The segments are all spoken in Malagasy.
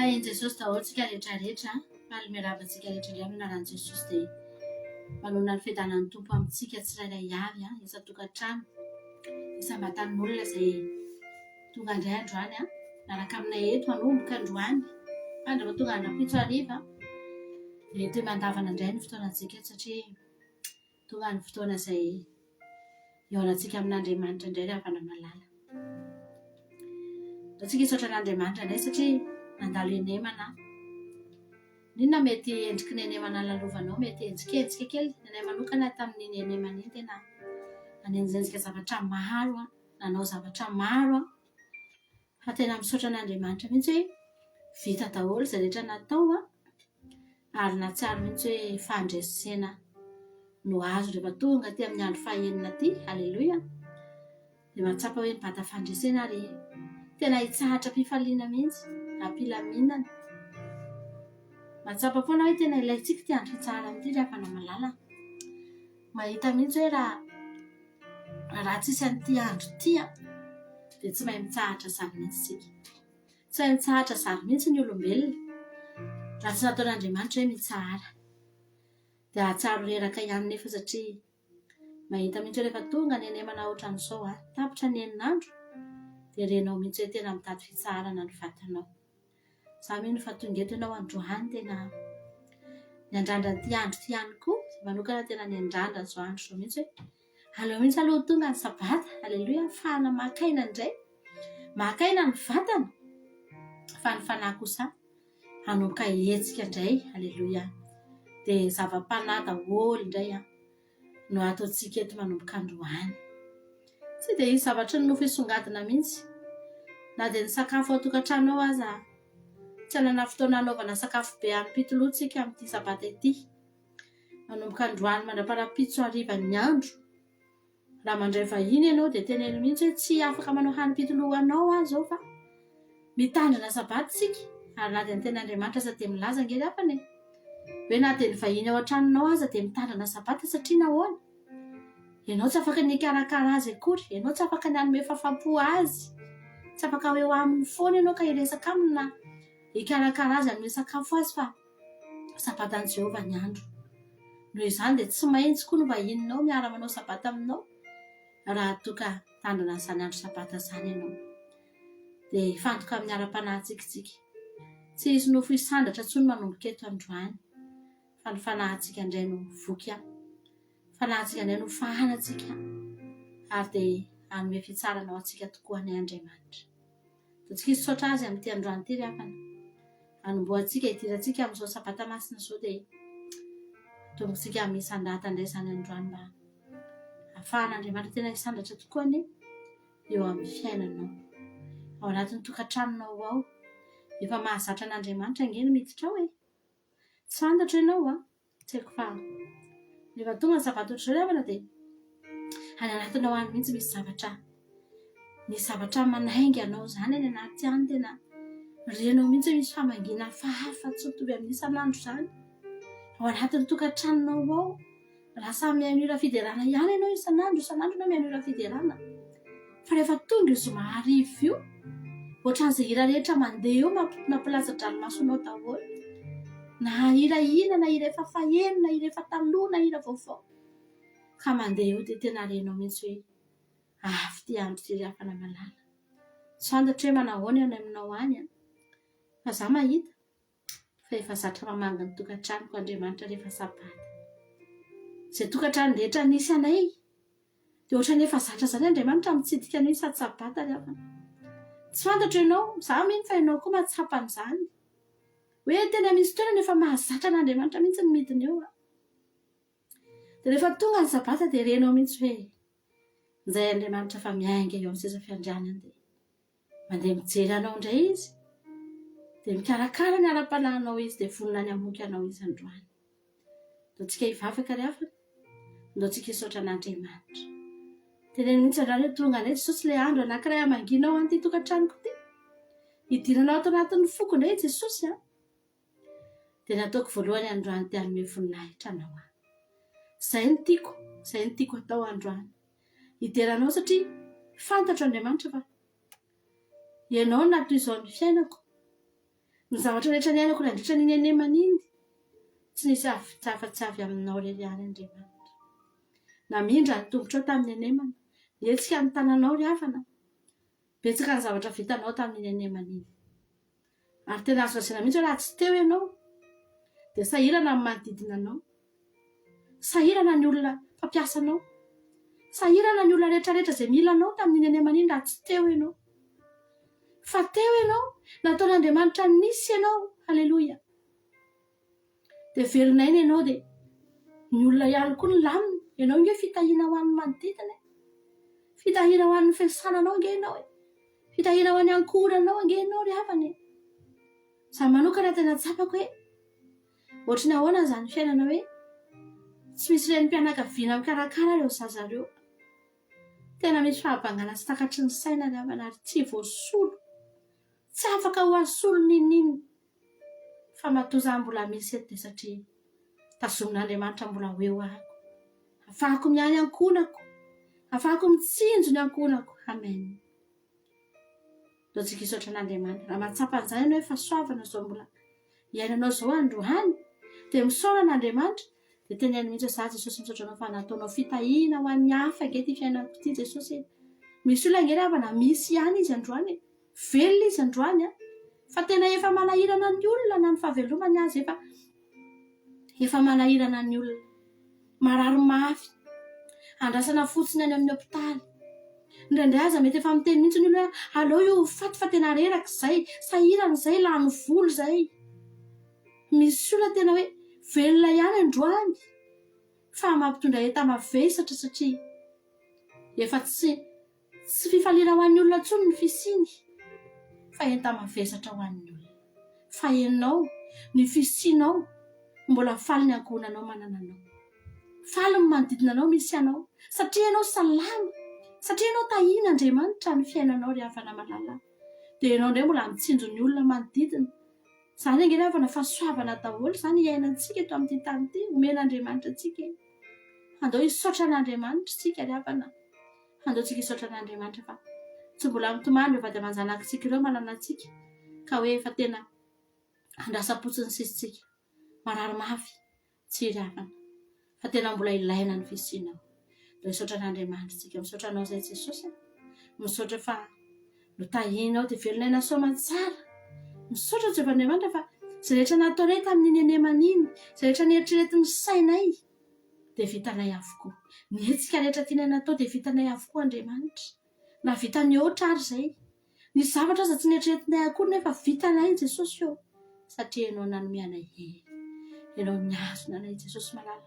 Hain Jesosy daholotsika rehetrarehetra faly miarabantsika rehetra indray amin'ny anaran'i Jesosy dia manona ny fiadanan'ny tompo amintsika tsirairay avy isa-tokantrano isam-batan'olona izay tonga indray androany miaraka aminay eto manomboka androany mandrava tonga andrapitso hariva dia toy mandavana indray ny fotoanantsika eto satria tonga ny fotoana izay ihaonantsika amin'Andriamanitra indray ry havana malala. Antsika hisaotra an'Andriamanitra indray satria nandalo enemana. Ninona mety endriky ny enemana lalovanao, mety enjikensika kely nenay manokana tamin'iny enemana iny tena nanenjenjika zavatra maro, nanao zavatra maro fa tena misaotra an'Andriamanitra mihitsy hoe vita daholo izay rehetra natao ary natsiaro mihitsy hoe fandresena no azo rehefa tonga aty amin'ny andro fahaenina aty. Haleloia. Dia mahatsapa hoe mibata fandresena ary tena hitsahatra mpifaliana mihitsy ampilaminana. Mahatsapa foana hoe tena ilaintsika ty andro fitsahara amin'ity ry havana malala. Mahita mihitsy hoe raha tsisy an'ity andro ity dia tsy mahay mitsahatra zary mihitsy isika. Tsy mahay mitsahatra zary mihitsy ny olombelona raha tsy nataon'Andriamanitra hoe mitsahara. Dia ahatsiaro reraka ihany nefa satria mahita mihitsy rehefa tonga ny enemana ohatran'izao tapitra ny enin'andro dia renao mihitsy hoe tena mitady fitsaharana ny vatanao. Za mino fa tonga eto ianao androany tena niandrandra ty andro ty ihany koa. Manokana tena niandrandra zao andro zao mihitsy hoe aleo mihitsy aloha tonga ny sabata. Haleloia. Fahana makaina indray, makaina ny vatana fa ny fanahy kosa hanomboka hetsika indray. Haleloia. Dia zava-panahy daholo indray no ataontsika eto manomboka androany. Tsy dia izy zavatra ny nofo hisongadina mihitsy na dia ny sakafo ao tokantranao aza tsy hanana fotoana anaovana sakafo be ampitolotsika amin'ity sabata ity. Manomboka androany mandraparapitso hariva ny andro. Raha mandray vahiny ianao dia teneno mihitsy hoe tsy afaka manao hanim-pitolohanao zao fa mitandrina sabata sika. Ary na dia ny ten'Andriamanitra aza dia milaza ngely hafany hoe na dia ny vahiny ao an-tranonao aza dia mitandrina sabata satria nahoana? Ianao tsy afaka ny hikarakara azy akory, ianao tsy afaka ny hanome fahafaham-po azy, tsy afaka eo aminy foana ianao ka hiresaka aminy na hikarakara azy hanome sakafo azy fa sabatan'i Jehovah ny andro. Noho izany dia tsy maintsy koa ny vahininao miara manao sabata aminao raha toka tandrina izany andro sabata izany ianao. Dia hifantoka amin'ny ara-panahintsika isika. Tsy hisy nofo hisandatra intsony manomboka eto androany fa ny fanahintsika indray no voky fanahintsika indray no fahanantsika ary dia hanome fitsarana ao antsika tokoa ny Andriamanitra. Dia tsika hisaotra azy amin'ity androany ity ry havana. Hanomboantsika hidirantsika amin'izao sabata masina izao dia tombontsika misandata indray izany androany mba ahafahan'Andriamanitra tena hisandatra tokoa eo amin'ny fiainanao ao anatin'ny tokantranonao ao. Efa mahazatra an'Andriamanitra angeny miditra ao tsy fantatra ianao tsy haiko fa rehefa tonga ny sabata ohatr'izao ry havana dia any anatinao any mihitsy misy zavatra manainga anao izany any anaty any. Tena renao mihitsy misy famangina hafahafa tsy mitovy amin'ny isan'andro izany ao anatin'ny tokantranonao ao. Raha samy mihaino fiderana ihany ianao isan'andro na mihaino fiderana fa rehefa tonga io zoma hariva io ohatran'izay hira rehetra mandeha eo mampilaza dranomasonao daholo, na hira ina na hira efa faheno na hira efa taloha na hira vaovao ka mandeha eo dia tena renao mihitsy hoe avy ty andro ty ry havana malala. Tsy fantatra hoe manahoana ianao aminao any fa za mahita fa efa zatra mamanga ny tokantranoko Andriamanitra rehefa sabata. Izay tokantrano rehetra nisy anay dia ohatran'ny efa zatra izany Andriamanitra mitsidika anao sady sabata ry havana. Tsy fantatra ianao, za mino fa ianao koa mahatsapa an'izany hoe tena misy toerana efa mahazatra an'Andriamanitra mihitsy ny midina eo. Dia rehefa tonga ny sabata dia renao mihitsy hoe izay Andriamanitra fa miainga eo amin'ny seza fiandrianany dia mandeha mijery anao indray izy dia mikarakara ny ara-panahinao izy dia vonona ny hamoky anao izy androany. Ndao tsika hivavaka ry havana, ndao tsika hisaotra an'Andriamanitra. Teneno mihitsy androany hoe tonga indray Jesosy ilay andro anankiray hamanginao an'ity tokantranoko ity. Hidiranao ato anatin'ny foko indray Jesosy dia nataoko voalohany androany dia hanome voninahitra anao. Izay no tiako atao androany. Hideranao satria fantatro Andriamanitra fa ianao natoy izao ny fiainako ny zavatra rehetra ny ainako nandritra ny nenemana iny tsy nisy afa-tsy avy aminao rery any Andriamanitra. Namindra ny tongotrao tamin'ny nenemana, etsika ny tananao ry havana, betsaka ny zavatra vitanao tamin'ny nenemana iny. Ary tena azo lazaina mihitsy raha tsy teo ianao dia sahirana ny manodidina anao, sahirana ny olona mpampiasanao, sahirana ny olona rehetrarehetra izay mila anao tamin'ny nenemana iny raha tsy teo ianao. Fa teo ianao, nataon'Andriamanitra nisy ianao, haleloia. Dia velonaina ianao dia ny olona ihany koa ny lamina, ianao nge fitahiana ho an'ny manodidina, fitahiana ho an'ny fiasananao nge ianao, fitahiana ho an'ny ankohonanao nge ianao ry havana. Zaho manokana tena tsapako hoe ohatry ny ahoana izany fiainana hoe tsy misy ireny mpianakaviana mikarakara ireo zazareo. Tena misy fahabangana sy takatry ny saina ry havana ary tsy voasolo, tsy afaka ho asolo ninina. Fa matoa zaho mbola misy eto dia satria tazomin'Andriamanitra mbola hoe ho ahako. Afahako miany ankohonako, afahako mitsinjo ny ankohonako. Amen. Lotsika hisaotra an'Andriamanitra. Raha mahatsapa an'izany ianao hoe fahasoavana izao mbola iainanao izao androany dia misaona an'Andriamanitra dia teneno mihitsy za Jesosy misaotra anao fa nataonao fitahiana ho an'ny hafa ange ty fiainako ity Jesosy. Misy olona ange ry havana misy ihany izy androany, velona izy androany fa tena efa malahirana ny olona na ny fahavelomany azy efa malahirana ny olona, marary mafy, andrasana fotsiny any amin'ny hopitaly. Indraindray aza mety efa miteny mihitsy ny olona aleo io faty fa tena reraka izay, sahirana izay, lany volo izay. Misy olona tena hoe velona ihany androany fa mampitondra enta-mavesatra satria efa tsy fifaliana ho an'ny olona intsony ny fisiny fa enta-mavesatra ho an'ny olona. Fa ianao ny fisinao mbola faly ny ankohonanao manananao, faly ny manodidina anao misy anao satria ianao salama, satria ianao tahian'Andriamanitra ny fiainanao ry havana malala. Dia ianao indray mbola mitsinjo ny olona manodidina. Izany ange ry havana fahasoavana daholo izany iainantsika eto amin'ity tany ity, omen'Andriamanitra antsika. Andao hisaotra an'Andriamanitra isika ry havana, andao tsika hisaotra an'Andriamanitra fa tsy mbola mitomany ireo vady aman-janakitsika ireo manana antsika ka hoe efa tena andrasam-potsiny sisitsika, marary mafy tsy ry havana fa tena mbola ilaina ny fisinao. Andao hisaotra an'Andriamanitra isika, misaotra anao izay Jesosy, misaotra fa no tahianao dia velonaina soa tsara. Misaotra Jehovah'Andriamanitra fa izay rehetra nataonay tamin'ny nenemana iny, izay rehetra nieritreretin'ny sainay dia vitanay avokoa. Ny hetsika rehetra tianay natao dia vitanay avokoa Andriamanitra. Na vitany ohatra ary izay, ny zavatra aza tsy nieritreretinay akory nefa vitanay Jesosy eo satria ianao nanome anay hery, ianao niazona anay Jesosy malala,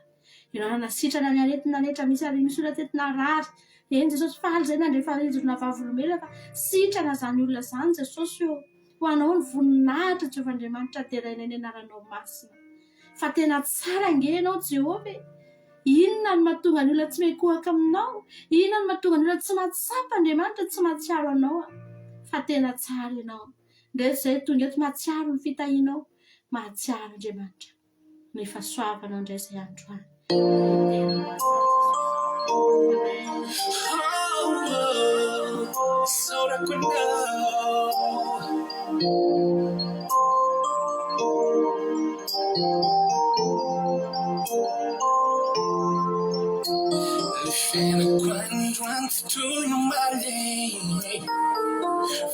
ianao nanasitrana ny aretina rehetra misy ary misy olona tetina rary. Eny Jesosy faly izay nandre faharinjona vavolombelona fa sitrana izany olona izany Jesosy eo. Ho anao ny voninahitra Jehovah'Andriamanitra terainay ny anaranao masina. Fa tena tsara ange ianao Jehovah. Inona ny mahatonga ny olona tsy mikohaka aminao? Inona ny mahatonga ny olona tsy mahatsapa Andriamanitra, tsy mahatsiaro anao? Fa tena tsara ianao. Ndray izay tonga eto mahatsiaro ny fitahianao, mahatsiaro Andriamanitra ny fahasoavanao indray izay androany.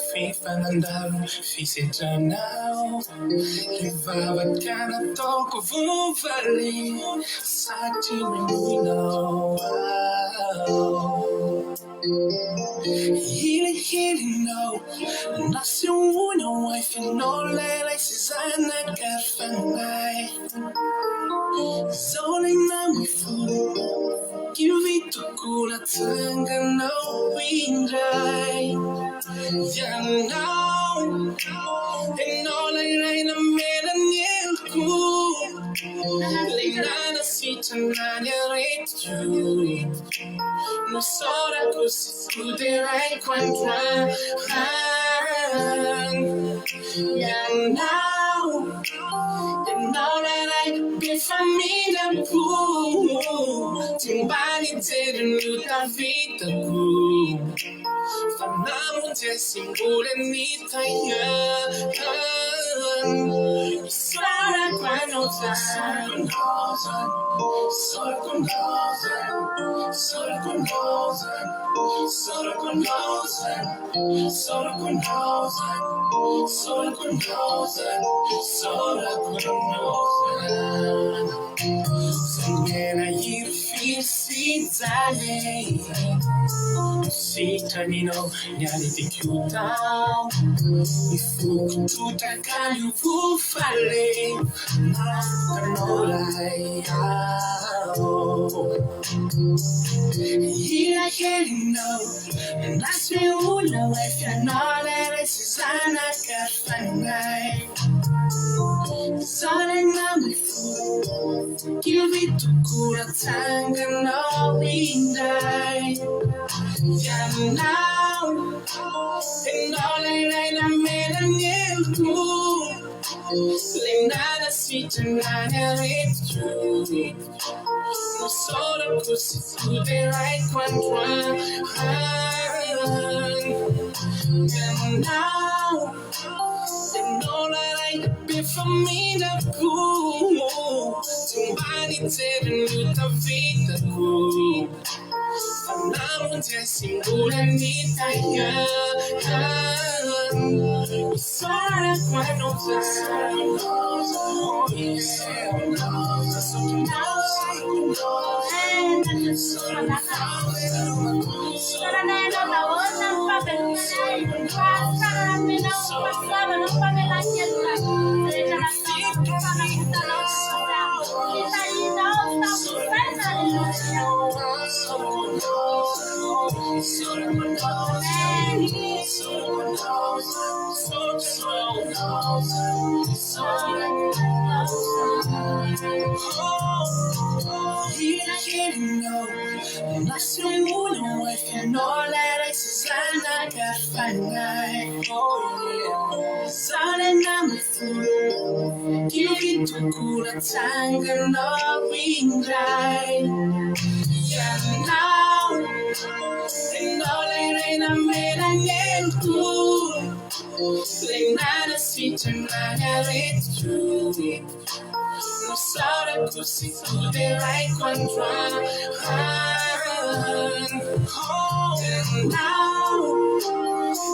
Fifanandalo fisitranao Livavaka nataoko vovaly Satria meninao Hili-hilinao Nasiounao ay finao Lailay sy zanak'arfanay Zolay namifo Kivitoko natsanganao indray Yanao Enola iraina melanelko Leilana sitanany aretyo Nosorako sikuderay kwantran Yanao Enola iraina bifamilyapo Timbani ternuta vitako Fanamu jessi mule nitaya Sara quando sai, solo con cosa, solo con cosa, solo con cosa, solo con cosa, solo con cosa, solo con cosa. Singena yirfi sitale, sitanino nyali tikyuta, ifu tutakani ufufale, makanolai Ila kelino, nasme una weka nolere sisana kafangai. Sole namifu, kivitu kura tanga no windai. Yanao, enolere na mena nyelku. Lenada sita nana ritu. No solo così tu derai quanto and now non hai per famiglia tu mani tenuta vita tu andiamo già singole nitaya sarà quando sai oh Tanga no windai Yanao Enole na mera nyentu Lenada sita nana retu No saura così tu derai quanto Now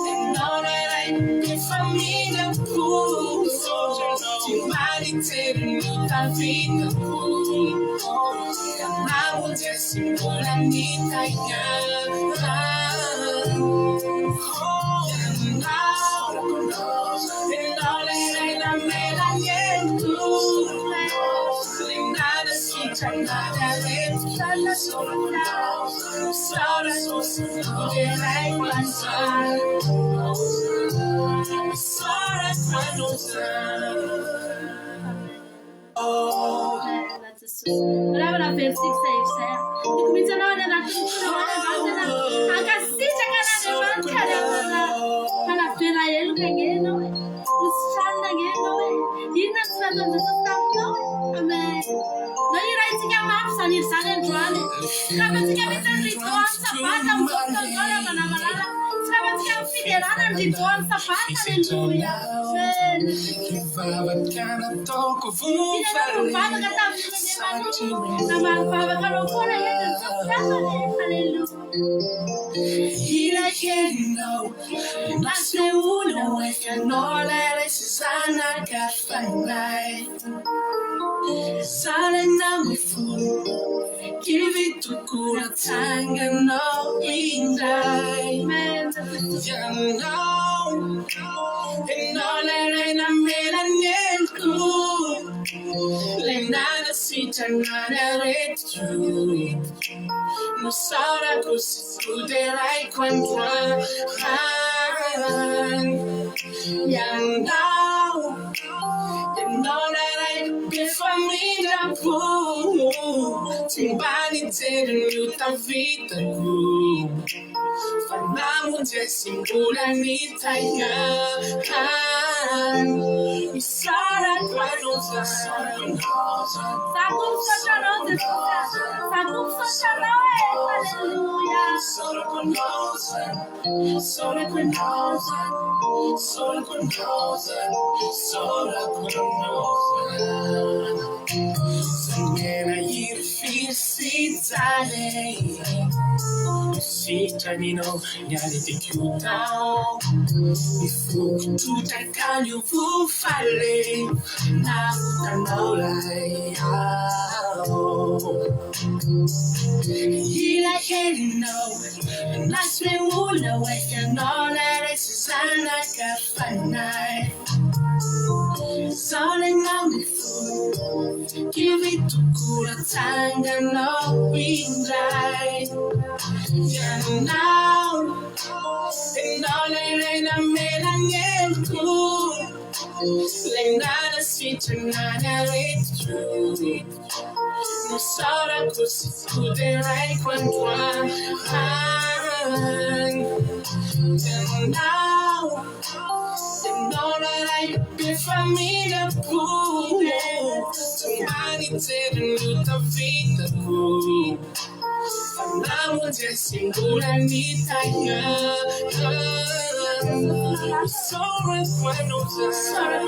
Enole che famiglia tu Ti mani tenuta vita tu Amavo già simbola nita Enole na mela nientu Lenada sita nada retu Sora così tu derai quanto Sora quando Brava versi 6 e cominciano a dare anche se c'è alla pera el che no uscanda che no inna stato stato ame noi ragazzi che ma sani sani giovane capite che mi stanno ritornando sapata un po' ancora ma la malala sapete che fiderana ritorno sapata alleluia Ila kendo Nasne uno weka nolere Susana kafangai Sale na wifu Kivitu kura tanga no indai Yanao Enolere na mera nyenku Lenada sita nana retu No saura così tu derai quanto Yanao Enolere che famiglia tu Ti mani tenuta vita tu Fanamo già simbola nitaya Isara kwanoza Sangena yirfisitale Cittadino nyali di chiuta Mi fu tutta caglio fu falle Na utanorai Hila heli no Nasme ula weka nola Resisana kafanai Soling ngami fu Give it to kura tanga no windai And now And all I made a cool Like not a sweet and not a rich true No sora così scuderai quanto And now And all I be famiglia pure Domani te venuta vita cool Andiamo già singura vita Sora quando Sora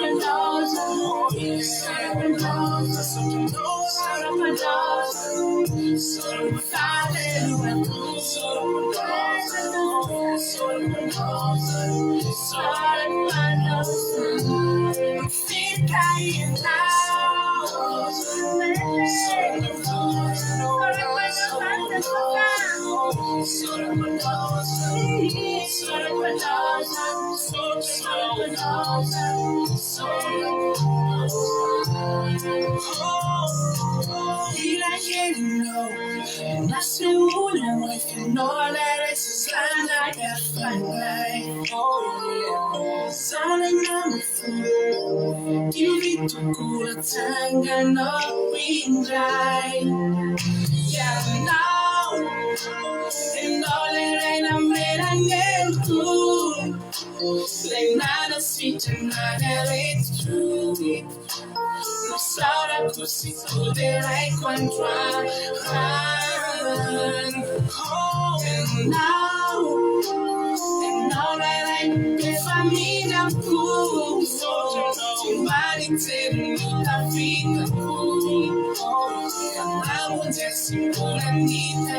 Tanga no windrai Yeah now And all I made a cool Like not a sweet and not a rich true No sora così scuderai quanto And now And all I be famiglia cool Domani te venuta vita cool Andiamo già singura vita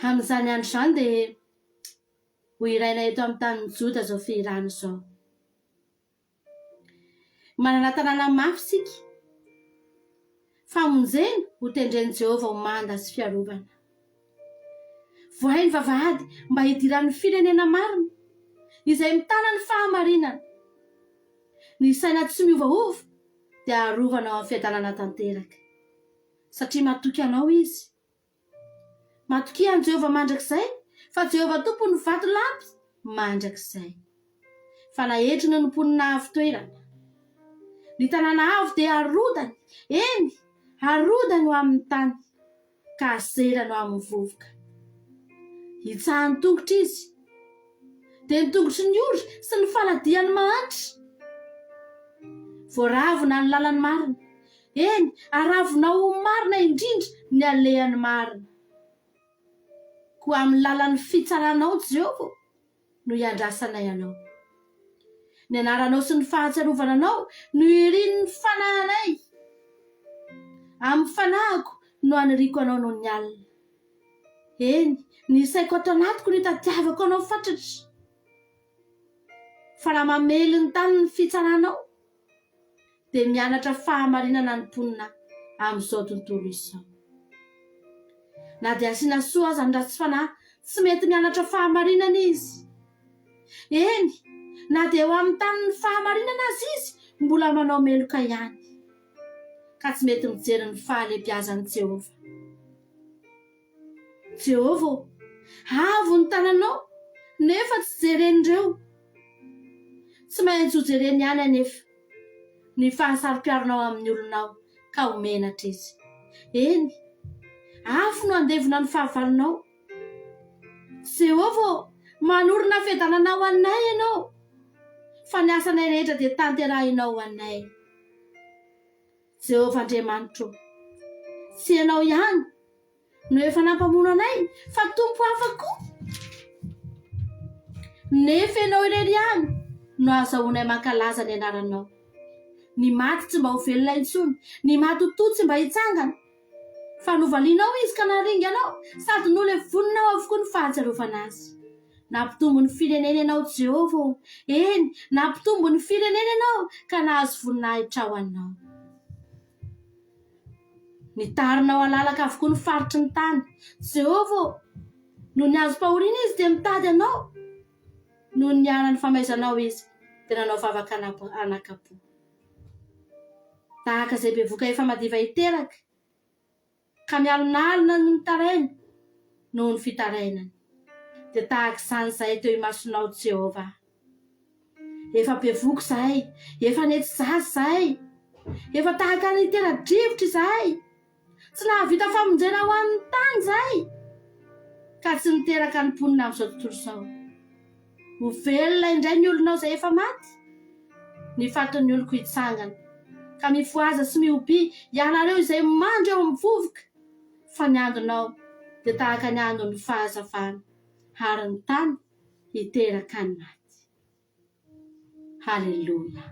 Amin'izany andro izany dia ho iraina eto amin'ny tany Joda zao firano zao. Manana tanàna mafy sika. Famonjena ho tendren'i Jehovah ho manda sy fiarovana. Vohay ny vavahady mba hidiran'ny firenena marina izay mitana ny fahamarinana. Ny saina tsy miovaova dia arovana ao amin'ny fiadanana tanteraka. Satria matoky anao izy. Matoky an Jehovah mandrakizay, fa Jehovah tompony vato lampy mandrakizay. Fa na etry ny nomponina avo toerana. Ny tanàna avo dia harodany, eny, harodany ho amin'ny tany, ka azerany ho amin'ny vovoka. Hitsahany tongotra izy, dia ny tongotry ny orza sy ny faladiany mahantry. Voaravona ny lalany marina, eny, aravona ho marina indrindra ny alehany marina. Koa amin'ny lalan'ny fitsaranao Jehovah no iandrasanay anao. Ny anaranao sy ny fahatsiarovananao no irinin'ny fanahinay. Amin'ny fanahiko no aniriko anao noho ny alina. Eny, ny saiko ato anatiko no tadiavako anao fatratra. Fa raha mamely ny tany ny fitsaranao, dia mianatra fahamarinana ny mponina amin'izao tontolo izao. Na dia asiana soa aza ny ratsy fanahy tsy mety mianatra fahamarinana izy. Eny, na dia eo amin'ny tanin'ny fahamarinana azy izy mbola manao meloka ihany ka tsy mety mijery ny fahalebiazan'i Jehova. Jehova avo ny tananao nefa tsy jeren'ireo, tsy maintsy ho jereny ihany anefa ny fahasari-piaronao amin'ny olonao ka homenatra izy. Eny, afo no andevona ny fahavalonao. Jehova manorina fiadananao anay ianao, fa ny asanay rehetra dia tanterahinao anay. Jehova Andriamanitro, tsy ianao ihany no efa nampamono anay fa tompo hafa koa, nefa ianao irery ihany no azahoanay mankalaza ny anaranao. Ny maty tsy mba ho velona intsony, ny matotoa tsy mba hitsangana, fa novalianao izy ka naringanao sady nole voninao avokoa ny fahatsiarovana azy. Nampitombo ny firenena ianao Jehova, eny, nampitombo ny firenena ianao ka nahazo voninahitra ao anao. Nitarinao alalaka avokoa ny faritry ny tany Jehova, no ny azo pahoriana izy dia mitady anao, no ny anany famaizanao izy dia nanao vavaka anakapo. Tahaka izay bevoka efa madiva hiteraka ka mialonalina ny mitaraina noho ny fitarainany, dia tahaka izany izahay teo imasonao Jehova. Efa bevoka izahay, efa netsy zazy izahay, efa tahaka ny tena-drivotra izahay, tsy nahavita famonjena ho an'ny tany izahay ka tsy niteraka ny mponina amin'izao tontolo izao. Ho velona indray ny olonao izay efa maty, ny faton'ny oloko hitsangana, ka mifoaza sy miobi ianareo izay mandro eo amin'ny vovoka, fa ny andonao dia tahaka ny andon'ny fahazavana ary ny tany hiteraka ny maty. Haleluia.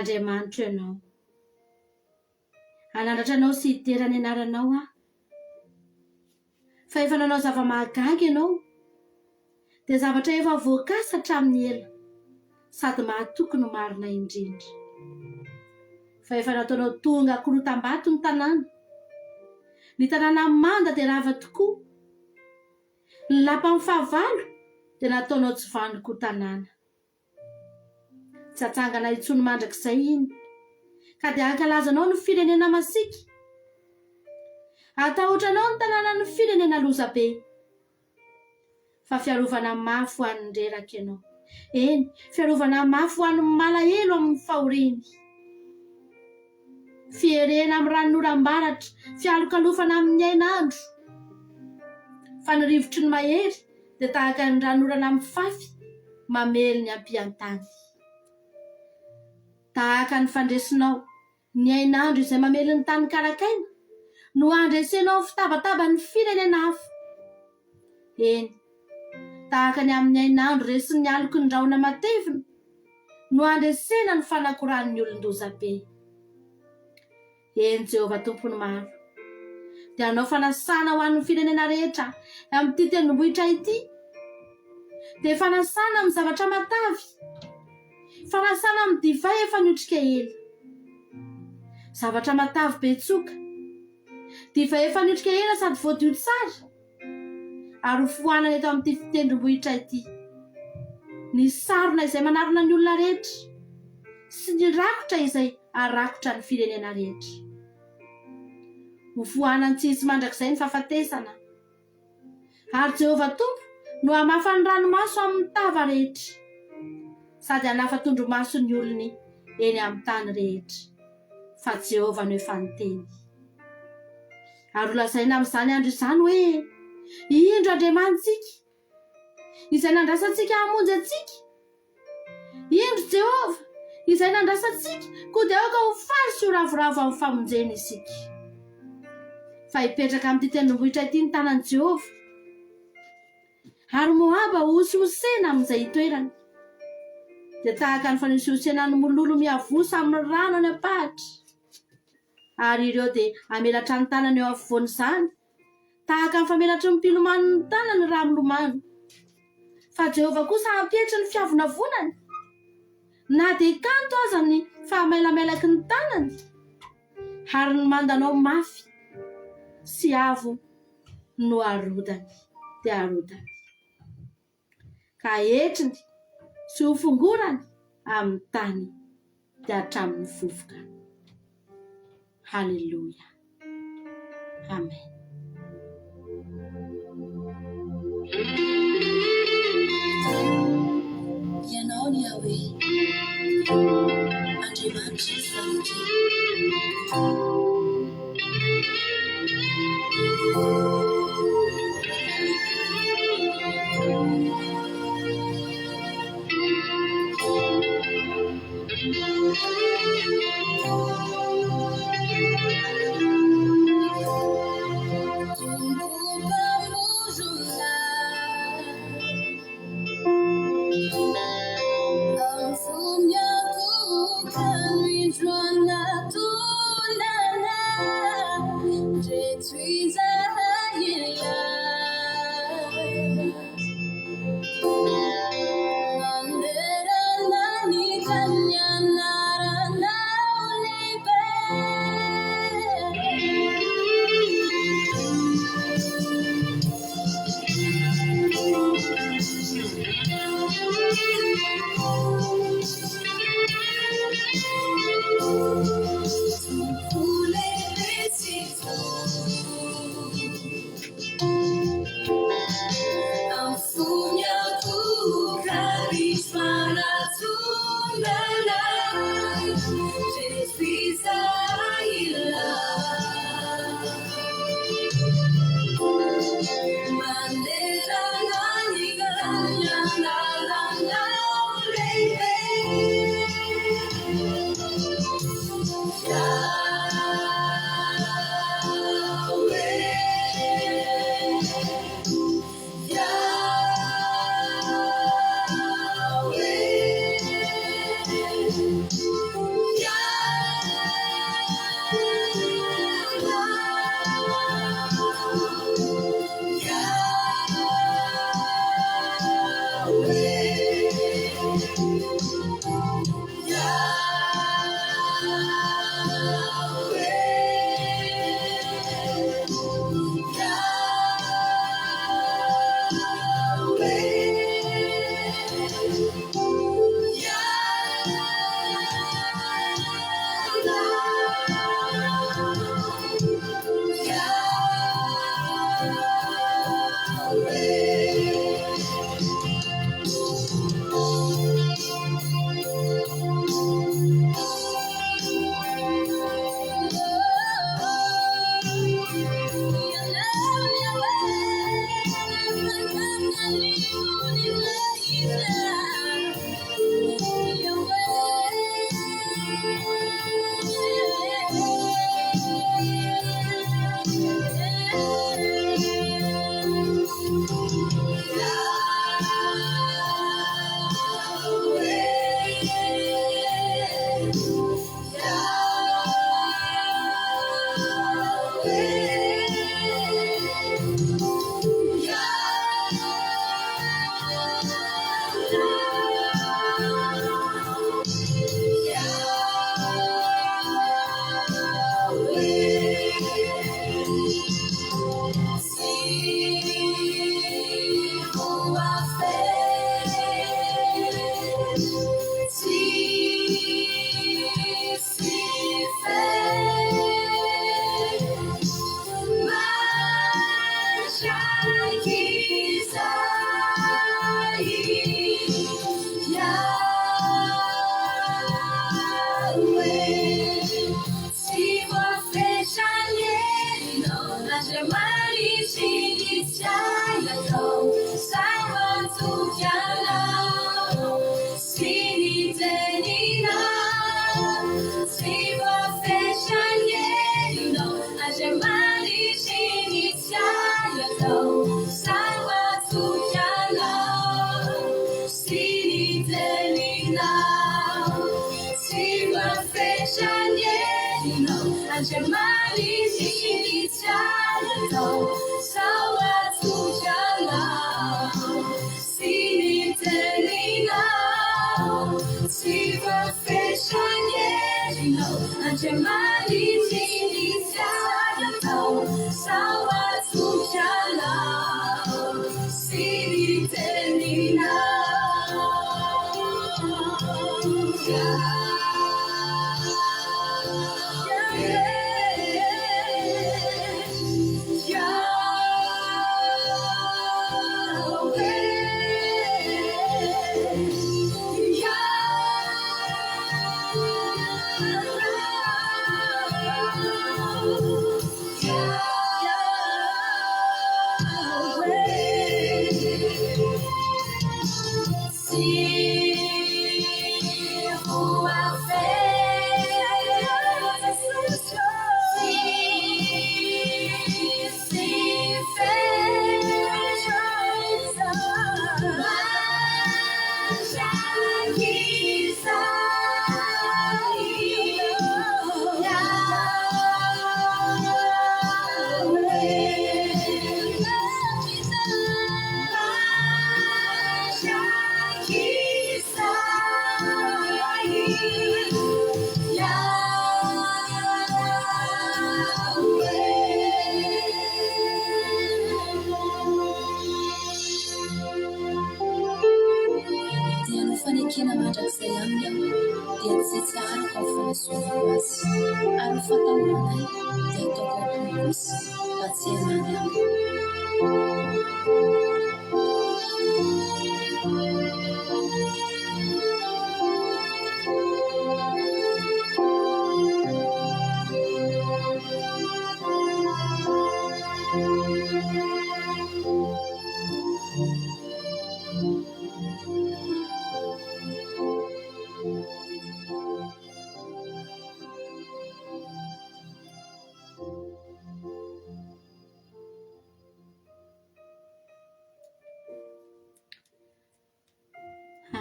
Andriamanitra ianao. Anandratra anao sy hiterany anaranao aho. Fa efa nanao zava-mahagaga ianao, dia zavatra efa voakasa hatramin'ny ela, sady mahatoky no marina indrindra. Fa efa nataonao tonga korotam-bato ny tanàna manda dia rava tokoa. Ny lapa amin'ny fahavalo dia nataonao tsy vanoko tanàna. Tsy hatsangana intsony mandrakizay iny, ka dia ankalazanao ny firenena masiaka. Atahotranao ny tanàna ny firenena lozabe. Fa fiarovana mafy ho an'ny reraka ianao. Eny, fiarovana mafy ho an'ny malahelo amin'ny fahoriany. Fierena amin'ny ranon'oram-baratra, fialokalofana amin'ny ainandro. Fa ny rivotry ny mahery dia tahaka ny ranorana amin'ny fafy, mamely ny ampiantany. Tahaka ny fandresinao ny ainandro izay mamely ny tany karakaina, no andresenao fitabataba ny firenena hafa. Eny, tahaka ny amin'ny ainandro resy ny aloko ny raona matevina, no andresena ny fanakoran'ny olon-dozabe. Eny Jehovah tompony maro, dia anao fanasana ho an'ny firenena rehetra amin'ity tendrombohitra ity. Dia fanasana amin'ny zavatra matavy, fanasana amin'ny divay efa niotrika ela. Zavatra matavy betsoka, divay efa niotrika ela sady voadio tsara, ary foanana eto amin'ity tendrombohitra ity. Ny sarona izay manarona ny olona rehetra, sy ny rakotra izay arakotra ny firenena rehetra. Ho foanany tsisy mandrakizay ny fahafatesana. Ary Jehovah Tompo no hamafa ny ranomaso amin'ny tava rehetra, sady hanafa tondromaso ny olony eny amin'ny tany rehetra. Fa Jehovah no efa niteny. Ary lazaina amin'izany andro izany hoe, indro Andriamanitsika, izay nandrasantsika hamonjy antsika. Indro Jehovah, izay nandrasantsika, ko dia aoka ho faly sy ho ravoravo amin'ny famonjena isika. Fa hipetraka amin'ity tendrombohitra ity ny tanan'i Jehovah, ary Moaba hosihosena amin'izay toerana. Dia tahaka ny fanisihosena ny mololo miavosa amin'ny rano any am-pahatra. Ary ireo dia amelatra ny tanany eo afovoany izany, tahaka ny famelatry ny mpilomano ny tanany raha milomano. Fa Jehovah kosa hampietry ny fiavonavonany, na dia kanto aza ny fahamailamailaky ny tanany, ary ny mandanao mafy sy avo no arodany dia arodany. Ka etriny sy ho fongorany amin'ny tany dia hatramin'ny vovoka. Haleluia. Amen. Ianao ny Yahweh, Andriamanitra fanokena. Tuna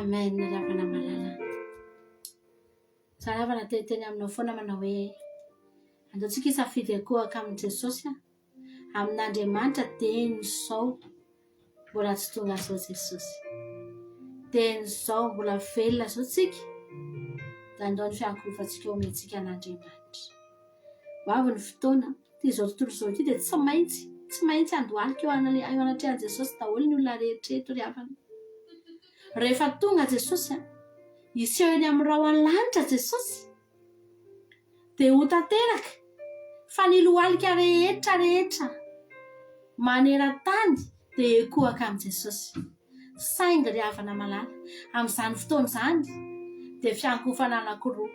Amen. Ravana malala. Saravana teteny aminao foana manao hoe andao tsika isafidy akohaka amin'ny Jesosy amin'Andriamanitra teny izao mbola tsy tonga zao Jesosy. Teny izao mbola velona zao tsika andao ny fiankofantsika omentsika an'Andriamanitra. Vavy ny fotoana ty izao tontolo izao ity dia tsy maintsy andohalika eo anatrehan'i Jesosy daholo ny olona rehetra ry havana. Rehefa tonga Jesosy iseho eny amin'ny rahona lanitra Jesosy dia ho tanteraka fa ny lohalika rehetra maneran-tany dia ekohaka amin'i Jesosy. Saingy ry havana malala amin'izany fotoana izany dia fiankofana anankiroa.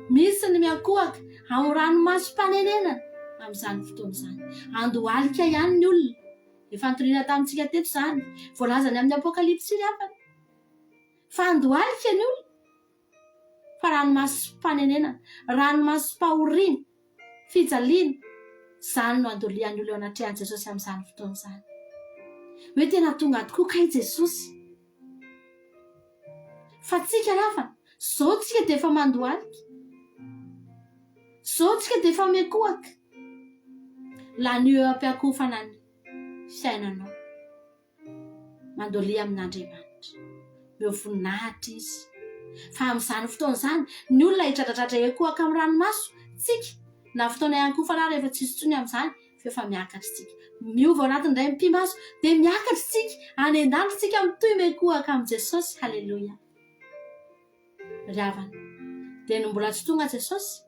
Misy ny miankohaka amin'ny ranomasom-panenenana amin'izany fotoana izany. Andohalika ihany ny olona. Efa nitoriana tamintsika teto izany. Voalaza ny amin'ny Apokalipsy ry havana. Fa andohalika ny olona. Fa ranomasom-panenenana, ranomasom-pahoriana, fijaliana, izany no andolian'ny olona anatrehan'i Jesosy amin'izany fotoana izany. Hoe tena tonga tokoa kay Jesosy. Fa tsika ry havana, izao tsika dia efa mandohalika. Izao tsika dia efa miankohaka. Lanio eo am-piankofana ny fiainanao. Mandolia amin'Andriamanitra. Eo voninahitra izy. Fa amin'izany fotoana izany, ny olona hidradradratra ekohaka amin'ny ranomaso, tsika na fotoana iankofana rehefa tsisy intsony amin'izany, efa miakatra tsika. Miova ao anatin'ny iray mpimaso dia miakatra tsika, any an-danitra tsika mitohy mekohaka amin'i Jesosy. Halleluja. Ry havana, dia no mbola tsy tonga Jesosy,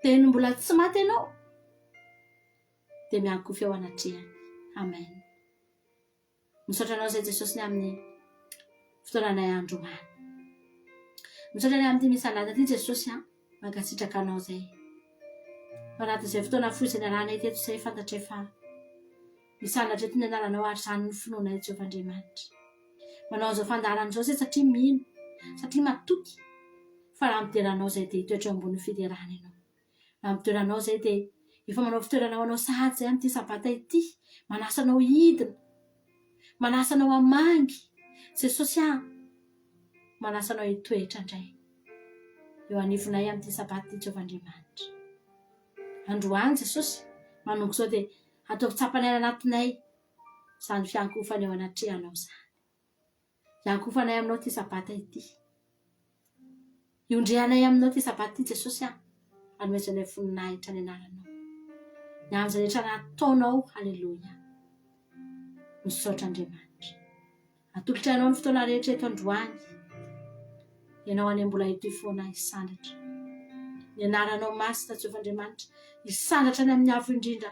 dia no mbola tsy maty ianao, dia miankofa eo anatrehany. Amen. Misaotra anao izay Jesosy ny amin'ny fotoananay androany. Misaotra ny amin'ity misy an'adana ity Jesosy mankasitraka anao izay. Anatin'izay fotoana foizany aranay teto izay fantatra efa misandratra eto ny anaranao ary izany ny finoanay Jehovandriamanitra. Manao izao fandaharana izao izay satria mino, satria matoky. Fa raha mideranao izay dia hitoetra ambony fiderana ianao. Raha mitoeranao izay dia efa manao fitoeranao anao sahady izay amin'ity sabata ity. Manasanao hidina, manasanao hamangy. Jesosy manasanao hitoetra indray. Eo anivonay amin'ity sabata ity Jehovandriamanitra. Androany Jesosy manongo izao dia atao fitsapany anatinay izany fiankofana eo anatrehanao izany. Iankofanay aminao ity sabata ity. Iondrehanay aminao ity sabata ity Jesosy anomezanay voninahitra ny anaranao. Ny amin'izay rehetra nataonao. Halleluja. Misaotra Andriamanitra. Atolotra ianao ny fotoana rehetra eto androany. Ianao any mbola hitoy foana hisandatra. Ny anaranao masina Jehovandriamanitra hisandatra ny amin'ny avo indrindra.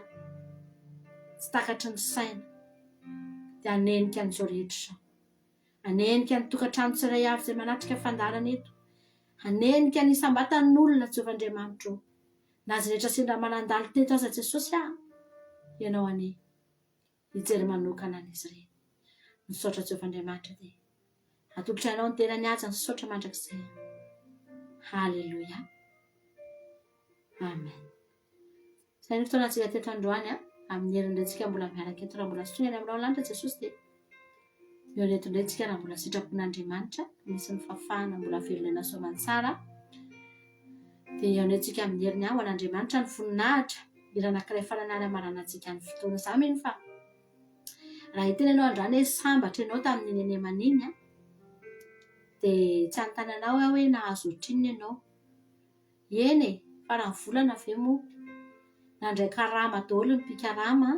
Tsy takatry ny saina. Dia anenika an'izao rehetra izao. Anenika ny tokantrano tsiray avy izay manatrika fandarana eto. Anenika ny sambatan'olona Jehovandriamanitra. Na azy rehetra sendra manandalo teto aza Jesosy ianao ane hijery manokana an'izy ireny. Misaotra Jehovandriamanitra dia atolotra ianao ny tenany aza ny saotra mandrakizay. Halleluja. Amen. Izay ny fotoanantsika teto androany amin'ny herin'iretsika mbola miaraka eto raha mbola sy tonga any aminao lanitra Jesosy dia eo reto indray tsika raha mbola sitrapon'Andriamanitra misy ny fafana mbola velona soamantsara dia eo antsika amin'ny heriny ho an'Andriamanitra ny voninahitra ira anankiray faranana maranantsika ny fotoana izany mino fa raha hiteny ianao androany hoe sambatra ianao tamin'ny neny aman'iny dia tsy anontany anao hoe nahazo ohatrinona ianao. Eny fa raha volana ve moa nandray karama daholo ny mpikarama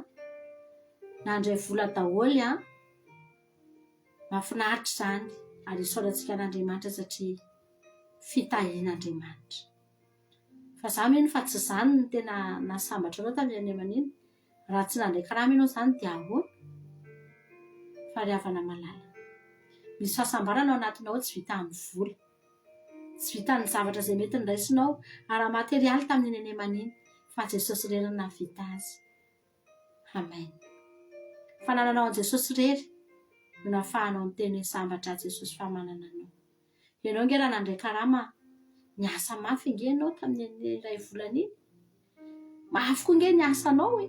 nandray vola daholo mahafinaritra izany ary isaorantsika an'Andriamanitra satria fitahian'Andriamanitra. Fa za mino fa tsy izany ny tena nasambatra anao tamin'ny any aman'iny. Raha tsy nandray karama ianao izany dia ahoana? Fa ry havana malala, misy fahasambarana ao anatinao tsy vita amin'ny vola, tsy vita ny zavatra izay mety niraisinao ara-materialy tamin'ny any aman'iny, fa Jesosy irery no nahavita azy. Amen. Fanananao an Jesosy irery no nahafahanao miteny hoe sambatra Jesosy fa manana anao. Ianao nge raha nandray karama niasa mafy nge ianao tamin'ny iray volana iny. Mafy koa nge niasa anao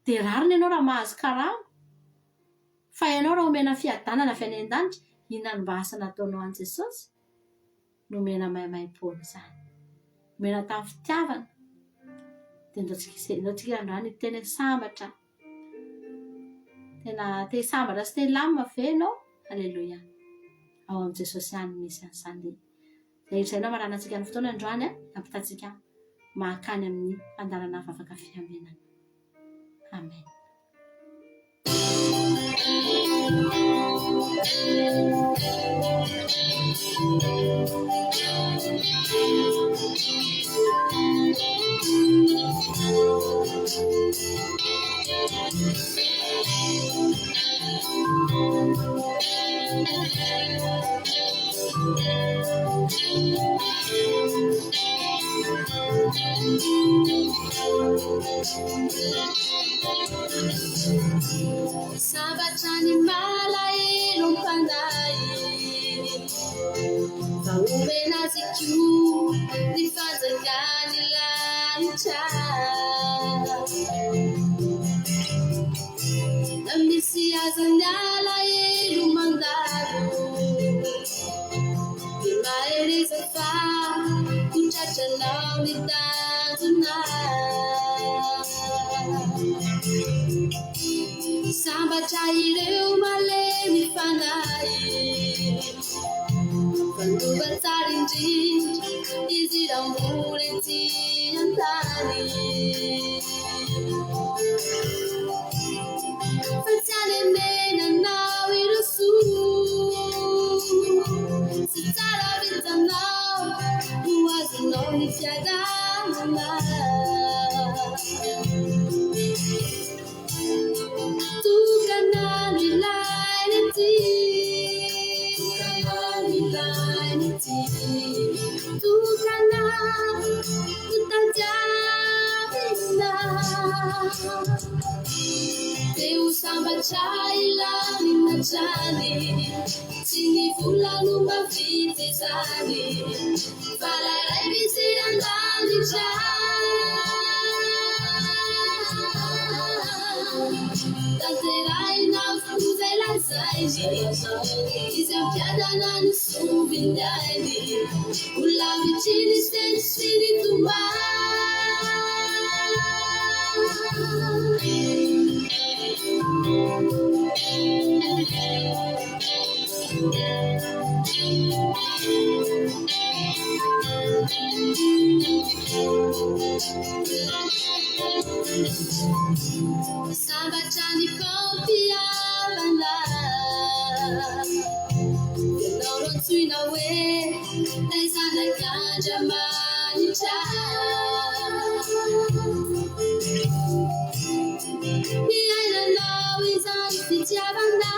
dia rariny ianao raha mahazo karama. Fa ianao raha omena fiadanana avy any an-danitra, inona no mba asa nataonao an Jesosy? No omena maimai-poana izany. Omena tamin'ny fitiavana. Dia indao tsika androany teny sambatra. Tena te sambatra sy te lamina ve ianao? Halleluja. Ao amin'i Jesosy ihany misy an'izany dia Nahitraina maranantsika ny fotoana androany ampitatsika mahakany amin'ny fandarana vavaka fiamenana. Amen. Sabatrani malaelo mpandai vaumenaziku nifanzangani lancha namisiazanyala elu mandaru imaerizafa kuchachanao nitazuna Samba chaireu malemi panai Quando battaringi Isira murenti andani Facciane mena nawi rusu Sitara vita now Uazino ni tiagana Tukanani lainiti Tukana Tutajamina Teu samba chaila Ninachani Sini fulanu mafiti zani Falarai visirandani Tanterai na fuze la saiji Isampiadana nusubindani Ula vicini stesini tumba Sabachani kopia banda Kenoro tuina we Naisana kanja manicha Miaina na wizanti tiabanda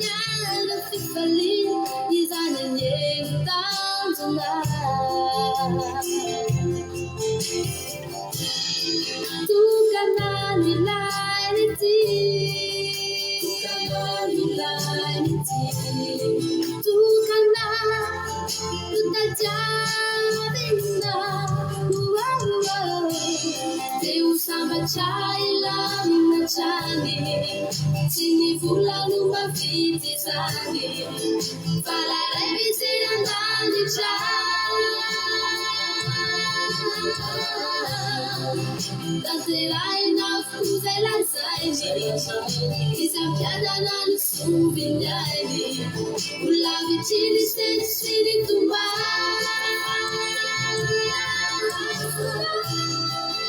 Yana fifali Izana nyegu tanzunda Tukanani lainiti Tukana Tutajamina Teu samba chaila minachani Sini fulanu mafiti zani Falarai visirandani Tanterai na fuze la saiji Isampiadana nusubindani Ula vicini stesini tumba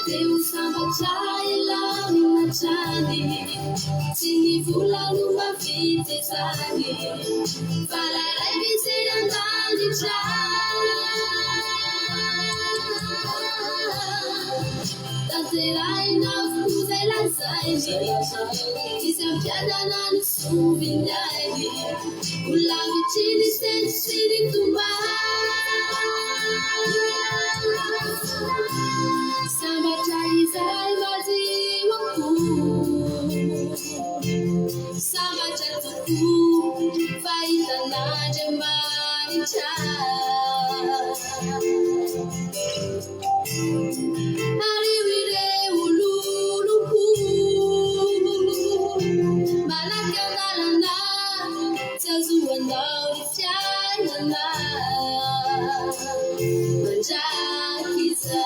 Teu samba chaila minachani Sini fulanu mafiti zani Falarai visirandani Tanterai na fuze la saiji Isampiadana nusubindani Ula vicini stesini tumba Samba chaizai mazi waku Samba chatuku Faita na jembani cha Ariwire ululuku Malaka dalanda Tazuanda ulifiana Manjakiza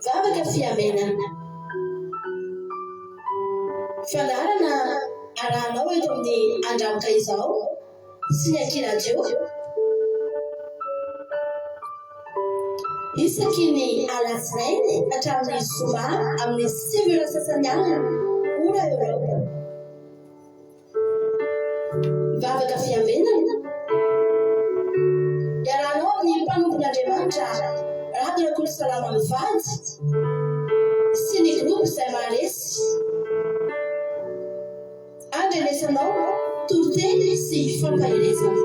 Vavaka fiamenana fanarana arahanao eto amin'ny andramotra izao sy ny ankiradio isaky ny alatsinainy hatramin'ny zoma amin'ny 7 sasany alina ora eo mivavaka fiamenana iarahanao amin'ny mpanompon'Andriamanitra Radio Kolosalama mivady sy ny groupe izay maharesy andrenesanao toroteny sy fampahirezana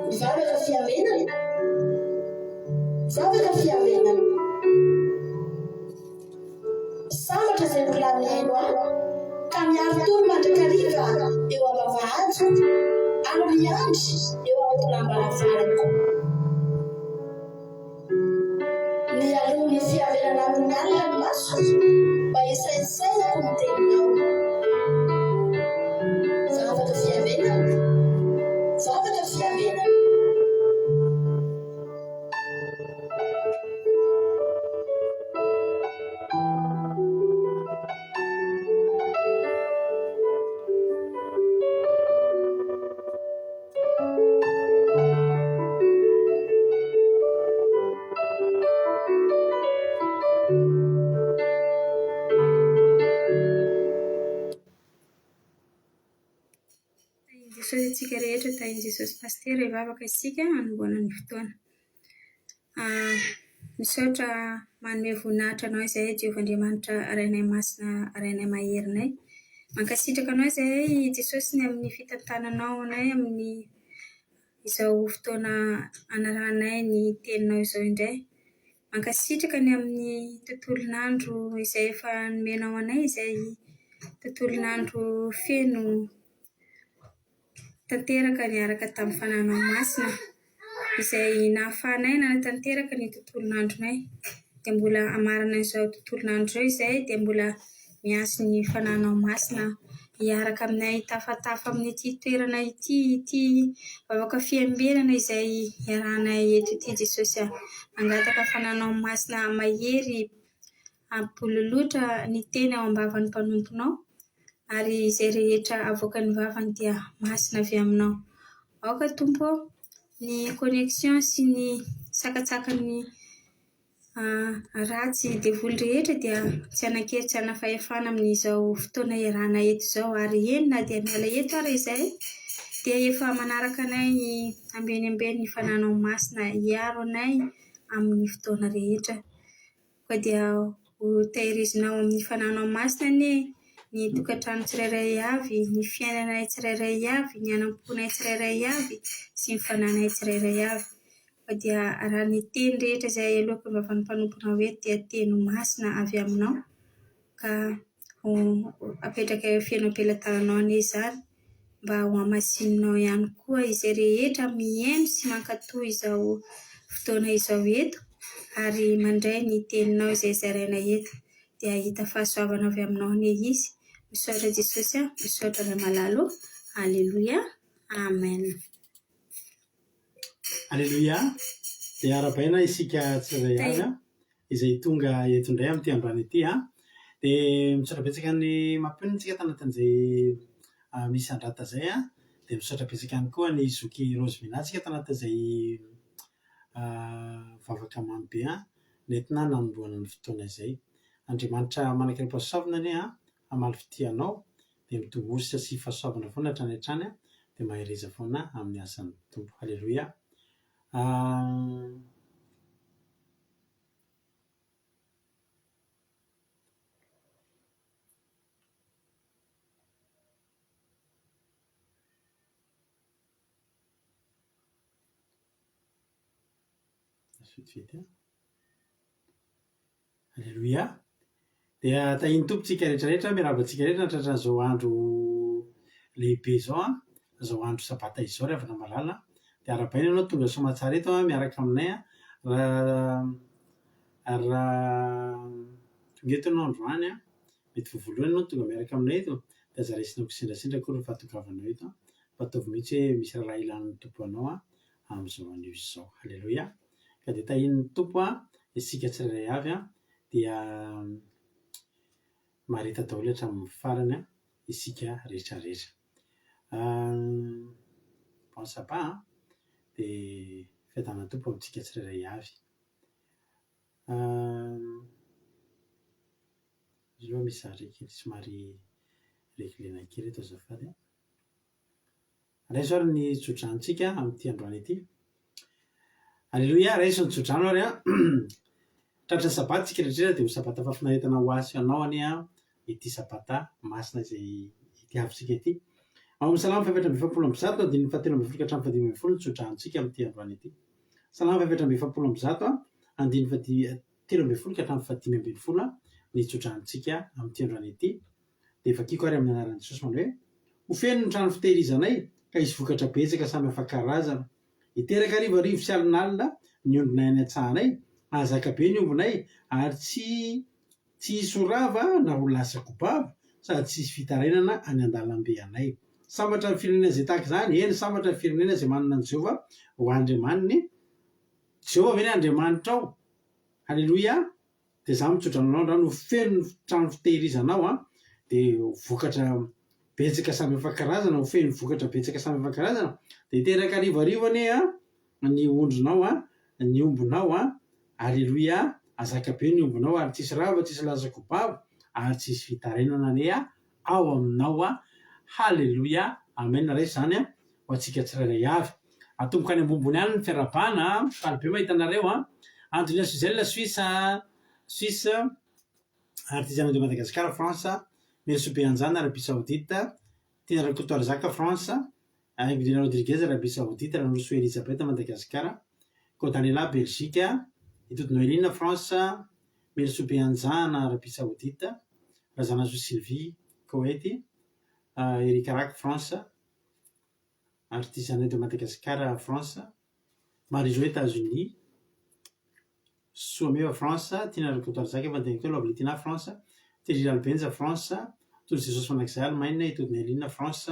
mivavaka fiamenana sambatra izay volanihaino aho ka miaro toro mandrakariva eo am-bavahady ary miandry eo am-polambavarako ny alohan'ny fiavenana amin'ny alina ny maso mba isaisaizako ny teninao vavaka fiavenana Tsika rehetra tain'i Jesosy paster hivavaka isika hanomboana ny fotoana. Misaotra manome voninahitra anao izay Jehovah-Andriamanitra arainay masina arainay maherinay. Mankasitraka anao izay Jesosy ny amin'ny fitantananao anay amin'ny izao fotoana anaranay ny teninao izao indray. Mankasitraka ny amin'ny tontolon'andro izay efa nomenao anay izay tontolon'andro feno tanteraka niaraka tamin'ny fananao masina izay nahafahanay nanatanteraka ny tontolon'andronay dia mbola amarana izao tontolon'andro izao izay dia mbola miasa ny fananao masina hiaraka aminay tafatafa amin'ity toerana ity vavaka fiambenana izay iarahanay eto ity Jesosy mangataka fananao masina mahery ampololotra ny teny ao am-bavan'ny mpanomponao ary izay rehetra avoaka ny vavany dia masina avy aminao. Aoka Tompo ny connexion sy ny sakatsakan'ny ratsy devoly rehetra dia tsy anankely tsy anafahefana amin'izao fotoana iarahana eto izao ary enina dia miala eto ary izay dia efa manaraka anay ambeniambeny ny fananao masina hiaro anay amin'ny fotoana rehetra. Koa dia ho tahirizinao amin'ny fananao masina ny tokantrano tsirairay avy, ny fiainanay tsirairay avy, ny anam-ponay tsirairay avy sy ny fananay tsirairay avy. Fa dia raha ny teny rehetra izay alohan'ny vavan'ny mpanomponao eto dia teny masina avy aminao ka ho apetraka fiainao am-pelantananao anie izany mba ho hamasinonao ihany koa izay rehetra mihaino sy mankatoy izao fotoana izao eto ary mandray ny teninao izay zaraina eto dia hita fahasoavana avy aminao anie izy. Misaotra Jesosy, misaotra Ray Malalo. Alleluia. Amen. Alleluia. Dia arabaina isika tsirairay avy izay tonga eto indray amin'ity androany ity dia misaotra betsaka ny mampionntsika tanatin'izay misy andrata izay dia misaotra betsaka ihany koa ny zoky Rose Minatsika tanatin'izay vavaka mamy be nentina nanomboana ny fotoana izay. Andriamanitra manakaiky fahasoavana anie hamaly fitianao dia mitombo ositra sy fahasoavana foana hatrany hatrany dia mahireza foana amin'ny asan'ny tompo. Alleluia. Alleluia. Dia tahiny tompontsika rehetrarehetra miarabantsika rehetra natratran'izao andro lehibe izao izao andro sabata izao ry havana malala dia arabaina ianao tonga somatsara eto miaraka aminay raha tonga eto ianao androany mety voavolohany ianao tonga miaraka aminay eto dia aza raisinao kisindrasindra koa rehefa tongavanao eto mba ataovy mihitsy hoe misy raha ilan'ny tompo anao amin'izao anio izao. Alleluia. Ka dia tahin'ny tompo isika tsirairay avy dia marita daholo hatramin'ny farany a isika rehetrarehetra. Bon sabbat dia fiadanana tompo amintsika tsirairay avy. Izy aloha misy zahatra kely somary lekolena kely eto azafady. Raiso ary ny tsodranotsika amin'ity androany ity. Alleloia, raiso ny tsodrano ary a tratra sabata tsika rehetrarehetra dia ho sabata fahafinaretana ho azy ianao any a ity sabata masina izay itiavintsika ity. Amin'ny salama faefatra amby efapolo amby zato andininy fahatelo amby folo ka hatramin'ny fahadimy amby folo ny tsodranotsika amin'ity androany ity. Salama faefatra amby efapolo amby zato a andininy telo amby folo ka hatramin'ny fahadimy amby folo ny tsodranotsika amin'ity androany ity. Dia vakiko ary amin'ny anaran'i Jesosy manao hoe ho feno ny trano fitehirizanay ka hisy vokatra betsaka samy hafa karazana. Hiteraka arivarivo sy alinalina ny ombonay any an-tsahanay, ahazaka be ny ombonay ary tsy hisy horava na ho lasa kopavo sady tsy hisy fitarainana any an-dalambe anay. Sambatra ny firenena izay tahaka izany, eny sambatra ny firenena izay manana ny Jehovah ho Andriamaniny. Jehovah ve ny Andriamanitra ao? Halleloia. Dia izaho mitsodrano anao androany ho feno ny trano fitehirizanao dia vokatra betsaka samy hafa karazana, ho feno vokatra betsaka samy hafa karazana. Dia hiteraka arivarivo anie ny ondrinao ny ombonao alleloia, azaka be ny ombonao ary tsisy rava, tsisy lasa kopavo ary tsisy fitarainana anie ao aminao halleloia, amen. Ray zany ho antsika tsirairay avy. Atomboka any ambombony any ny fiarabana, faly be mahita anareo Anthony Suzel Suisse, artisan de Madagascar France, Merso Beanjana Arabie Saoudite, Tina Rakotoary Zaka France, Emiliano Rodriguez Arabie Saoudite, Ranosou Elisabeth Madagascar, Kodanela Belgique, Itoto Noeline France, Merso Beanjana Arabie Saoudite, Razanazo Sylvie Koweït, Erika Rak France, Artisan de Madagascar France, Marijo États-Unis, Someva France, Tina Rakotoary Zaka Vandenko Lovlitina France, Thierry Albenza France, Tolo Jesosy Fanakizay Allemagne, Itoto Noeline France.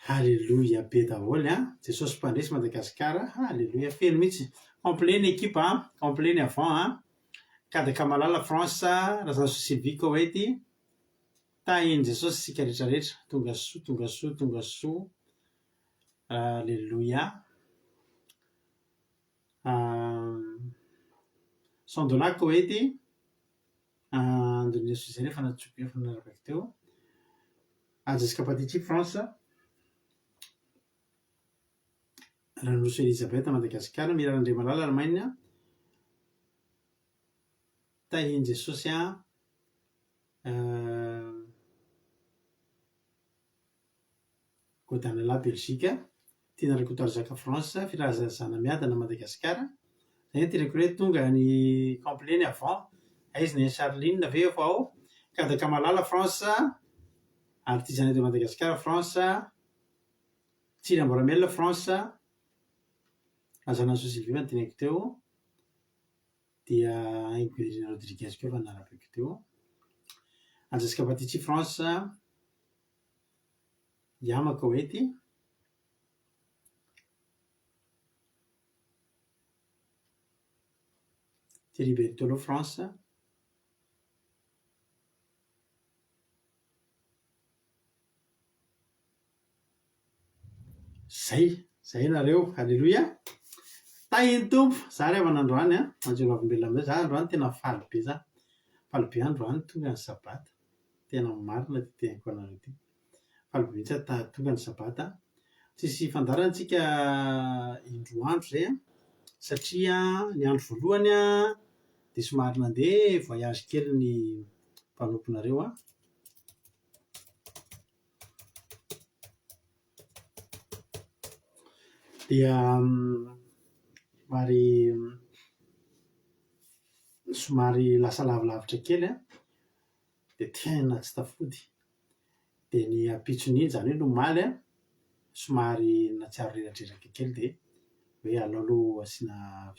Halleluia be daholo Jesosy mpandresy Madagascar. Halleluia, feno mihitsy. Complet ny équipe complet ny avant Kadaka Malala France, Razanazo Sylvie Koweït, tahiny Jesosy sika rehetrarehetra. Tonga soa. Halleluia. Sandola Koweït, Andonia Suzanne efa nanaraka teo. Jessica Patiti France, Ranosou Elisabeth Madagascar, Mira Andriamalala Allemagne, tahiny Jesosy Kodanela Belgique, Tina Rakotoary Zaka France, Firazazana Miadana Madagascar. Zay tirako hoe tonga ny complet ny avant. Aizy ny Charline avy eo ao, Kadaka Malala France, Artisan de Madagascar France, Tsira Mboramela France, Razanazo Sylvie mantinako teo, dia Emiliano Rodriguez koa efa nanarapako teo, Jessica Patiti France, Yama Koweït, Thierry Bertolo France, zay nareo. Halleluia, tahiny tompo. Za rehefa nandroany manjelo avimbelona amin'izay. Za androany tena faly be androany, tonga ny sabata. Tena marina ty tenako anareo ty. Faly be mihitsy tonga ny sabata. Tsisy fandarantsika indroandro zay satria ny andro voalohany dia somary nandeha voyage kely ny mpanomponareo dia somary lasa lavilavitra kely dia tena tsy tafody. Dia ny ampitson'iny zany hoe nomaly somary natsiaro reradreraka kely dia hoe alao aloha asiana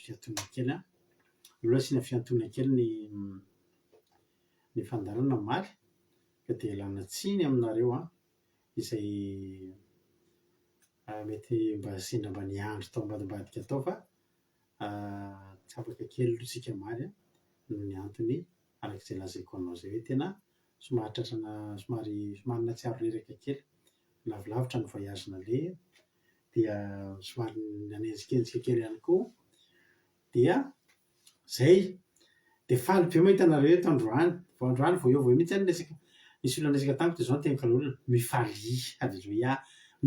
fiantonana kely ny fandarana maly ka dia lana tsiny aminareo izay mety mba sendra mba ny andro tao ambadimbadika tao fa tsy afaka kely aloha tsika maly noho ny antony arak'izay lazaiko anao zay hoe tena somary tratrana somarina tsiaro reraka kely lavilavitra ny voyage-na le dia somary nanenjikenzika kely ihany koa dia zay de faly be mahita anareo eto androany vao eo mihitsy any resaka nisy olona resaka tamiko de zao ny teniko olona mifaly halleloia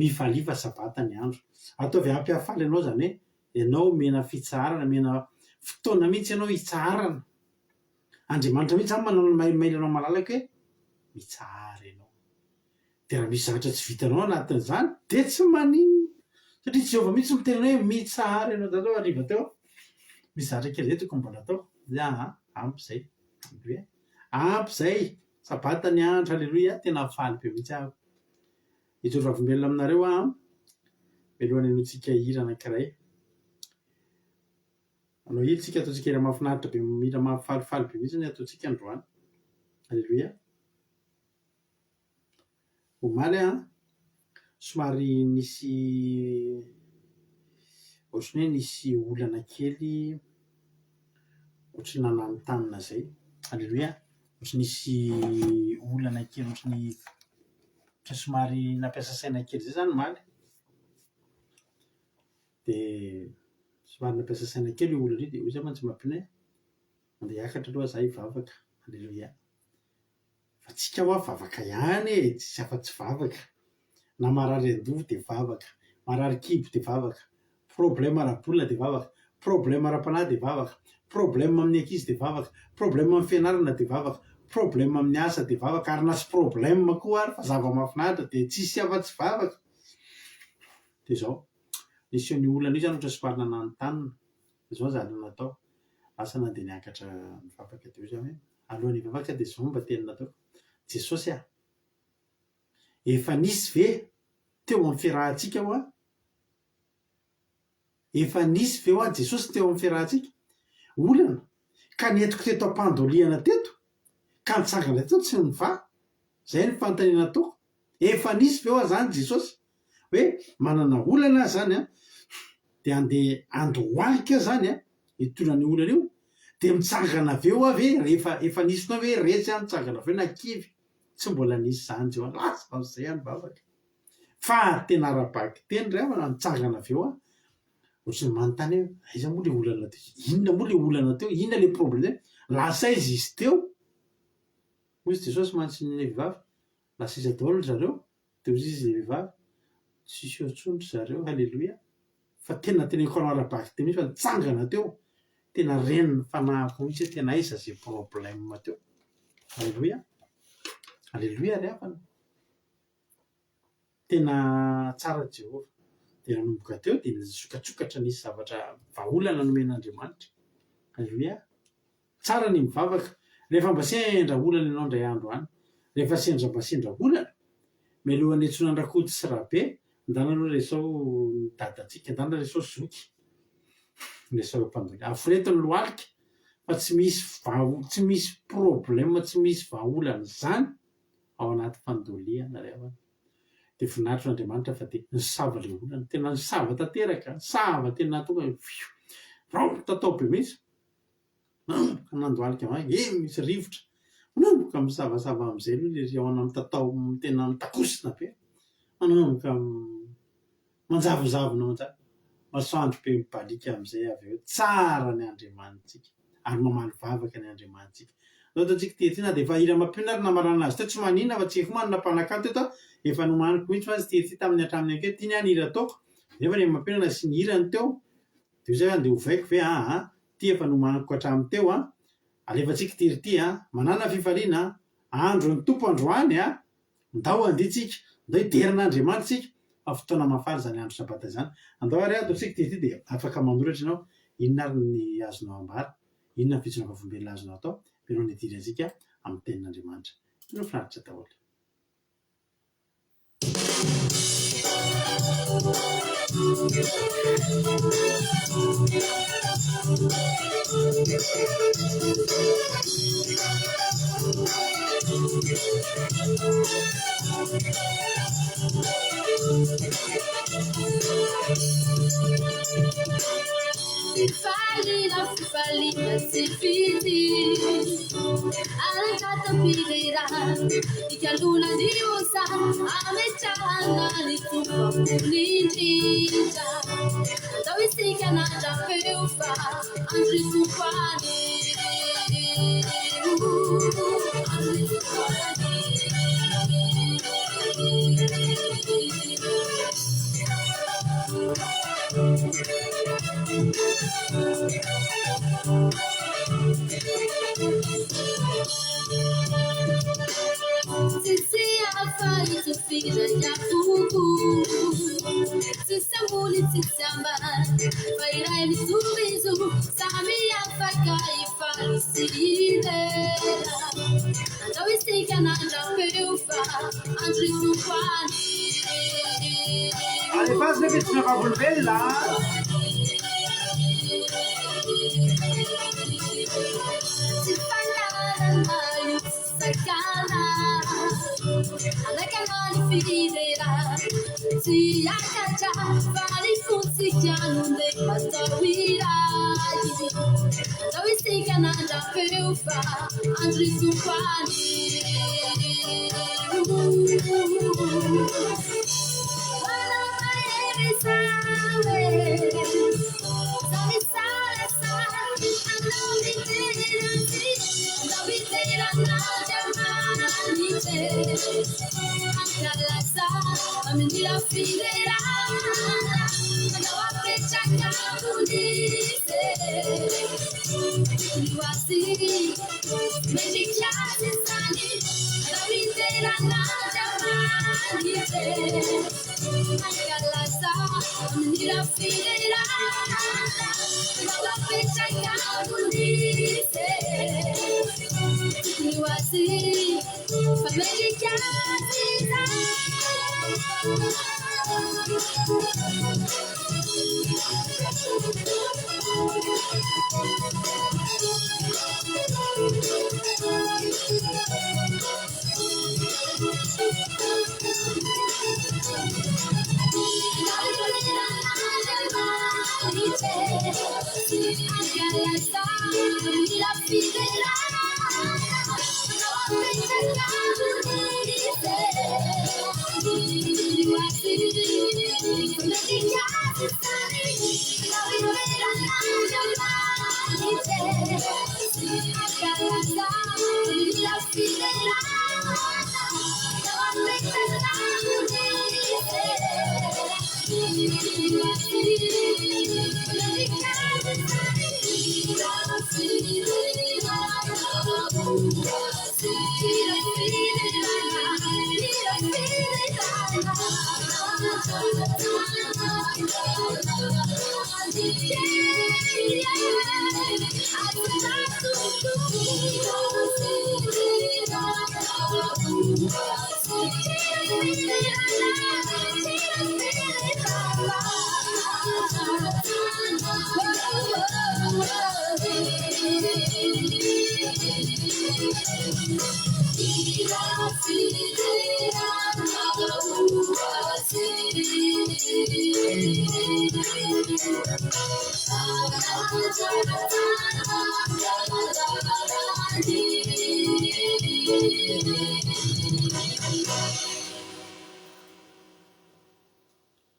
mifaly fa sabata ny andro ataovy ampy hafaly anao zany hoe ianao mena fitsarana mena fotoana mihitsy ianao hitsarana Andriamanitra mihitsy zany manao mailanao malalaka hoe mitsara ianao de raha misy zavatra tsy vitanao anatin'izany de tsy maninona satria Jehovah mihitsy miteny hoe mitsara ianao dadao ariva teo misy zavatra kely zay tokony mbola atao ampy zay halleloia ampy zay sabata ny andro halleloia tena faly be mihitsy aho itoro ravim-belona aminareo mialohan'ny anotsika hira anankiray anao hilitsika ataotsika hira mahafinaritra be mila mahafalifaly be mihitsy ny ataotsika androany halleloia omaly somary nisy ohatrany hoe nisy olana kely ohatry nanano tanina zay halleloia ohatry nisy olana kely ohatrany somary nampiasa saina kely zay zany maly de somary nampiasa saina kely io olana io de hoy zay mantsy mampina andeha hiakatra aloha za hivavaka halleloia fa tsika hoa vavaka ihany tsisy afa-tsy vavaka na marary andovo de vavaka marary kibo de vavaka problème ara-bolona de vavaka problème ara-panahy de vavaka problème amin'ny ankizy de vavaka problème amin'ny fianarana de vavaka problème amin'ny asa de vavaka ary nasy problème koa ary fa zava-mahafinaritra de tsisy afa-tsy vavaka de zao nisy ny olana io zany ohatra somary nananotanina zao zany natao asa nandeha niakatra mivavaka teo zany hoe alohan'ny hivavaka de zao mba teny natao Jesosy efa nisy ve teo amin'ny fiarahantsika hoa efa nisy ve hoa Jesosy teo amin'ny fiarahantsika olana ka netiko teto ampandoliana teto ka nitsangana teto tsy niva zay ny fanontaniana toko efa nisy ve hoa zany Jesosy hoe manana olana zany de andeha andohalika zany hitonany olana io de mitsangana aveo avy rehefa efa nisy nao hoe retsy mitsangana aveo na kivy tsy mbola nisy zany zao lasa zay any bavaka fa tena arabaky teny ray mitsangana aveo ohatrany manontany hoe aiza moa le olana teo inona moa le olana teo inona le problème lasa izy izy teo hoy izy Jesosy mantsy ny vehivavy lasa izy daholo zareo de hozy izy le vehivavy tsisy ohatsondry zareo halleloia fa tena teneniko anao arabaky teo mihitsy fa nitsangana teo tena reniny fanahiko mihitsy tena aiza zay problème teo halleloia halleloia ry havana tena tsara Jehovah de nanomboka teo de nisokatsokatra nisy zavatra vaolana nomen'Andriamanitra halleloia tsara ny mivavaka rehefa mba sendra olana ianao ndray andro any rehefa mba sendra olana mialohan'ny etsona andrakody sy rabe ndana aloha resao dadatsika ndana resao zoky resao mpandoly aforetiny loalika fa tsy misy problème tsy misy vaolana zany ao anaty fandoliana ry havana de voninahitry n'Andriamanitra fa de nisava le olana tena nisava tanteraka sava tena tonga rao tatao be mihitsy ka nandohalika misy rivotra manomboka misavasava am'izay aloha le ao amin'ny tatao tena mitakosina be manomboka manjavozavona manjary masoandro be mibalika am'izay avy eo tsara ny Andriamanitsika ary mamaly vavaka ny Andriamanitsika zao ataontsika tetina de efa hira mampina ary namarana azy teo tsy maninona fa tsika manana mpanakalo teto efa nomaniko mihitsy fa azy tety tamin'ny hatramin'ny anke tiany any hira ataoko nefa re mampinana sy ny hirany teo de zay andeha hovaiko ve ty efa nomaniko hatramin'ny teo alefatsika tiry ty manana fifaliana andro ny tompo androany ndao anditsika ndao hiderin'Andriamanitra tsika fa fotoana mafaly zany andro sabata zany andao ary ataontsika tiry ty de afaka manoratra ianao inona ary ny azonao ambara inona ny fitsona vavombelona azonao atao mialohan'ny hidiry antsika amin'ny tenin'Andriamanitra no finaritra daholo Fifalina, fifalina, sifiti. Arakatapirira, ikaluna diusa, amechana litupa pulinjija. Ndawisika na japeufa, andri supani. Andri supani. Sisi afai tufira ya fuku. Sisi muli tisamba. Faira elisubizu. Sami afaka ifalisile. Ndawisika na japeufa. Andri supani. Allez, passe le vite, tu n'as pas relevé là.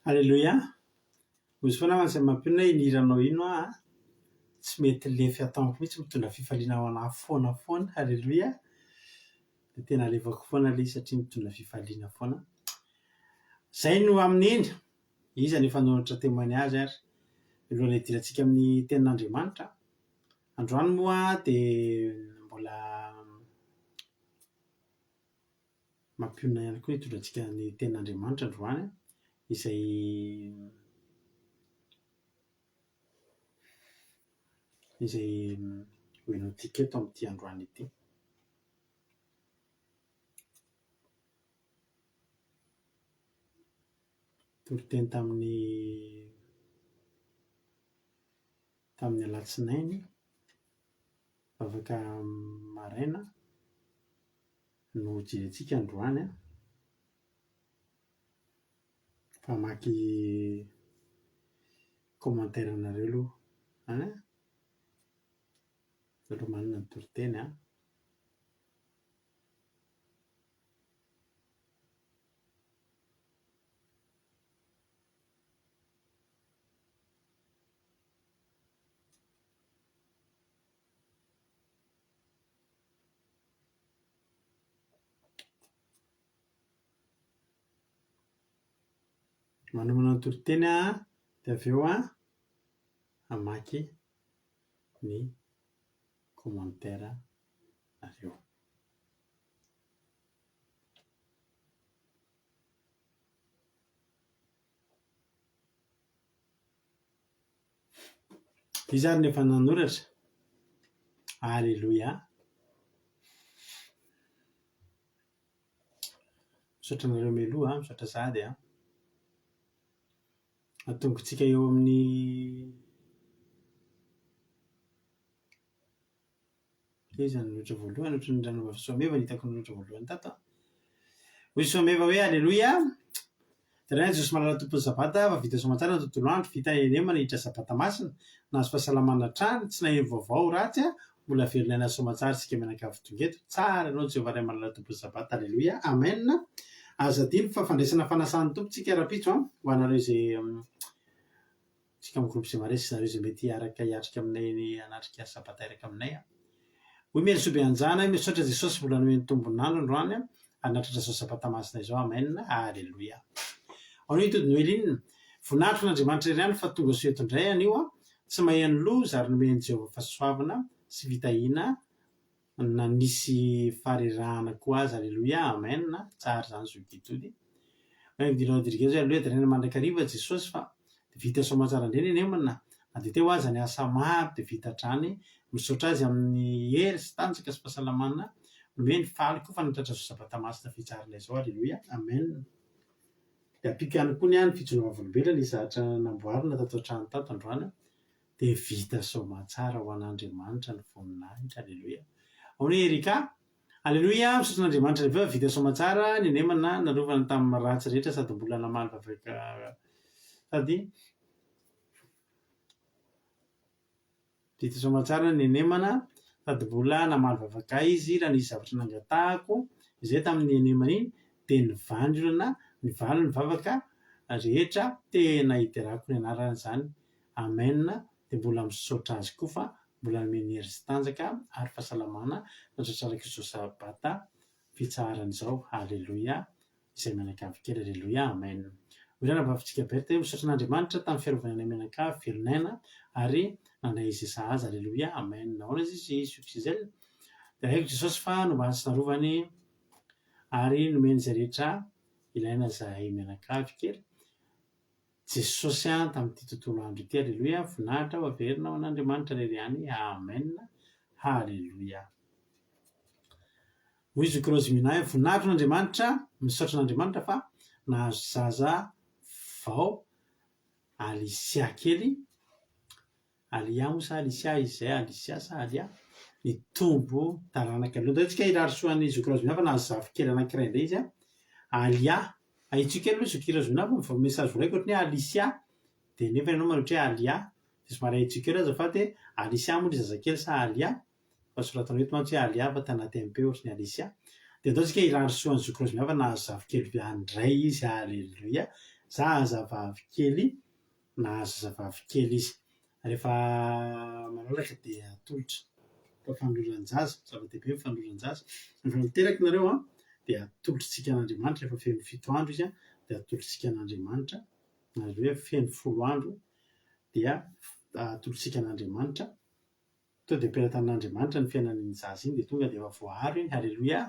Alléluia. Ozy foana mantsy mampinona iniranao ino tsy mety lefy ataoko mihitsy mitondra fifaliana ho anahy foana. Alléluia. Dia tena alefako foana ilay satria mitondra fifaliana foana. Izay no amin'iny. Iza ny efa nanoratra témoignage ary. Alohan'ny hidirantsika amin'ny tenin'Andriamanitra. Androany moa dia mbola mampionona ihany koa hitondrantsika ny tenin'Andriamanitra androany izay hoenontsika eto amin'ity androany ity. Toriteny tamin'ny alatsinainy afaka maraina no jerentsika androany fa maky commentaire anareo aloha Zareo manana ny toriteny manomana ny toriteny dia avy eo hamaky ny commentaire nareo. Izy ary nefa nanoratra. Alleluia. Misaotra nareo mialoha misaotra sady atongotsika eo amin'ny izy nanotra voalohany ohatry ny ranova Soameva hitako nanotra voalohany tato hoy Soameva hoe alleluia. Tena Jesosy malala tompony sabata fa vita soamantsara ny tontolo andro vita enemana hiditra sabata masina nahazo fahasalamana hatrany tsy nahery vaovao ratsy mbola velona soamantsara sika menakavy tongeto tsara ianao Jehovah ray malala tompony sabata alleluia amen. Azadiny fa fandraisana fanasan'ny tompontsika ara-pitso ho anareo izay tsika amin'ny groupe Semaresy nareo izay mety hiatrika aminay ny anatrika sabata iraka aminay hoy mierisobe anjana misaotra Jesosy mbola nomeny tombon'andro androany anatratra zao sabata masina izao amen alleluia. Ao ny tody noelinina voninahitro n'Andriamanitra iray ihany fa tonga soa eto indray anio tsy maheno loza ary nomeny Jehovah fahasoavana sy fitahiana na nisy faharirahana koa azy alleluia amen. Tsara zany zokitody dina dirigeny zay alleluia dia mandrakariva Jesosy fa vita soamantsara indreny enemana na dia teo aza ny asa maro dia vita hatrany misaotra azy amin'ny hery sy tanjaka sy fahasalamana nomeny faly koa fa natratra zao sabata masina fitsarana izao alleluia amen. Dia apikany koa ny fitsoana vavolombelona izahatra namboarina tato an-trano tato androany dia vita soamantsara ho an'Andriamanitra ny voninahitra alleluia. Ao ny Erika alleluia misaotra n'Andriamanitra rehefa vita soamantsara ny enemana narovana tamin'ny ratsy rehetra sady mbola namaly vavaka sady vita soamantsara ny enemana sady mbola namaly vavaka izy raha nisy zavatra nangatahako izay tamin'ny enemana iny dia nivandrona nivaly ny vavaka rehetra tena hiterako ny anarana zany amen. Dia mbola misaotra azy koa fa mbola nomeny hery sy tanjaka ary fahasalamana natratraraka izao sabata fitsarana izao alleluia izay menakavy kely alleluia amen. Hoy nabavitsika berta misaotra n'Andriamanitra tamin'ny fiarovana ny menakavy velonaina ary nandray izy sahaza alleluia amen. Nahoana izy succès dia haiko Jesosy fa nomba sy narovany ary nomeny izay rehetra ilaina zahay menakavy kely Jesosy tamin'ity tontolo andro ity alleluia voninahitra ho averina ho an'Andriamanitra rery ihany amen halleluia. Hoy Zokrozy Minahy voninahitra n'Andriamanitra misaotra n'Andriamanitra fa nahazo zaza vao Alisia kely Alia moa sa Alisia izay Alisia sa Alia nitombo taranaka aloha antsika irarosoan'ny Zokrozy Minahy fa nahazo zavy kely anankiray indray izy Alia ahitsika aloha Zokrozy Minahy fa message voaraiko ohatry ny Alisia dia nefa ianao manotra hoe Alia dia somary ahitsika eo azafady Alisia moa ny zazakely sa Alia fa soratana eto mantsy hoe Alia fa tanaty MP ohatry ny Alisia dia ataontsika irarosoan'ny Zokrozy Minahy fa nahazo zavy kely andray izy alleluia zazavavy kely nahazo zazavavy kely izy rehefa malalaka dia atolotra fa fanoloran-jaza zava-dehibe ny fanoloran-jaza rehefa miteraka nareo dia atolotritsika an'Andriamanitra rehefa feno 7 andro izy dia atolotritsika an'Andriamanitra alleluia feno 10 andro dia atolotritsika an'Andriamanitra to dia ampelantan'Andriamanitra ny fiainan'ny zaza iny dia tonga dia efa voaharo iny alleluia.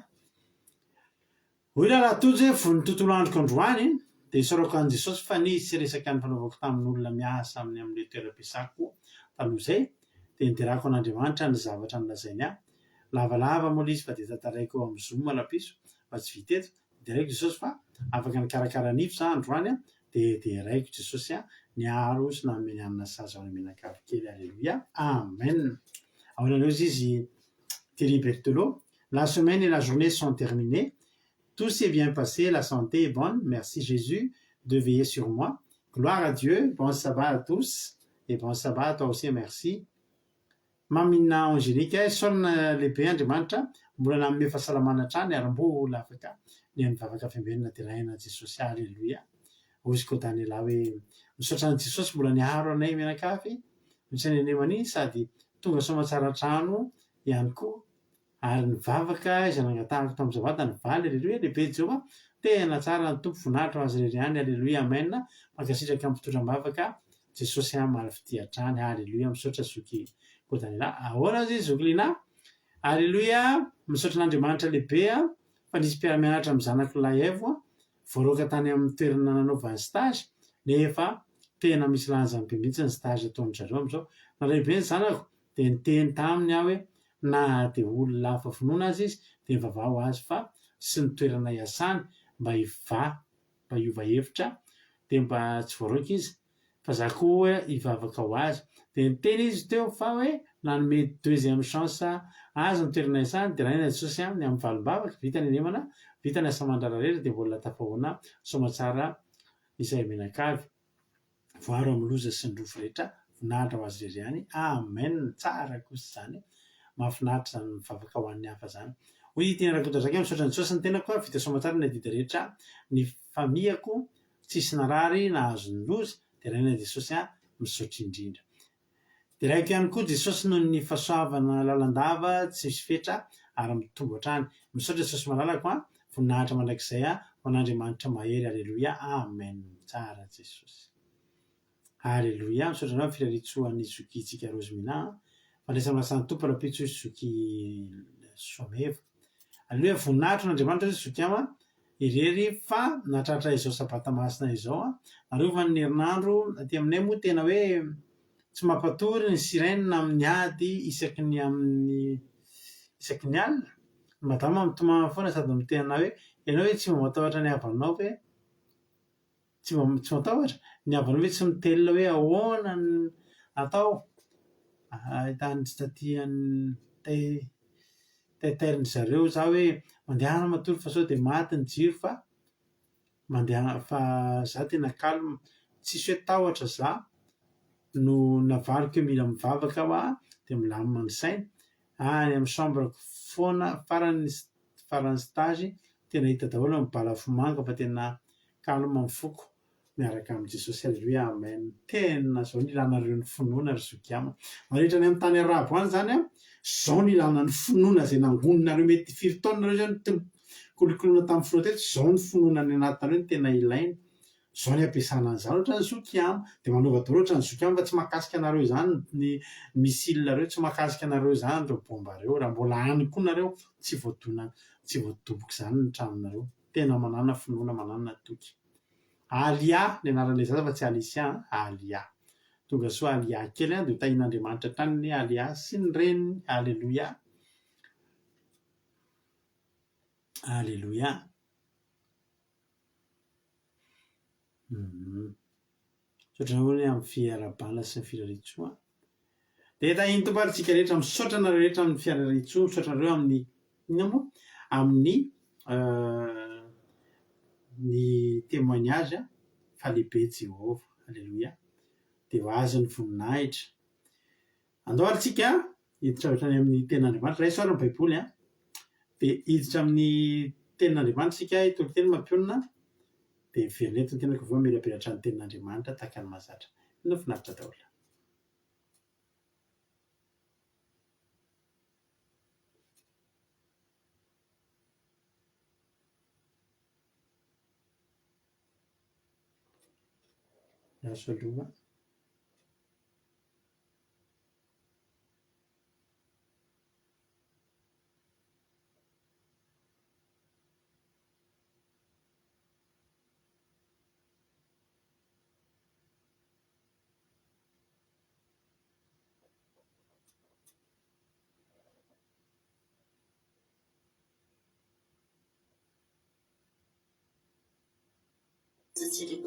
Hoy raha tojo hoe ny tontolo androko androany dia isaorako an' Jesosy fa nisy resaka ny fanaovako tamin'ny olona miasa amin'ilay toeram-piasako taloha izay dia niterako an'Andriamanitra ny zavatra nolazainy lavalava moa izy fa dia tantaraiko amin'ny Zoom malapiso fa tsy vita eto dia raiko Jesosy fa afaka ny karakara nify za androany dia raiko Jesosy niaro sy nameny amina saza ao menakavy kely alleluia amen. Ao anareo izy Thierry Berthelot la semaine et la journée sont terminées. Tout s'est bien passé, la santé est bonne. Merci Jésus de veiller sur moi. Gloire à Dieu. Bon sabbat à tous. et bon sabbat toi aussi merci mamina angélique solona lehibe andriamanitra mbola nanome fahasalamana trany ary mbola afaka ny mivavaka fiambenana teraina jesosy alleluia ozy koa tany lahy hoe misaotra ny jesosy mbola niaro anay mianakafy mitsanenemany sady tonga somatsara trano ihany koa ary nivavaka izay nangatahako tamin'ny zavata ny valy alleluia lehibe jehova tena tsara ny tompo voninahitra ho azy rery any alleluia amen mankasitraka mpitondram-bavaka jesosy amaly fitia-trany alleluia misaotra zoky kotanila ahoana zy zoklina alleluia misaotra n'andriamanitra lehibe fa nisy mpiara-mianatra amin'ny zanako lahy evo voaroaka tany amin'ny toerana nanaovany stage nefa tena misy lanjany be mihitsy ny stage ataony zareo am'izao na lehibe ny zanako de niteny taminy aho hoe na de olona hafa finoana azy izy de mivavah ho azy fa sy ny toerana iasany mba hiova hevitra de mba tsy voaroaka izy fa za koa hivavaka ho azy de niteny izy teo fa hoe nanome deuxième chance azy ny toerana iasany de raha ina jesosy aminy amin'ny valim-bavaka vita ny anemana vita ny asa mandrararera de mbola tafahoana somatsara izay menakavy voaro amin'ny loza sy ny rofo rehetra voninahitra ho azy rery any amen tsara kosa zany mahafinaritra zany mivavaka ho an'ny hafa zany hoy tena rakotra zaka misaotra ny jesosy ny tenako a vita somatsara ny adidy rehetra ny famiako tsisy narary nahazo ny loza de raha ina jesosy misaotra indrindra de raiko ihany koa jesosy noho ny fahasoavana lalandava tsy misy fetra ary mitombo hatrany misaotra jesosy malalako voninahitra mandrakizay ho an'andriamanitra mahery alleluia amen tsara jesosy alleluia misaotra anao firaritsoan'ny zokitsika rozimina fandraisana masan'ny tompo rapitso izy zoky someva alleluia voninahitra n'andriamanitra izy zoky ama irery fa natratra izao sabata masina izao arova ny herinandro aty aminay moa tena hoe tsy mampatory ny sirena amin'ny ady isaky ny alina madama mitomana foana sady mitena hoe ianao hoe tsy matahotra ny havanao hoe tsy matahotra ny havanao hoe tsy mitelona hoe ahoana ny atao ahitany statiany taitairiny zareo za hoe mandehana matory fa sao de maty ny jiro fa mandeha fa za tena kalma tsisy hoe tahotra za no navaliko hoe mila mivavaka aho de milamina ny saina any amin'ny chambreko foana farany stage tena hita daholo mibalafomanga fa tena kalma mifoko miaraka amin'ny jesosy alleluia amen tena zao ny ilanareo ny finoana ry zoky ama marehetra ny amin'ny tany arabo any zany zao ny ilana ny finoana zay nangoninareo mety firy taonareo zany kolokoloana tamin'ny finoana teto zao ny finoana ny anatinareo ny tena ilaina zao ny ampiasana an'izany ohatra ny zoky ama de manova daholo ohatra ny zoky ama fa tsy mahakasika anareo zany ny missilereo tsy mahakasika anareo zany reo bombareo raha mbola any koa nareo tsy voadoboka zany ny tranonareo tena manana finoana manana toky alia ny anaran'ilay zaza fa tsy alisia alia tonga soa alia kely de ho tahin'andriamanitra traniny alia sy ny reniny alleluia alleluia sotra hoe amin'ny fiarabana sy ny firaritsoa de tahiny tomparitsika rehetra misaotra nareo rehetra amin'ny fiararitsoa misaotra nareo amin'ny ina moa amin'ny ny témoignage fa lehibe Jehova alleluia de ho azy ny voninahitra andoharitsika hiditra ohatrany amin'ny tenin'andriamanitra raha isoarany baiboly de hiditra amin'ny tenin'andriamanitra sika hitoloteny mampionina de veronety ny tenako aveo mirapiratra ny tenin'andriamanitra tahaka ny mahazatra ino finaritra daholo aso aloha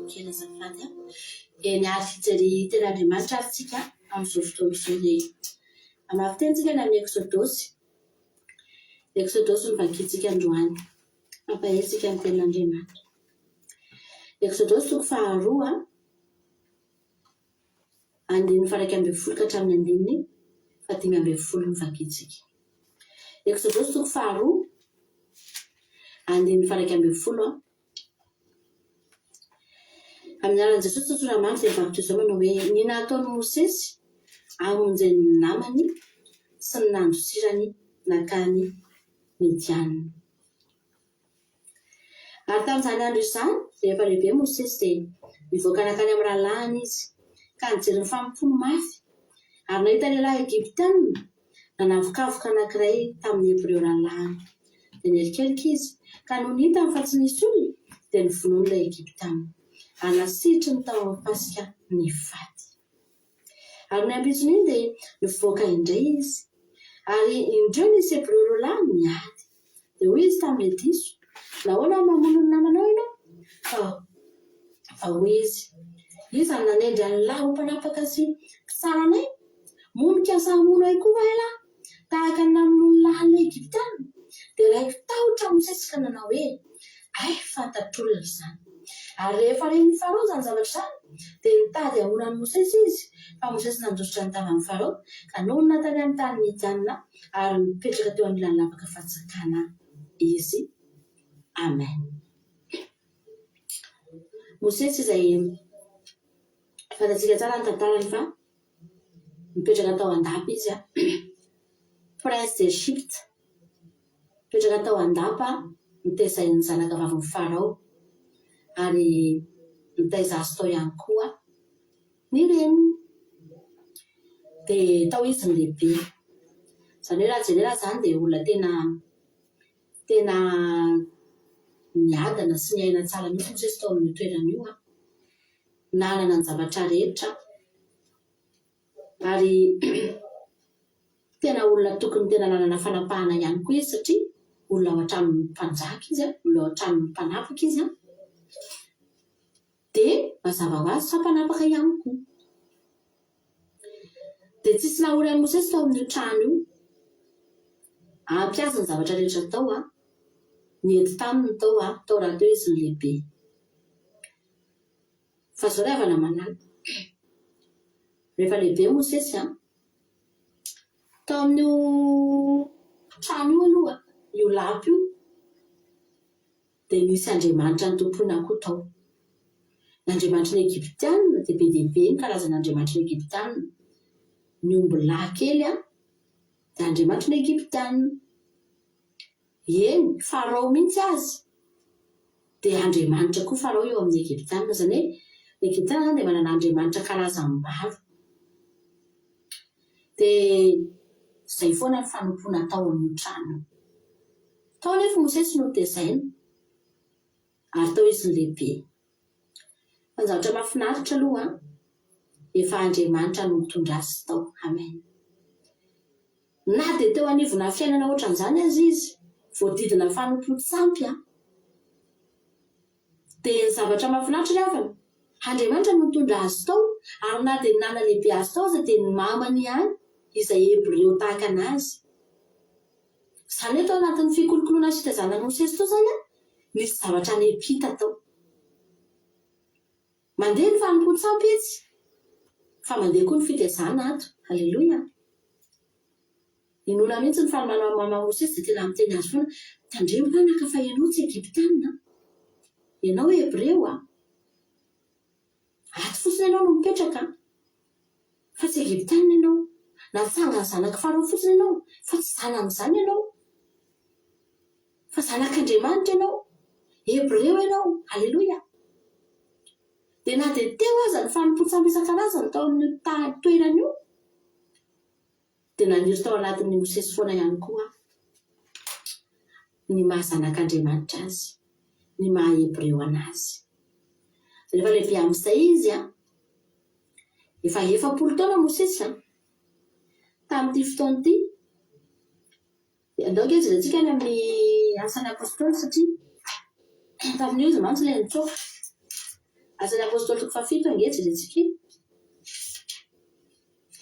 Kela azafady eny ary fijery ten'andriamanitra arytsika amin'izao fotoana izao le amavitensika ny amin'ny exodosy ny vakitsika androany mampahetsika ny ten'andriamanitra exodosy toko faharoa andiny faraika ambin'ny folo ka hatramin'ny andininy 510 mivakitsika. Exodosy toko faharoa andiny faraika ambin'ny folo amin'ny alalan'i Jesosy totoramandry dia mivakitry izao manao hoe ny nataony Mosesy amonjeny namany sy ny nandrosirany nakany Midianina. Ary tamin'izany andro izany rehefa lehibe Mosesy dia nivoaka nakany amin'ny rahalaany izy ka nijery ny fampimpony mafy ary nahita lehilahy Egiptianina nanavonkavoka anankiray tamin'ny Hebreo rahalaany dia nierikenika izy ka no nihitany fa tsy nisy olona dia nivonoany ilay Egiptianina ary nasitry ny tao amin'ny pasika ny faty. Ary ny ambitsony iny dia nivoaka indray izy ary indreo nisy Hebreo rahalahy niady dia hoy izy tamin'ilay diso nahoana mamono ny namanao ianao fa hoy izy izany nanendry an'lahy ho mpanapaka sy mpitsaranay monika sahamono ay koa va lahy tahaka ny namono lahin'ilay Egiptianina dia raiko tahotra Mosesy ka nanao hoe ay fantatr'olona izany. Ary rehefa reny Farao izany zavatra izany dia nitady hamonany Mosesy izy fa Mosesy nandositra ny tavan'ny Farao ka noho natany amin'ny tany Midianina ary nipetraka teo anilan'ny lavaka fatsakana izy. Amen. Mosesy izay fantatsika tsara ny tantarany fa mipetraka tao andapa izy prince d'Egypte mipetraka tao andapa nitezany zanaka vavin'ny Farao ary nitaiza azy tao ihany koa ny reniny dia tao izy ny lehibe. Izany hoe raha jerena izany dia olona tena niadana sy niaina tsara mihitsy Mosesy tao amin'ny toerana io nanana ny zavatra rehetra ary tena olona tokony tena nanana fanapahana ihany koa izy satria olona ao hatramin'ny mpanjaka izy olona ao hatramin'ny mpanapaka izy dia mazava ho azy fa mpanapaka ihany koa. Dia tsisy nahory an'i Mosesy tao amin'io trano io ampiasa ny zavatra rehetra tao niety taminy tao raha teo izy ny lehibe. Fa zao ilay avana manala rehefa lehibe Mosesy tao amin'io trano io aloha io lapy io dia nisy Andriamanitra nitompoina koa tao. N'Andriamanitra ny Egiptianina dia be dehibe ny karazan'Andriamanitra ny Egiptianina. Ny omby lahy kely dia Andriamanitra ny Egiptianina. Eny Farao mihitsy azy dia Andriamanitra koa Farao eo amin'ny Egiptianina. Izany hoe ny Egiptianina dia manana Andriamanitra karazany maro. Dia izay foana ny fanompoana tao amin'ny trano. Tao nefa Mosesy no tezaina ary tao izy ny lehibe. Fa ny zavatra mahafinaritra aloha efa Andriamanitra no mitondra azy tao. Amen. Na dia teo anivona fiainana ohatran'izany azy izy voadidina fanompo-tsampy dia ny zavatra mahafinaritra ny avana Andriamanitra no mitondra azy tao ary na dia ny nana lehibe azy tao aza dia ny mamany ihany izay Hebreo tahaka anazy. Izany hoe tao anatin'ny fikolokoloana sy fitaizanan'i Mosesy tao izany nisy zavatra nepita tao. Mandeha ny fanompo-tsampy izy fa mandeha koa ny fitaizana ato. Halleloia. Inona mihitsy ny fanomanao mama Mosesy dia tena miteny azy foana tandremo mpanaka fa ianao tsy Egiptianina ianao Hebreo ato fotsiny ianao no mipetraka fa tsy Egiptianina ianao natsangany zanaka Farao fotsiny ianao fa tsy zanan'izany ianao fa zanak'Andriamanitra ianao Hebreo ianao. Halleloia. Dia na dia teo aza ny fanompo-tsampy isan-karazany tao amin'ny toerana io dia naniry tao anatin'ny Mosesy foana ihany koa ny mahazanak'Andriamanitra azy ny maha Hebreo anazy. Rehefa lehibe amin'izay izy efa 40 taona Mosesy tamin'ity fotoana ity. Andao kely jerentsika any amin'ny asan'ny apôstôly satria tamin'io izy mantsy ilay nitsoaka. Asan'ny apôstôly toko 7 ange jerentsika.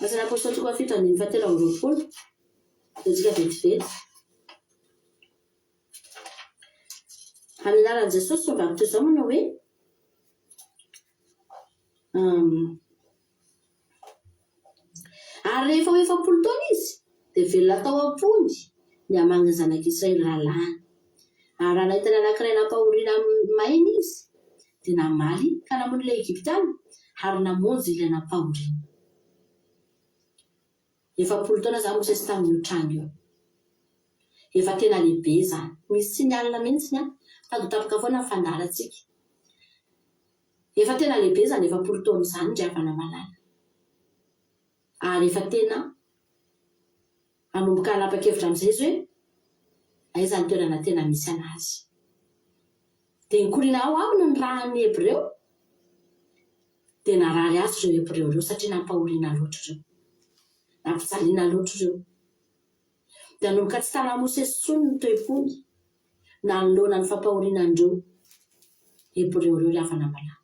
Asan'ny apôstôly toko 7 andiny 17 jerentsika vetivety. Amin'ny anaran'i Jesosy no mivakitra izao manao hoe Ary rehefa ho 7 taona izy dia velona tao am-pony ny hamana zanak'Israely rahalahy. Ary raha nahitany anankiray nampahoriana maina izy dia namaly ka namono ilay Egyptiana ary namonjy ilay nampahoriana. 7 taona za Mosesy tamin'io trano io. Efa tena lehibe zany. Misy tsy mialina mihitsy tadotapoka foana ny fandaharantsika. Efa tena lehibe zany 7 taona zany ndry avana malala. Ary efa tena anomboka hanapa-kevitra amin'izay izy hoe aiza ny toerana tena misy anazy. Dia nikorina ao aminy ny rahan'ny Hebreo dia narary azy ireo Hebreo ireo satria nampahoriana loatra ireo. Nampijaliana loatra ireo. Dia nanomboka tsy tana Mosesy intsony ny toe-pony na nolona ny fampahorianandreo Hebreo ireo ry havana malala.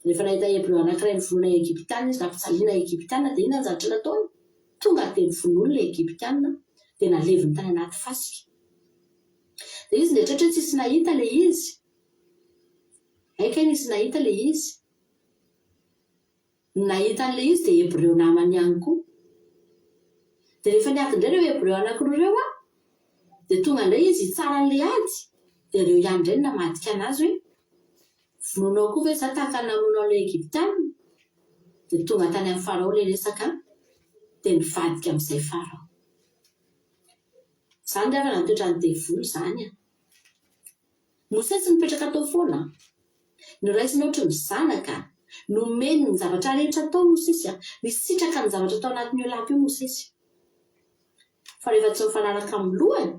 Rehefa nahita Hebreo anankiray nivonoana Egyptiana izy nampijaliana Egyptiana dia inona ny zavatra nataony? Tonga dia nivonoana ilay Egyptiana dia naleviny tany anaty fasika. Dia izy ndraitratra tsisy nahita ilay izy. Aikany izy nahita ilay izy. Nahita an'ilay izy dia Hebreo namany ihany koa. Dia rehefa niady indray ireo Hebreo anankiroa ireo dia tonga indray izy hitsara an'ilay ady dia ireo ihany indray namadika anazy hoe vononao koa ve za tahaka namono an'ilay Egyptiana? Dia tonga tany amin'ny Farao ilay resaka dia nivadika amin'izay Farao. Izany ry havana ny toetrany devoly izany. Mosesy nipetraka tao foana. Noraisiny ohatra ny zanaka. Nomeny ny zavatra rehetra tao Mosesy. Nisitraka ny zavatra tao anatin'io lampy io Mosesy. Fa rehefa tsy mifanaraka amin'ny lohany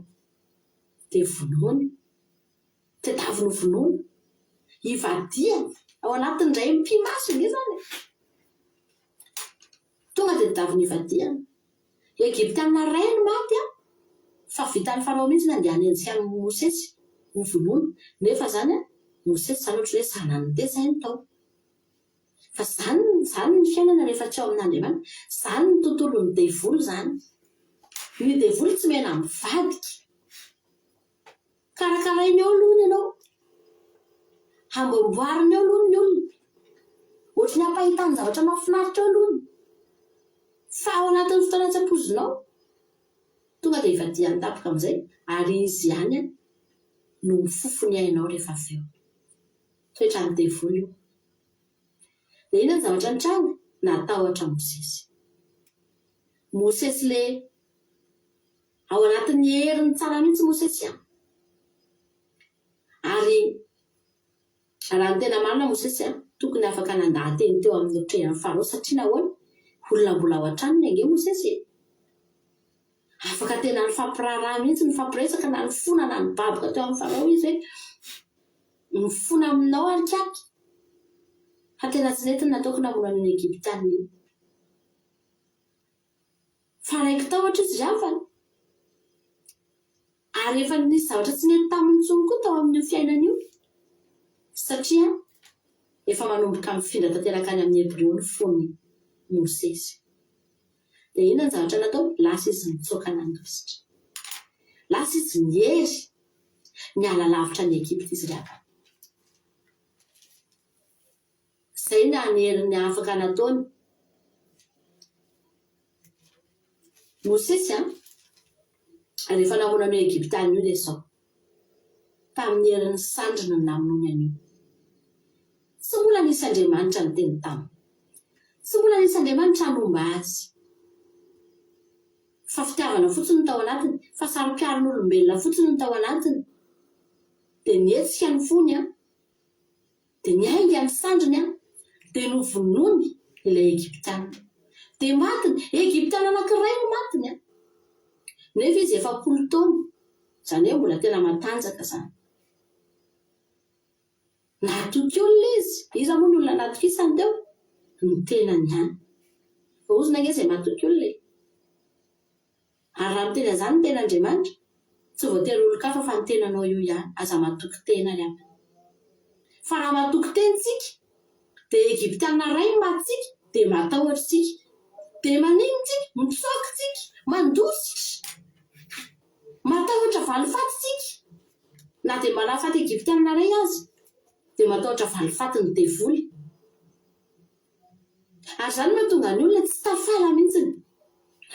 dia vonoany. Tedaviny vonoana. Ivadiany ao anatin'ny iray mpimasony izany. Tonga dia tedaviny ivadiany. Egyptiana iray no maty fa vitan'ny Farao mihitsy nandeha hanenjika amin'ny Mosesy ho vonoana. Nefa zany Mosesy zany ohatra hoe zanany tezay ny tao. Fa zany ny fiainana rehefa tsy ao amin'Andriamanitra. Zany ny tontolon'ny devoly zany. Ny devoly tsy mena mivadika. Karakarainy eo aloha ianao. Hamboamboariny eo aloha ny olona. Ohatry ny hampahitany zavatra mahafinaritra eo aloha. Fa ao anatin'ny fotoana tsy ampozinao tonga dia ivadiany tapoka amin'izay ary izy ihany no mifofony ainao rehefa avy eo. Toetrany devoly io. Dia inona ny zavatra nitranga? Natahotra Mosesy. Mosesy le ao anatin'ny heriny tsara mihitsy Mosesy Ary raha ny tena marina Mosesy tokony afaka nandahan-teny teo amin'ny otrehan'ny Farao satria nahoana? Olona mbola ao an-tranony ange Mosesy. Afaka tena ny fampiraharaha mihitsy ny fampiresaka na ny fona na ny baboka teo amin'ny Farao izy hoe mifona aminao arikaky. Fa tena tsy netiny nataoko namono an'iny Egyptiana iny. Fa raiky tao ohatra izy zavany. Ary efa nisy zavatra tsy nety taminy intsony koa tao amin'io fiainana io. Satria efa manomboka mifindra tanteraka any amin'ny Hebreo ny fony Mosesy. Dia inona ny zavatra natao? Lasa izy mitsoaka nandositra. Lasa izy niery niala lavitra ny Egypta izy ry havana. Izay na ny heriny afaka nataony. Mosesy rehefa namono an'io Egyptiana io ilay Esau. Tamin'ny heriny sandrina ny namonoany an'io. Tsy mbola nisy Andriamanitra ny teny taminy. Tsy mbola nisy Andriamanitra hanomba azy. Fa fitiavana fotsiny tao anatiny. Fa sarom-piarin'olombelona fotsiny tao anatiny. Dia nietsika ny fony dia niainga ny sandriny dia novonony ilay Egyptiana. Dia matiny. Egyptiana anankiray no matiny nefa izy 7 taona. Izany hoe mbola tena matanjaka izany. Natoky olona izy. Iza moa ny olona natokisany teo? Ny tenany ihany. Fa ozina ange izay matoky olona Ary raha miteny an'izany ny ten'Andriamanitra, tsy voatery olon-kafa fa ny tenanao io ihany. Aza matoky tena ry havana. Fa raha matoky tentsika dia Egyptiana iray matsika dia matahotritsika. Dia maninontsika? Mitsoakitsika, mandositra. Matahotra valifatitsika. Na dia malafaty Egyptiana iray azy dia matahotra valifaty ny devoly. Ary zany mahatonga ny olona tsy tafala mihitsy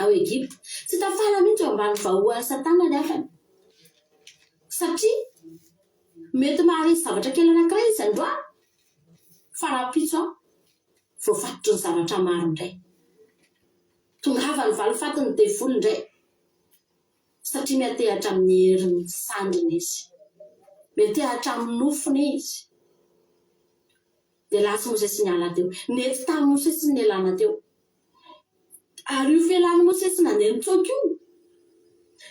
ao Egypta, tsy tafala mihitsy eo ambany vahoan'ny Satana ny afany. Satria mety maharesy zavatra kely anankiray izy androany, fa raha pitso voafatotry ny zavatra maro indray. Tongava ny valifatiny dia voly indray, satria miatehatra amin'ny herin'ny sandriny izy, miatehatra amin'ny nofony izy. Dia lasa Mosesy niala teo, nety tamin'ny Mosesy ny elana teo. Ary io fialan'ny Mosesy nandeha nitsoaka io,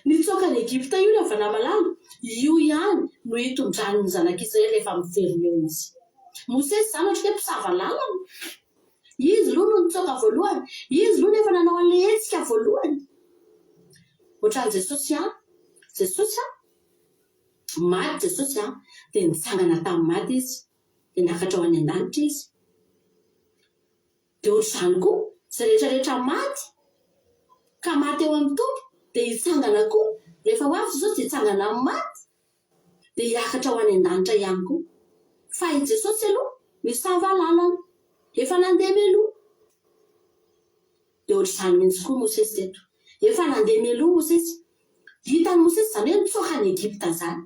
nitsoaka ny Egypta io rehefa namalala, io ihany no hitondrany ny zanak'Israely rehefa miverina eo izy. Mosesy zany ohatran'ny hoe mpisava lalana, izy aloha no nitsoaka voalohany, izy aloha nefa nanao an'ilay hetsika voalohany. Ohatran'i Jesosy maty Jesosy dia nitsangana tamin'ny maty izy, dia niakatra ho any an-danitra izy. Dia ohatr'izany koa izay rehetrarehetra maty ka maty eo amin'ny tombo dia hitsangana koa, rehefa ho avy Jesosy dia hitsangana amin'ny maty dia hiakatra ho any an-danitra ihany koa. Fa i Jesosy aloha misava lalana, efa nandeha mialoha. Dia ohatr'izany mihitsy koa Mosesy teto, efa nandeha mialoha Mosesy. Hitan'ny Mosesy zany hoe nitsoaka ny Egypta zany,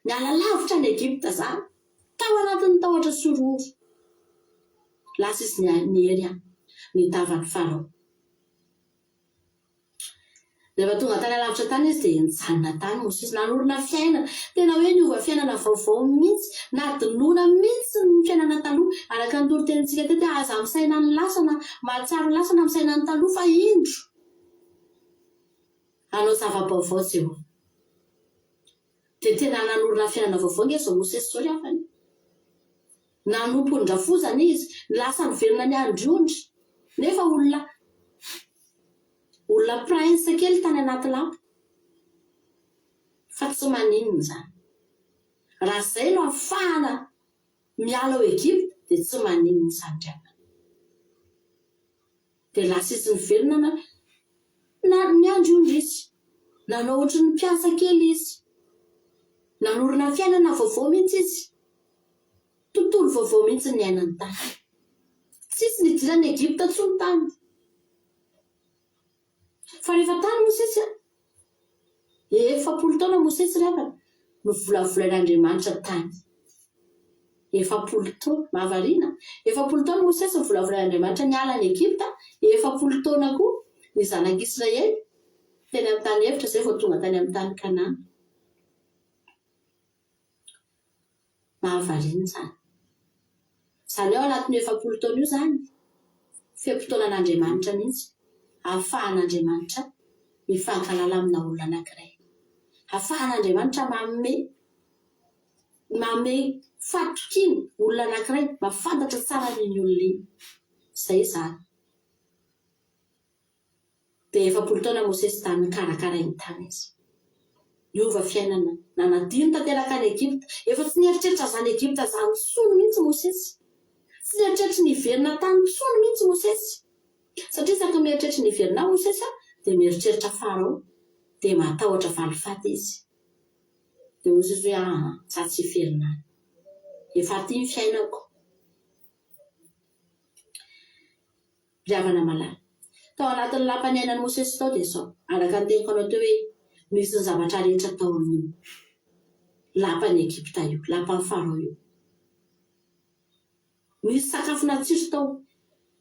niala lavitra ny Egypta zany, tao anatin'ny tahotra sororo. Lasa izy nihery nitavany Farao. Rehefa tonga tany alavitra tany izy dia nijanona tany Mosesy, nanorina fiainana, tena hoe niova fiainana vaovao mihitsy, nadinoana mihitsy ny fiainana taloha. Araka ny torotenintsika teto hoe aza misaina ny lasana, mahatsiaro ny lasana misaina ny taloha, fa indro hanao zava-baovao zio. Dia tena nanorina fiainana vaovao nge izao Mosesy zao rehefa nanompo ny drafozana izy, lasa niverina ny andriondry, nefa olona prince kely tany anaty lapa, fa tsy maninona zany. Raha izay no ahafahana miala ao Egypta dia tsy maninona zany rehefa. Dia lasa izy niverina ny andriondry izy, nanao ohatry ny mpiasa kely izy, nanorina fiainana vaovao mihitsy izy, tontolo vaovao mihitsy ny ainany tany. Tsisy nidirany Egypta tsony tany. Fa rehefa tany Mosesy, 4 taona Mosesy rehefa no volavolan'Andriamanitra tany. 4 taona, mahavariana. 4 taona Mosesy no volavolan'Andriamanitra niala ny Egypta, 4 taona koa ny zanak'Israely teny amin'ny tany hevitra izay vao tonga tany amin'ny tany Kanana. Mahavariana zany. Izany ao anatin'ny 4 taona io zany, fiam-potoanan'Andriamanitra mihitsy, ahafahan'Andriamanitra mifankalala amina olona anankiray. Ahafahan'Andriamanitra manome fatokiny olona anankiray, mahafantatra tsara ny olona iny. Izay zany. Dia 4 taona Mosesy tany nikarakarainy tany izy. Niova fiainana, nanadino tanteraka any Egypta, efa tsy nieritreritra zany Egypta zany tsony mihitsy Mosesy. Tsy nieritreritra niverina tany tsony mihitsy Mosesy. Satria saka mieritreritra niverina Mosesy dia mieritreritra Farao, dia matahotra valifaty izy. Dia ozy izy hoe za tsy hiverina any, efa ty ny fiainako. Ravana malala. Tao anatin'ny lapan'ny ainan'ny Mosesy tao dia izao, araka ny teniko anao teo hoe nisy ny zavatra rehetra tao amin'io lapan'ny Egypta io, lapan'ny Farao io. Nisy sakafo natsiro tao,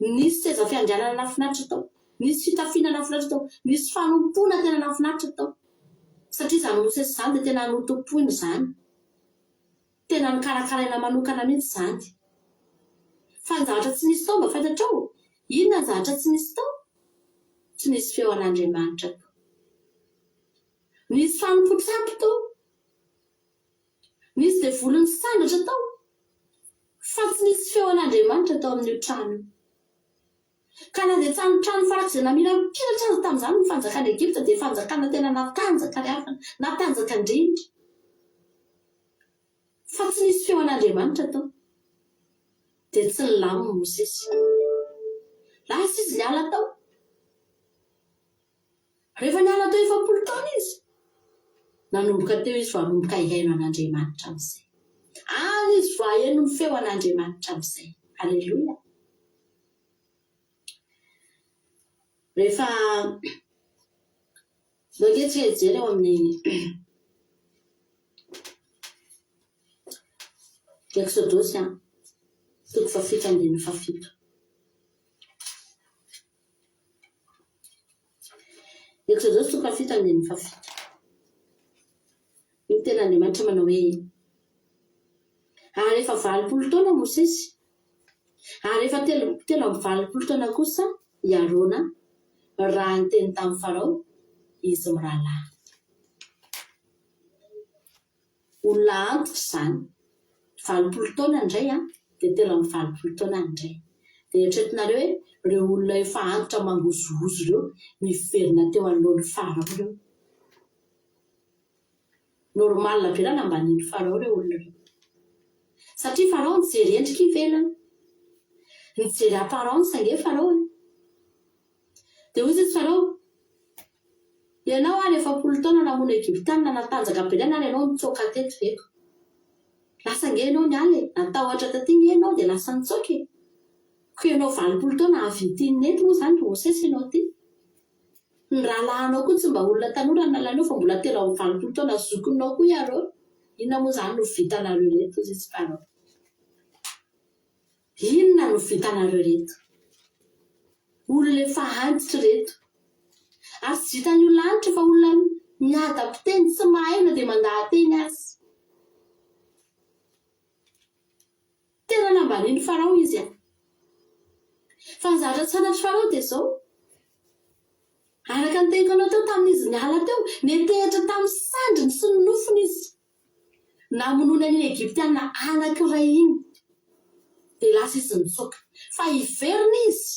nisy seza fiandrianana nafinaritra tao, nisy fitafiana nafinaritra tao, nisy fanompoana tena nafinaritra tao. Satria zany Mosesy zany dia tena notompoiny zany, tena nikarakaraina manokana mihitsy zany. Fa ny zavatra tsy nisy tao mba fantatrao, inona ny zavatra tsy nisy tao? Tsy nisy feo an'Andriamanitra tao. Nisy fanompo-tsampy tao, nisy dia volony sandratra tao, fa tsy nisy feo an'Andriamanitra tao amin'io trano io. Ka na dia trano farak'izay namira-pilatra azy tamin'izany ny fanjakana Egypta dia fanjakana tena natanjaka rehefa, natanjaka indrindra. Fa tsy nisy feo an'Andriamanitra tao. Dia tsy nilamina Mosesy. Lasa izy niala tao. Rehefa niala tao 4 taona izy, nanomboka teo izy vao nanomboka hiaino an'Andriamanitra amin'izay. Any izy vao haino ny feo an'Andriamanitra amin'izay. Aleloia. rehefa mangetrika ijery eo amin'ny Exodus toko 7:7. Exodus toko 7:7. Ny ten'Andriamanitra manao hoe ary rehefa 40 taona Mosesy ary rehefa 40 taona kosa i Arona raha nyteny tamin'ny Farao izy mirahalahy. Olona antitra izany 40 taona indray dia 40 taona indray. Dia eritreretinareo hoe ireo olona efa antitra mangozogozo ireo miverina teo anoloan'ny Farao ireo. Normal be raha nambaniny Farao ireo olona ireo. Satria Farao nijery endrika ivelany. Nijery apparence ange Farao. Dia hoy izy Farao, ianao rehefa 40 taona namono Egyptianina natanjaka be na ianao nitsoaka teto veto. Lasa nge ianao nialy, natahotra taty nge ianao dia lasa nitsoaka. Ko ianao 40 taona avitin'ny nety moa izany Mosesy ianao ty. Ny rahalahinao koa tsy mba olona tanora nalanao fa mbola 40 taona zokinao koa iareo. Inona moa izany no vitanareo reto izy Farao? Inona no vitanareo reto? Olona efa antitra reto. Ary tsy vitan'ny olona antitra fa olona miadam-piteny tsy mahaina dia mandahateny azy. Tena nambaniny Farao izy fa ny zavatra tsy fantatry Farao dia izao. Araka ny teniko anao teo tamin'izy niala teo, netehitra tamin'ny sandriny sy ny nofiny izy. Namonoana ny Egyptianina anankiray iny. Dia lasa izy mitsoaka. Fa hiverina izy.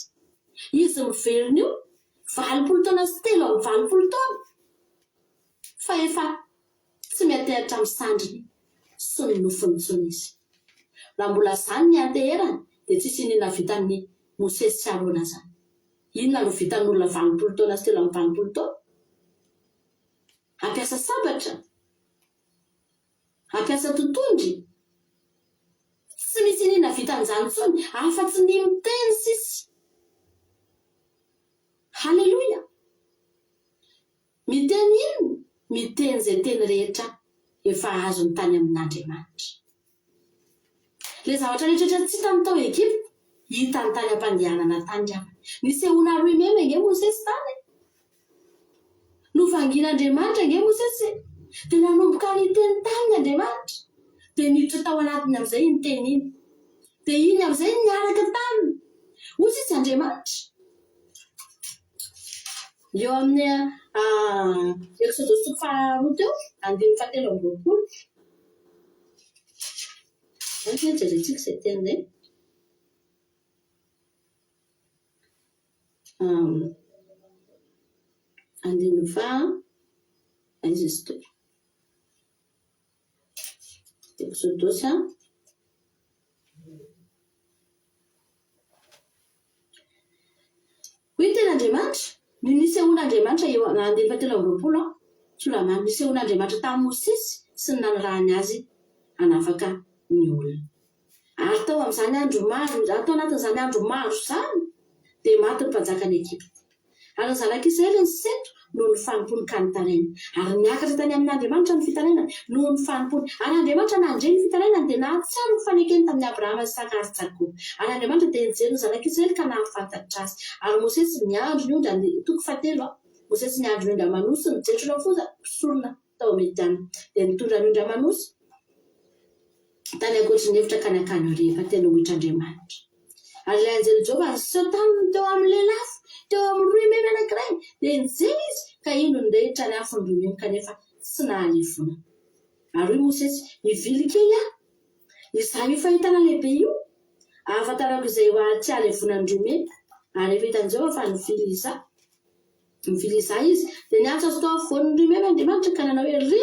Izy miverina io 40 taona sy 40 taona. Fa efa tsy miantehitra amin'ny sandriny sy ny nofiny intsony izy. Raha mbola izany ny anteherana dia tsisy inona vitan'ny Mosesy sy Arona izany. Inona no vitan'ny olona 40 taona sy 40 taona? Ampiasa sabatra, ampiasa totondry. Tsy misy inona vitan'izany intsony afa-tsy ny miteny sisy. Halleluja. Miteny ino? Miteny izay teny rehetra efa azony tany amin'Andriamanitra. Le zavatra rehetra tsy hitany tao Egypta, hitany tany am-pandehanana tany hafa. Nisehoana roy meme nge Mosesy tany. Novangin'Andriamanitra nge Mosesy. Dia nanomboka niteny tany Andriamanitra. Dia niditra tao anatiny amin'izay iny teny iny. Dia iny amin'izay niaraka tany. Hoy izy Andriamanitra. Eo amin'ny Exodus 2 teo, 7:20. Anche jerentsika izay teny izay. Andino fa izy izy teo. Exodus hoy ten'Andriamanitra. Nisehoan'Andriamanitra eo 7:20. Solamamy nisehoan'Andriamanitra tamin'ny Mosesy sy ny nanarahany azy hanafaka ny olona. Ary tao amin'izany andro maro, atao anatin'izany andro maro izany dia maty ny mpanjakan'ny Egypta. Ary ny zanak'Israely ny seto noho ny fanompony ka nitaraina. Ary niakatra tany amin'Andriamanitra ny fitarainana noho ny fanompony. Ary Andriamanitra nandre ny fitarainana dia nahatsiaro ny fanekeny tamin'ny Abrahama, Isaka ary Jakoba. Ary Andriamanitra dia nijery ny zanak'Israely ka nahafantatra azy. Ary Mosesy niandro ny ondra toko 7. Mosesy niandro ny ondra manosy nijetrona foza sorona tao Midiana. Dia nitondra ny ondra manosy tany ankoatry ny hevitra ka nakany rehefa tena hohitr'Andriamanitra. Ary ilay anjely Jehova niseho taminy teo amin'ny lelafo, teo amin'ny roy memy anankiray. Dia nijery izy ka ino nirehitra ny afony roy memy kanefa tsy nahalefona. Ary Mosesy mivily kely izay io fahitana lehibe io. Ahafantarako izay tsy halevonany roy memy. Ary efa hitan'ny Jehova fa nivily izay izy. Dia niantso azy tao afovoan'ny roy memy Andriamanitra ka nanao hoe ry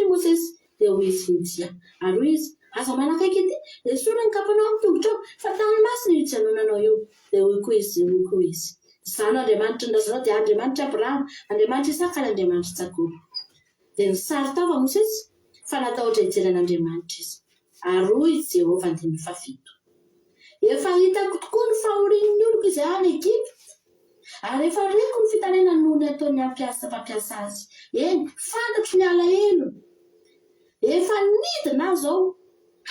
Mosesy. Dia hoy izy dia. Ary hoy izy, aza manakaiky ity, dia sorony kapanao amin'ny tongotrao fa tany masina io hijanonanao io. Dia hoy koa izy. Izany Andriamanitra nilazanao dia Andriamanitra Abrahama, Andriamanitra Isaka ary Andriamanitra Jakoba. Dia nisary tao fa Mosesy fa natahotra hijeren'Andriamanitra izy. Ary hoy Jehova 7. Efa hitako tokoa ny fahorian'ny oloko izay any Egypta. Ary rehefa reko ny fitarenany noho ny ataony mpampiasa azy. Eny, fantatry ny alahelo. Efa nidina azy zao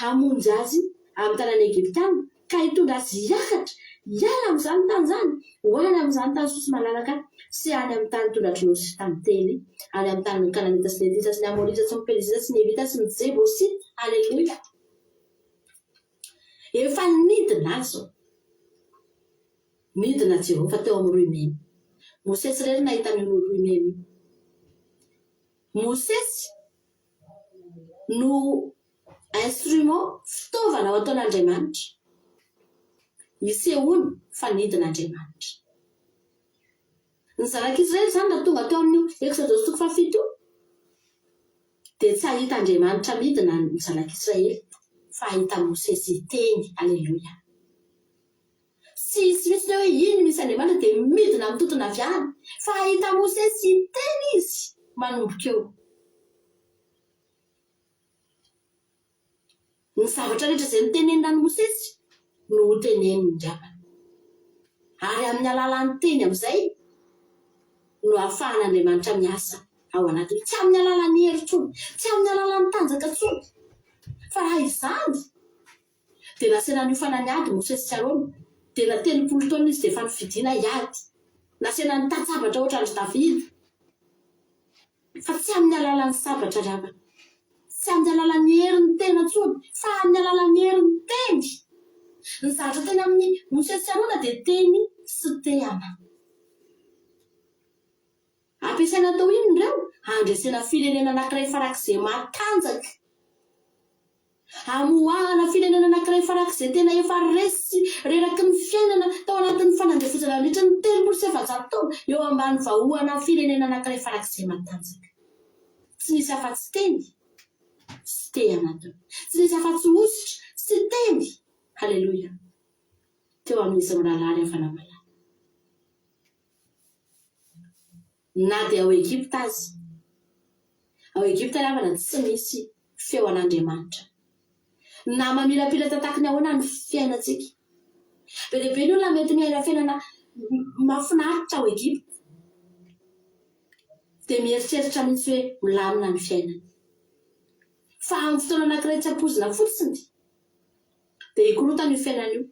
hamonjy azy amin'ny tanàna Egyptiana ka hitondra azy hiakatra hiala amin'izany tany zany ho any amin'izany tany sosy malalaka sy any amin'ny tany tondratry sy tamin'ny teny any amin'ny tany ny Kananita sy ny Hitita sy ny Amorita sy ny Perizita sy ny Evita sy ny Jebosita. Aleluia. Efa nidina azy zao. Nidina Jehovah teo amin'ny roimeny. Mosesy rery nahita amin'io roimeny io. Mosesy no instrument fitaovana ho ataon'Andriamanitra isehoany fa nidin'Andriamanitra. Ny zanak'Israely zany raha tonga teo amin'io Exodus 7 dia tsy ahita Andriamanitra midina ny zanak'Israely fa ahita Mosesy teny. Aleluia. Tsy misy hoe iny misy Andriamanitra dia midina amin'ny totona avy any fa ahita Mosesy teny izy manomboka eo. Ny zavatra rehetra izay nitenenina ny Mosesy no teneniny Ndriamana. Ary amin'ny alalan'ny teny amin'izay no ahafahan'Andriamanitra miasa ao anatiny. Tsy amin'ny alalan'ny hery intsony, tsy amin'ny alalan'ny tanjaka intsony. Fa raha izany dia nasena niofana niady Mosesy sy Arona dia na 30 taona izy dia efa nifidiana hiady. Nasena nitatsabatra ohatra andry Davida. Fa tsy amin'ny alalan'ny sabatra ravana. Tsy amin'ny alalan'ny herin'ny tena intsony, fa amin'ny alalan'ny herin'ny teny. Ny zavatra teny amin'ny Mosesy sy Arona dia teny sy tehana. Ampiasaina tao iny ireo handresena firenena anankiray farak'izay matanjaka. Hamoahana firenena anankiray farak'izay tena efa resy reraky ny fiainana tao anatin'ny fanandefosana nandritra ny 3,700 taona eo ambany vahoana firenena anankiray farak'izay matanjaka. Tsy nisy afa-tsy teny sy tehana teo. Tsy nisy afa-tsy ositra sy teny. Haleluia. Teo amin'izy miralary avana malala. Na dia ao Egypta azy. Ao Egypta ravana tsy misy feo an'Andriamanitra. Na mamilapila tataka ny ahoana ny fiainantsika. Be dia be ny olona mety miaina fiainana mahafinaritra ao Egypta. Dia mieritreritra mihitsy hoe milamina ny fiainana. Fa amin'ny fotoana anankiray tsy ampoizina fotsiny dia hikorotana io fiainana io.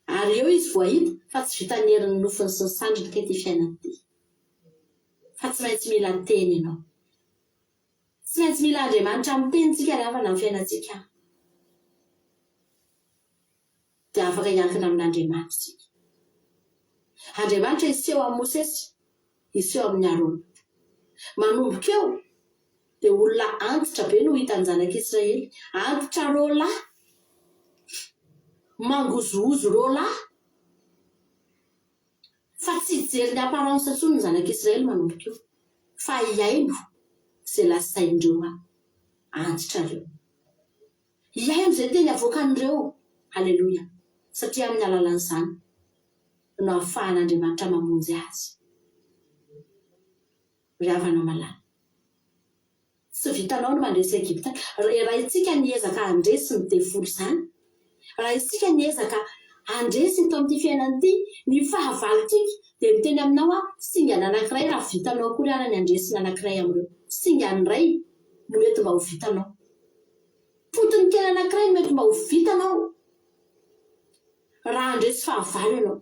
Ary eo izy voahita fa tsy vita ny herin'ny nofiny sy ny sandriny ka ity fiainana ity. Fa tsy maintsy mila teny ianao. Tsy maintsy mila Andriamanitra amin'ny tenintsika ravana amin'ny fiainantsika. Dia afaka hiankina amin'Andriamanitra isika. Andriamanitra iseho amin'ny Mosesy, iseho amin'ny Arona. Manomboka eo dia olona antitra be no hitan'ny zanak'Israely. Antitra roalahy. Mangozozo roalahy. Fa tsy hijery ny aparansa intsony ny zanak'Israely manomboka eo. Fa hiaino izay lasaindreo antitra ireo. Hiaino izay teny avoakan'ireo. Haleluia. Satria amin'ny alalan'izany no ahafahan'Andriamanitra mamonjy azy. Ravana malala. Tsy vitanao no mandresy Egypta. Raha isika niezaka handresy ny tefolo izany. Raha isika niezaka handresy ito amin'ity fiainana ity, ny fahavalontsika dia miteny aminao singana anankiray raha vitanao koa riana ny handresina anankiray amin'ireo. Singany iray no mety mba ho vitanao. Potony kely anankiray no mety mba ho vitanao. Raha handresy fahavalo ianao.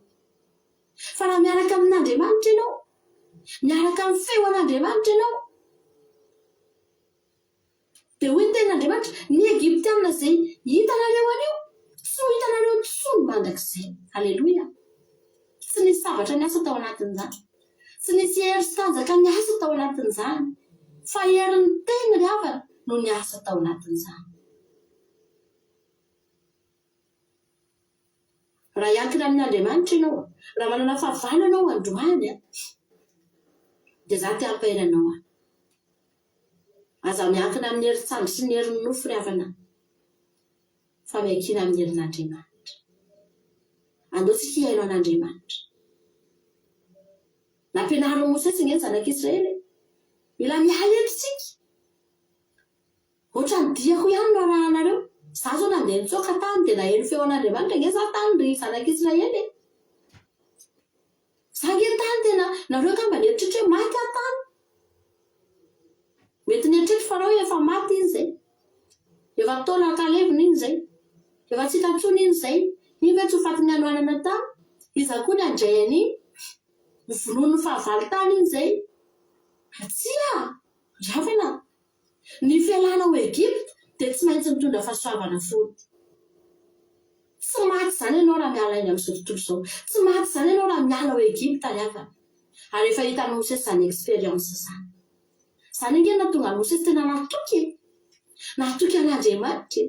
Fa raha miaraka amin'Andriamanitra ianao, miaraka amin'ny feo an'Andriamanitra ianao, dia hoy ny tenin'Andriamanitra, ny Egyptiana izay hitanareo anio, tsy ho hitanareo intsony mandrakizay. Haleluia. Tsy nisy zavatra niasa tao anatin'izany. Tsy nisy hery sy tanjaka niasa tao anatin'izany. Fa herin'ny teny ravana no niasa tao anatin'izany. Raha hiankina amin'Andriamanitra ianao, raha manana fahavalo ianao androany, dia za te hampaina anao. Aza miankina amin'ny herintsandry sy ny herin'ny nofo ravana. Fa miankina amin'ny herin'Andriamanitra. Andaotsika hiaino an'Andriamanitra. Nampianarin'i Mosesy ny zanak'Israely. Mila miala eto isika. Ohatra ny diako ihany no arahanareo. Za zao nandeha nitsoaka tany dia naheno feo an'Andriamanitra nge za tany ry zanak'Israely. zangetany tena nareo ka mba nieritritra hoe maty atany mety nieritritra fa reo efa maty iny zay efa taona kalevina iny zay efa tsy tantsony iny zay iny ve tsy ho fatiny anoanana tany iza koa ny andrayany vonono fahavalo tany iny zay atsia ravana ny fialana ho Egypte dia tsy maintsy mitondra fahasoavana fony tsy maty zany ianao raha miala iny amin'izao tontolo izao tsy maty zany ianao raha miala ho Egypte ry avana ary efa hitanao Mosesy zany expérience zany ingeny natonga ny Mosesy tena natoky an'Andriamanitra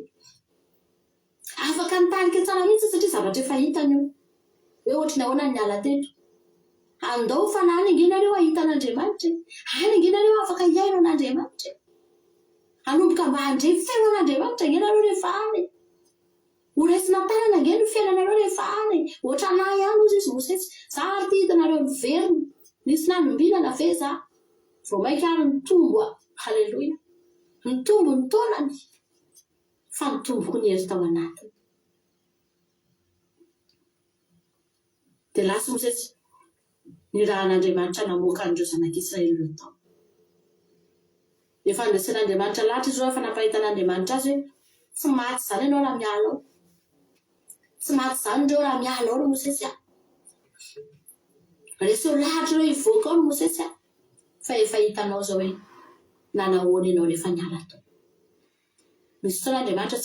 afaka nitarika tsara mihitsy satria zavatra efa hitany io hoe ohatry ny ahoana ny miala teto andao fa nany ingenareo ahita an'Andriamanitra any ingenareo afaka hiaino an'Andriamanitra anomboka mba handre feno an'Andriamanitra ingenareo rehefa any horaisina tanana ingeny ny fiainanareo rehefa any ohatra nahy ihany ozy izy Mosesy za ary ty hitanareo ny veriny nisy nanombilana ve za vao mainka ary ny tombo halleloia ny tombo ny taonany fa ny tomboko ny hery tao anatiny dia lasa Mosesy ny raha an'Andriamanitra namoaka andreo zanak'Israely ireo tao efa andraisan'Andriamanitra lahatra izy fa nampahitan'Andriamanitra azy hoe tsy maty zany ianao raha miala ao tsy maty zany ireo raha miala ao ry Mosesy reseo lahatra ireo hivoaka ao ry Mosesy fa efa hitanao zao hoe nanahoana ianao rehefa niala tao misy fotoan'Andriamanitra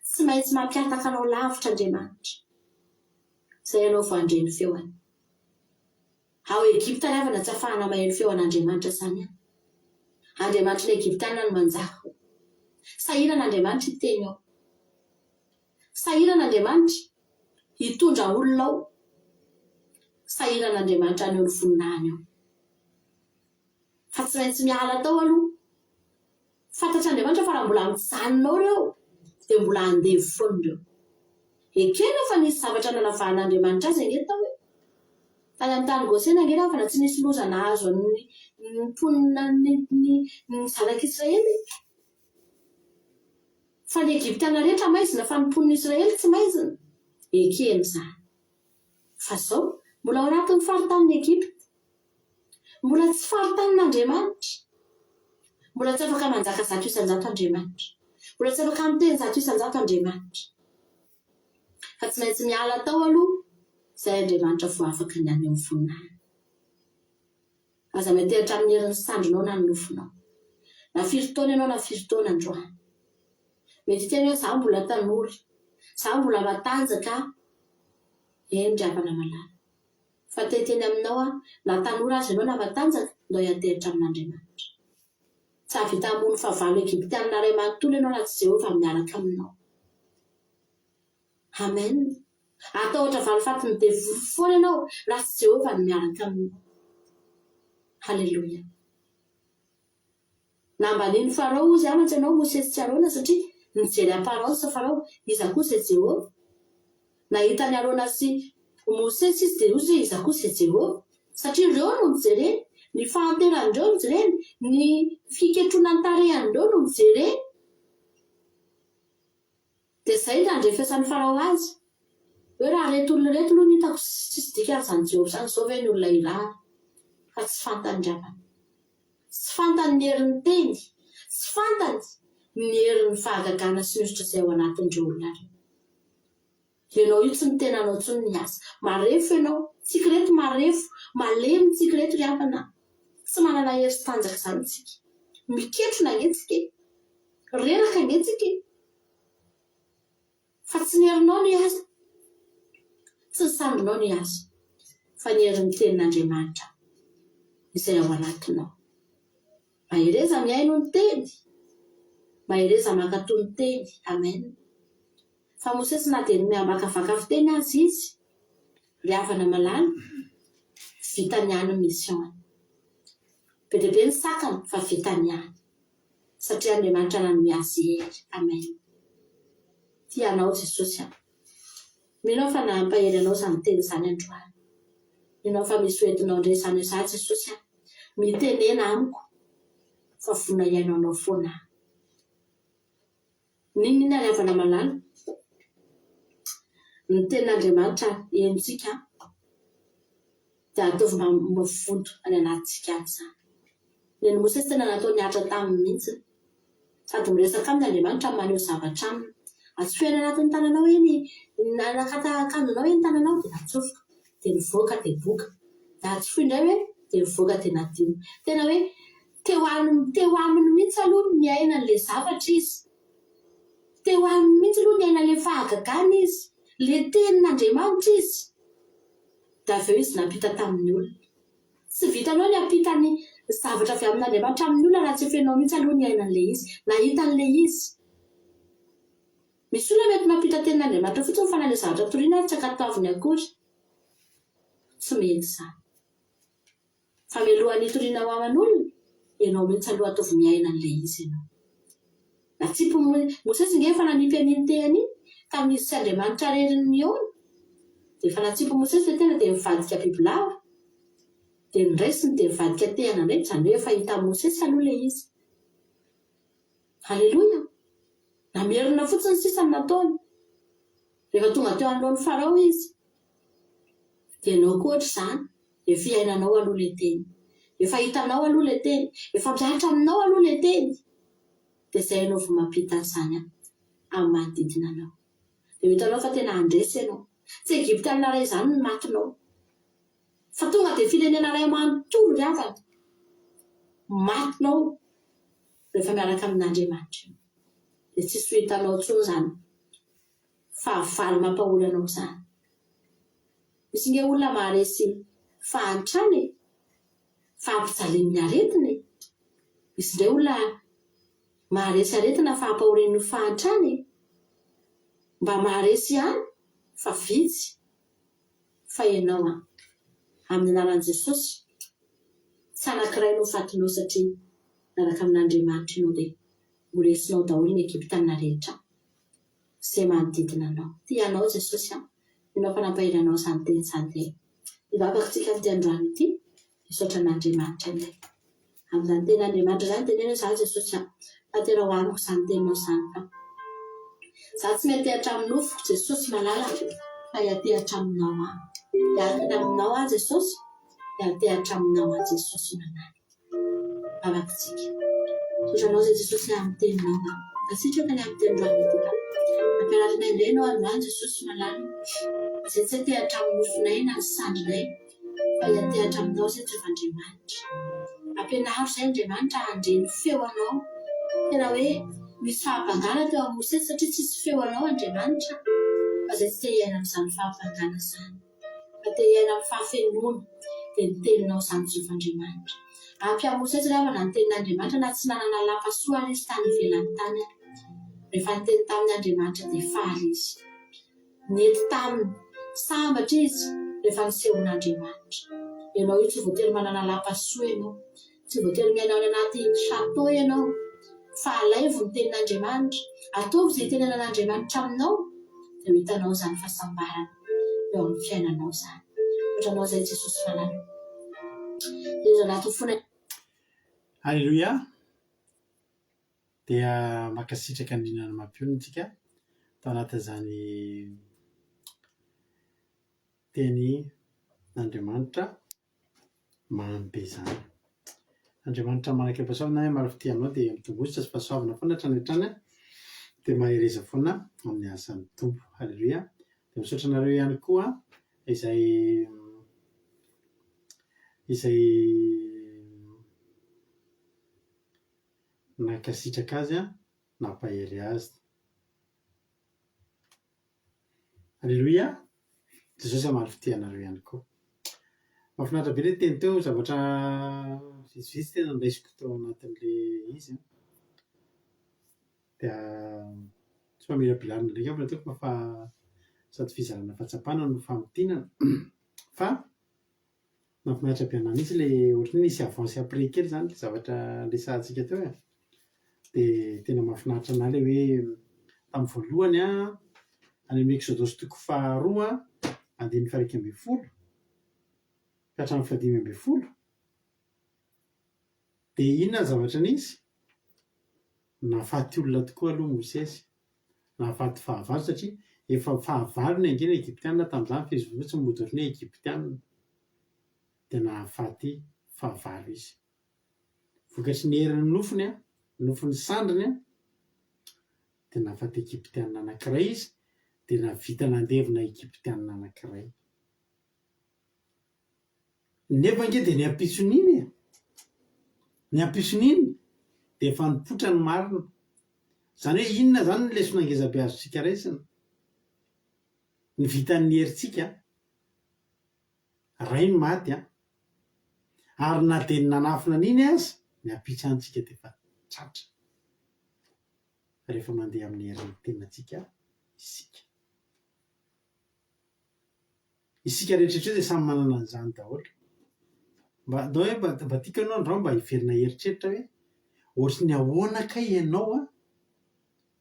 tsy maintsy mampiataka anao lavitra Andriamanitra zay ianao vao handre ny feoany ao Egypte ry avana tsy ahafahana maheno feo an'Andriamanitra zany Andriamanitra ny Egyptianina no manjaka sahirana Andriamanitra hiteny ao sahirana Andriamanitra hitondra olona ao sahirana Andriamanitra aneo ny voninahiny ao fa tsy maintsy miala tao aloha fantatra Andriamanitra fa raha mbola mijanonao reo dia mbola handevo foana reo ekena fa nisy zavatra nalavahan'Andriamanitra azy engety tao hoe tany amin'ny tany Gosena engety fa tsy nisy loza nahazo amin'ny mponina ny zanak'Israely fa ny Egyptiana rehetra maizina fa ny mponina Israely tsy maizina ekena izany fa zao mbola ao anatin'ny faritanin'ny Egypte mbola tsy faritanin'Andriamanitra mbola tsy afaka manjaka zato isan-jato Andriamanitra mbola tsy afaka miteny zato isan-jato Andriamanitra fa tsy maintsy miala tao aloha zay Andriamanitra vao afaka ny any amin'ny voninahiny aza meteritra amin'ny herin'ny sandrinao na ny nofinao na firy taona ianao na firy taona androany mety tena hoe za mbola tanory za mbola matanjaka eny ry havana malala fa teteny aminao na tanora azy ianao na matanjaka ndao hiateritra amin'Andriamanitra tsy havita hamono fahavalo Egyptianina ray manontolo ianao raha tsy Jehova miaraka aminao amen atao ohatra valifatiny devoly foana ianao raha tsy Jehova ny miaraka aminao halleloia nambaniny Farao ozy mantsy ianao Mosesy tsy arona satria nijery apparence Farao iza koa c'est Jehova nahita ny Arona sy Mosesy izy dia ozy iza koa c'est Jehova satria ireo no mijereny ny fahanteran'ireo mijereny ny fiketrona ny tarehan'ireo no mijereny dia zay nandrefesan'ny Farao azy hoe raha retolona reto aloha nitako tsisy dikan'izany Jehova zany zao ve ny olona irary fa tsy fantany ravana tsy fantany ny herin'ny teny tsy fantany ny herin'ny fahagagana sy nyosotra izay ao anatin'ireo olona reo ianao io tsy ny tenanao tsy ny asa marefo ianao tsika reto marefo malemy tsika reto ry havana tsy manana hery sy tanjaka zany tsika miketrona angetsika reraka angetsika fa tsy ny herinao ny asa tsy ny sandrinao ny asa fa ny herin'ny tenin'Andriamanitra izay ao anatinao mahereza miaino ny teny mahereza makato ny teny amen fa Mosesy na dia miambakavaka fiteny azy izy ry havana malala vita ny any mission be dia be ny sakany fa vita ny any satria Andriamanitra nanome azy hery amen tianao Jesosy minao fa nampahery anao izany teny izany androany minao fa misy hoentinao ndresany za Jesosy mitenena amiko fa vona iaino anao foana ninona ry havana malala ny tenin'Andriamanitra entsika dia ataovy mavondo any anatintsika any izany. Ny Mosesy tena natao niatra taminy mihitsy, sady miresaka aminy Andriamanitra maneho zavatra aminy. Atsoina anatin'ny tananao eny, nakatahakandonao eny tananao dia natsofoka, dia nivoaka dia boka. Dia atsoina indray hoe dia nivoaka dia nadimo. Tena hoe teo aminy mihitsy aloha ny miaina an'ilay zavatra izy. Teo aminy mihitsy aloha ny aina ilay fahagagana izy, ilay tenin'Andriamanitra izy. Dia avy eo izy nampita tamin'ny olona. Tsy vitanao ny hampita ny zavatra avy amin'Andriamanitra amin'ny olona raha tsy efenao mihitsy aloha ny aina an'ilay izy, nahita an'ilay izy. Misy olona mety mampita tenin'Andriamanitra fotsiny fa n'ilay zavatra toriana tsy ankataviny akory. Tsy mety izany. Fa mialohan'ny toriana ho aman'olona, ianao mihitsy aloha ataovy miaina an'ilay izy ianao. Natsipy Mosesy nge efa nanipy an'iny tehany iny tamin'izy tsy Andriamanitra reriny nihaona. Dia efa natsipy Mosesy ilay tena dia mivadika bibilava. Dia niraisiny dia mivadika tehana indray, izany hoe efa hita Mosesy aloha ilay izy. Halleloia. Namerina fotsiny sisa ny nataony. Rehefa tonga teo anoloan'ny Farao izy, dia ianao koa ohatr'izany, efa iainanao aloha ilay teny. Efa hitanao aloha ilay teny, efa miaritra aminao aloha ilay teny. Dia izay ianao vao mampita an'izany amin'ny manodidina anao. Dia hitanao fa tena handresy ianao. Tsy Egypta amina iray izany ny matinao. Fa tonga dia firenena iray manontolo ny avana. Matinao rehefa miaraka amin'Andriamanitra. Dia tsisy ho hitanao intsony izany. Fahavalo mampahory anao izany. Misy nge olona maharesy fahantrany, fahampijalen'ny aretiny. Misy indray olona maharesy aretina fahampahoren'ny fahantrany. Mba maharesy ihany fa vitsy. Fa ianao amin'ny anaran'i Jesosy, tsy anankiray no fatinao satria miaraka amin'Andriamanitra ianao dia horesinao daholo ny Egyptianina rehetra izay manodidina anao. Tianao Jesosy ianao fanampahiranao izany teny izany dia hivavaka-tsika amin'ity androany ity misaotra an'Andriamanitra ilay. Amin'izany tenin'Andriamanitra izany tenenao izany Jesosy atera ho amiko izany teninao izany fa izaho tsy mety hatramin'ny nofoko Jesosy malala fa hiatehatra aminao aho. Hiaraka aminao aho Jesosy, hiatehatra aminao aho Jesosy manala. Vavaka-tsika. Sotranao izay Jesosy amin'ny teninao sitraka ny amin'ny tenindroany ity ka. Ampianarina indray ianao androany Jesosy malala. Izay tsy hatehatra amin'ny nofonay na ny sandrinay fa hiatehatra aminao izay tsy Andriamanitra. Ampianaro izay Andriamanitra handre ny feo anao. Tena hoe misy fahavangana teo amin'ny Mosesy satria tsisy feo anao Andriamanitra. Fa izay tsy te hiaina amin'izany fahavangana izany. Fa te hiaina amin'ny fahafenoana dia ny teninao izany Andriamanitra. Ampy amin'ny Mosesy rehefa ny tenin'Andriamanitra na tsy nanana lapasoa izy tany ivelany tany. Rehefa niteny tamin'ny Andriamanitra dia faly izy. Nety taminy sambatra izy rehefa nisehon'Andriamanitra. Ianao io tsy voatery manana lapasoa ianao. Tsy voatery miaina ao anaty chateau ianao. Fa alaivo ny tenin'Andriamanitra. Ataovy izay tenenan'Andriamanitra aminao dia ho hitanao izany fahasambarana eo amin'ny fiainanao izany. Ohatranao izay Jesosy malala. Izy anaty fona. Halleluia. Dia makasitraka andrinana mampiona tsika tao anatin'izany teny n'Andriamanitra mamy be izany. Andriamanitra manaka pasoavana hoe marifity aminao dia mitombotsitra sy pasoavana foana hatrany dia mahereza foana amin'ny asan'ny tompo. Halleluia. Dia misaotra anareo ihany koa izay nakasitraka azy nampahery azy. Halleluia. Jesosy marifity anareo ihany koa. Mahafinaritra be ilay teny teo zavatra vitsivitsy tena niraisiko tao anatin'ilay izy. Dia tsy mamelabelarina ndraika fa ataoko fa sady fizarana fahatsapana no famotinana. Fa mahafinaritra be anahy mihitsy ilay ohatran'ny hoe nisy avansy après kely izany ilay zavatra resahantsika teo. Dia tena mahafinaritra anahy ilay hoe tamin'ny voalohany any amin'ny Exodosy toko 2 andininy 1:10 ka hatramin'ny 15:10. Dia inona ny zavatra nisy? Nahafaty olona tokoa aloha Mosesy. Nahafaty fahavalo satria efa fahavalo ny angena Egyptianina tamin'izany fa izy tsy mody ohatran'ny hoe Egyptianina. tena faty fahavalo izy. Vokatry ny herin'ny nofony a, nofony sandriny a, tena faty Egyptianina anankiray izy, dia navita nandevina Egyptianina anankiray. Nefa nge dia ny ampison'iny e, ny ampison'iny dia efa nipotra ny marina. Zany hoe inona zany ny lesona ngeza-beazontsika raisina? Ny vitan'ny herintsika ray ny maty a, ary na dia ny nanafina an'iny aza ny ampitsantsika dia efa tratra rehefa mandeha amin'ny herin'ny tenantsika isika rehetraretra dia samy manana an'izany daholo. Mba tiako ianao andrao mba hiverina heritreritra hoe ohatry ny ahoana kay ianao a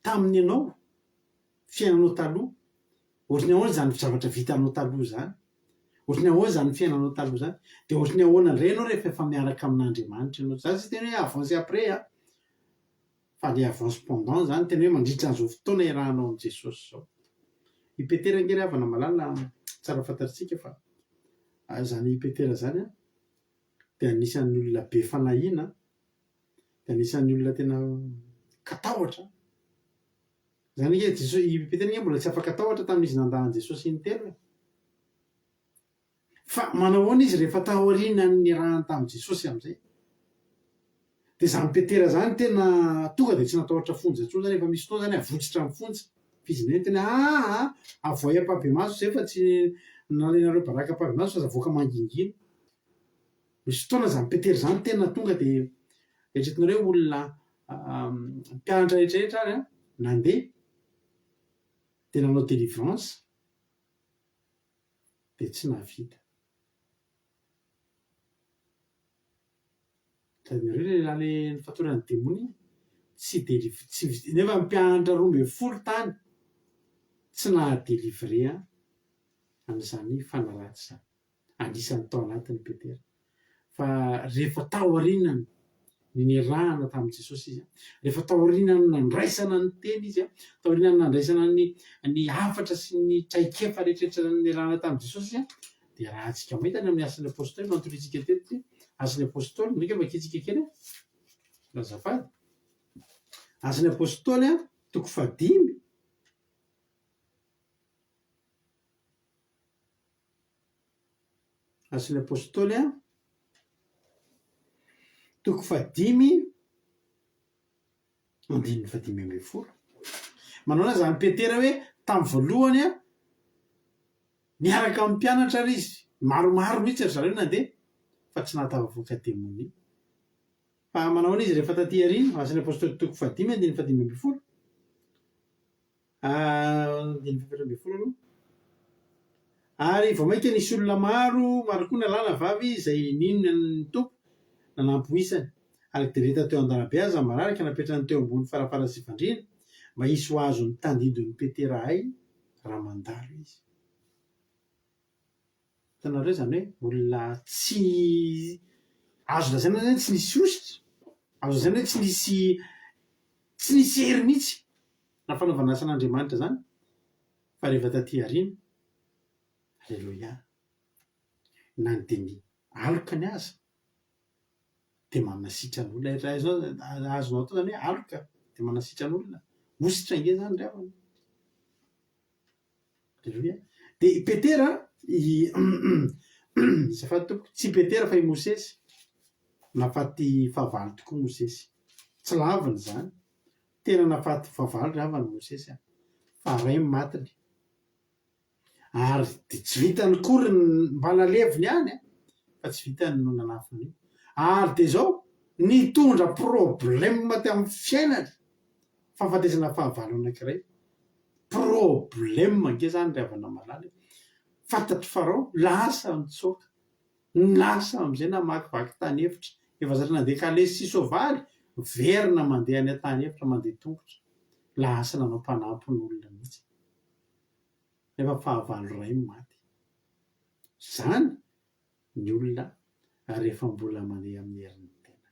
taminy ianao fiainanao taloha, ohatry ny ahoana zany zavatra vitanao taloha zany, ohatry ny ahoana zany fiainanao taloha zany, dia ohatry ny ahoana indray ianao rehefa efa miaraka amin'Andriamanitra ianao. Zany tsy tena hoe avance après a, fa le avance pendant zany, tena hoe mandritra an'izao fotoana iarahanao amin'i Jesosy zao. I Petera ngery havana malala tsara fantatsika fa zany i Petera zany a dia anisan'ny olona be fanahiana, dia anisan'ny olona tena katahotra. Zany hoe Jesosy, i Petera nge mbola tsy afaka tahotra tamin'izy nandahan'i Jesosy intelo e. Fa manao ahoana izy rehefa tahorinan'ny rahany tamin'i Jesosy amin'izay? Dia zany Petera zany tena tonga dia tsy natahotra fonja intsony zany, efa misy fotoana zany avotsitra amin'ny fonja. Fiziny hoe tena avoay ampabe-maso zay fa tsy nalainareo baraka ampabe-maso fa zavoaka mangingina. Misy fotoana zany Petera zany tena tonga dia eritreretinareo olona mpianatra rehetrarehetra ary a nandeha dia nanao délivrance dia tsy nahavita. Tadinareo lehilahy le nifatorana demony tsy nefa mpianatra 12 tany tsy nahadélivre amin'izany fanaratsy zany. Anisan'ny tao anatiny Petera. Fa rehefa tahorinany nirahana tamin'i Jesosy izy a, rehefa tahorinany nandraisana ny teny izy a, tahorinany nandraisana ny hafatra sy ny traikefa rehetrarehetra nirahana tamin'i Jesosy izy a, dia raha antsika mahita ny amin'ny asan'ny apôstôly manotorintsika teto asan'ny apôstôly ndreka vakitsika kely azafady. Asan'ny apôstôly a 5. Asan'ny apôstôly a 5:5. Manao na zany Petera hoe tamin'ny voalohany a niaraka amin'ny mpianatra ary izy maromaro mihitsy ry zareo nandeha fa tsy nahatafavoaka demony. Fa manao izy rehefa taty arina, asan'ny apôstôly 5:5. Ary vao mainka nisy olona maro koa nalàna vavy izay ninona ny tompo nanampoisany, ary direta teo an-dalabe aza mararaka napetrany teo ambony farafarazifandrina mba hisy ho azony tandidon'ny Petera hay raha mandalo izy. Hitanareo zany hoe olona tsy azo lazaina zany tsy nisy ositra, azo lazaina hoe tsy nisy hery mihitsy na fanaovana asan'Andriamanitra zany, fa rehefa taty arina, alleloia, na ny dia ny aloka ny aza dia manasitrany olona. Azonao atao zany hoe aloka dia manasitrany olona, ositra nge zany ry havana. Alleloia. Dia Petera zafady tompo, tsy Petera fa i Mosesy nafaty fahavalo tokoa Mosesy. Tsy laviny zany, tena nafaty fahavalo ry havana Mosesy fa ray matiny. Ary dia tsy vitany kory mba naleviny any fa tsy vitany no nanafiny. Ary dia zao nitondra problème tamin'ny fiainany, fahafatesana fahavalo anankiray. Problème nge zany ry havana malala. Fantatry Farao lasa mitsoaka, lasa amin'izay namakivaky tany efitra, efa zatra nandeha kalesy sy soavaly, verina mandeha any tany efitra mandeha tongotra, lasa nanao mpanampin'olona mihitsy. Efa fahavalo ray maty. Zany ny olona rehefa mbola mandeha amin'ny herin'ny tena.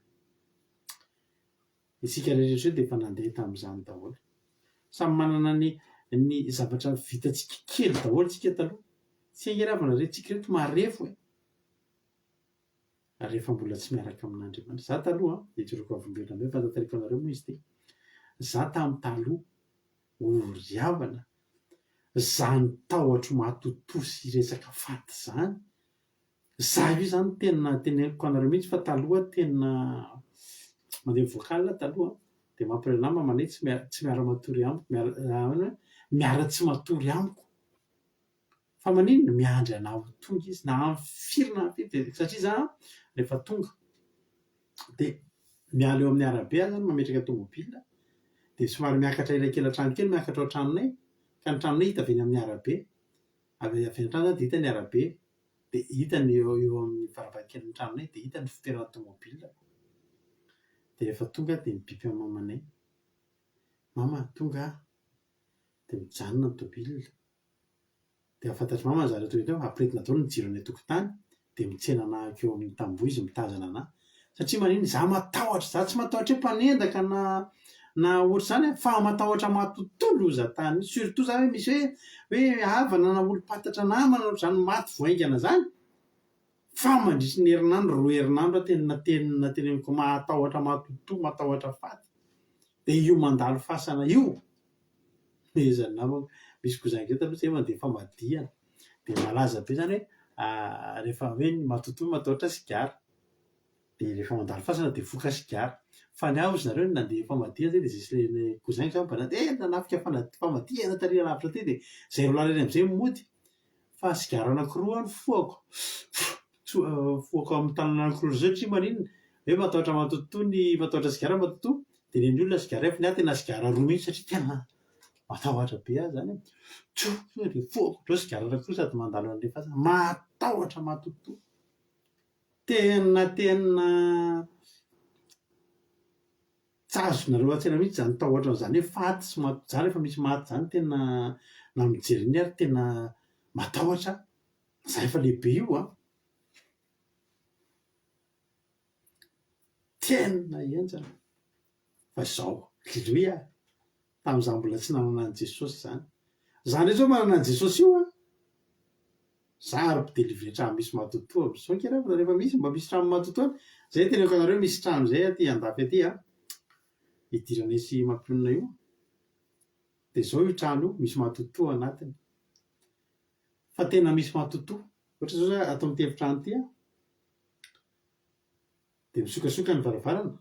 Isika rehetra dia efa nandeha tamin'izany daholo. Samy manana ny zavatra vitantsika kely daholo tsika taloha. Tsy angeravana re tsika reto marefo e. rehefa mbola tsy miaraka amin'Andriamanitra. Za taloha ijoroko avoloana be fantatariko anareo moa izy ty. Za tamin'ny taloha oriavana zany tahotra matoto sy resaka faty zany. Za io zany tena teneniko anareo mihitsy fa taloha tena mandeha voakala taloha dia mampiray nama manay tsy miara matory amiko miara tsy matory amiko. Fa maninona miandry anah ho tonga izy na am'firy na am'firy satria za rehefa tonga dia miala eo amin'ny arabe aho zany mametraka tômôbila dia somary miakatra elakelan-trano kely miakatra ao tranonay ka ny tranonay hita avy eny amin'ny arabe avy any trano zany dia hita ny arabe dia hita ny eo amin'ny varavarakelin'ny tranonay dia hita ny fitoeran'ny tômôbila. Dia rehefa tonga dia mibipy amin'ny mamanay, mama tonga aho, dia mijanona ny tômôbila dia afantatry mama zareo tonga teo ampiretina daholo ny jiro any an-tokotany dia mitsena anah eo amin'ny tamboho izy mitazana anah satria maniny za matahotra, za tsy matahotra hoe mpanendaka na ohatra zany fa matahotra matontolo za tany surtout za hoe misy hoe havana na olo-patatra namana ohatr'izany maty voaingana zany fa mandritra ny herinandro 2 herinandro tena teneniko matahotra matontolo matahotra faty dia io mandalo fasana io ezany namako misy kozanykeo taloha zay mandeha famadihana dia malaza be zany hoe rehefa hoe matontolo matahotra sigara dia rehefa mandalo fasana dia voka sigara fa ny aho ozy nareo nandeha famadihana zay dia zay ilay kozanky zany mba nanafika famadihana taria lavitra ty dia zay rolara eny amin'izay mody fa sigara anankiroa ny foako amin'ny tanana anankiroa zao tsy maninona hoe matahotra matontolo ny matahotra sigara matontolo dia ny olona sigara fa ny ahy tena sigara roa mihitsy satria tena matahotra be ahy zany dia foako loatra sigara anankiroa sady mandalo an'ilay fasana matahotra matontolo tena tsy azonareo an-tsaina mihitsy zany tahotra zany hoe faty sy maty zany rehefa misy maty zany tena na mijery ny ary tena matahotra za efa lehibe io tena enjana fa zao leloia tamin'izaho mbola tsy nanana an' Jesosy zany zany zao manana an' Jesosy io za ary mpidelivre trano misy matotoa amin'izao nkerana rehefa mba misy trano matotoa zay teneko anareo misy trano zay aty andafy aty idiranay sy mampionona io dia zao io trano io misy matotoa anatiny fa tena misy matotoa ohatra zao za atao mitevy-trano ty dia misokasoka ny varavarana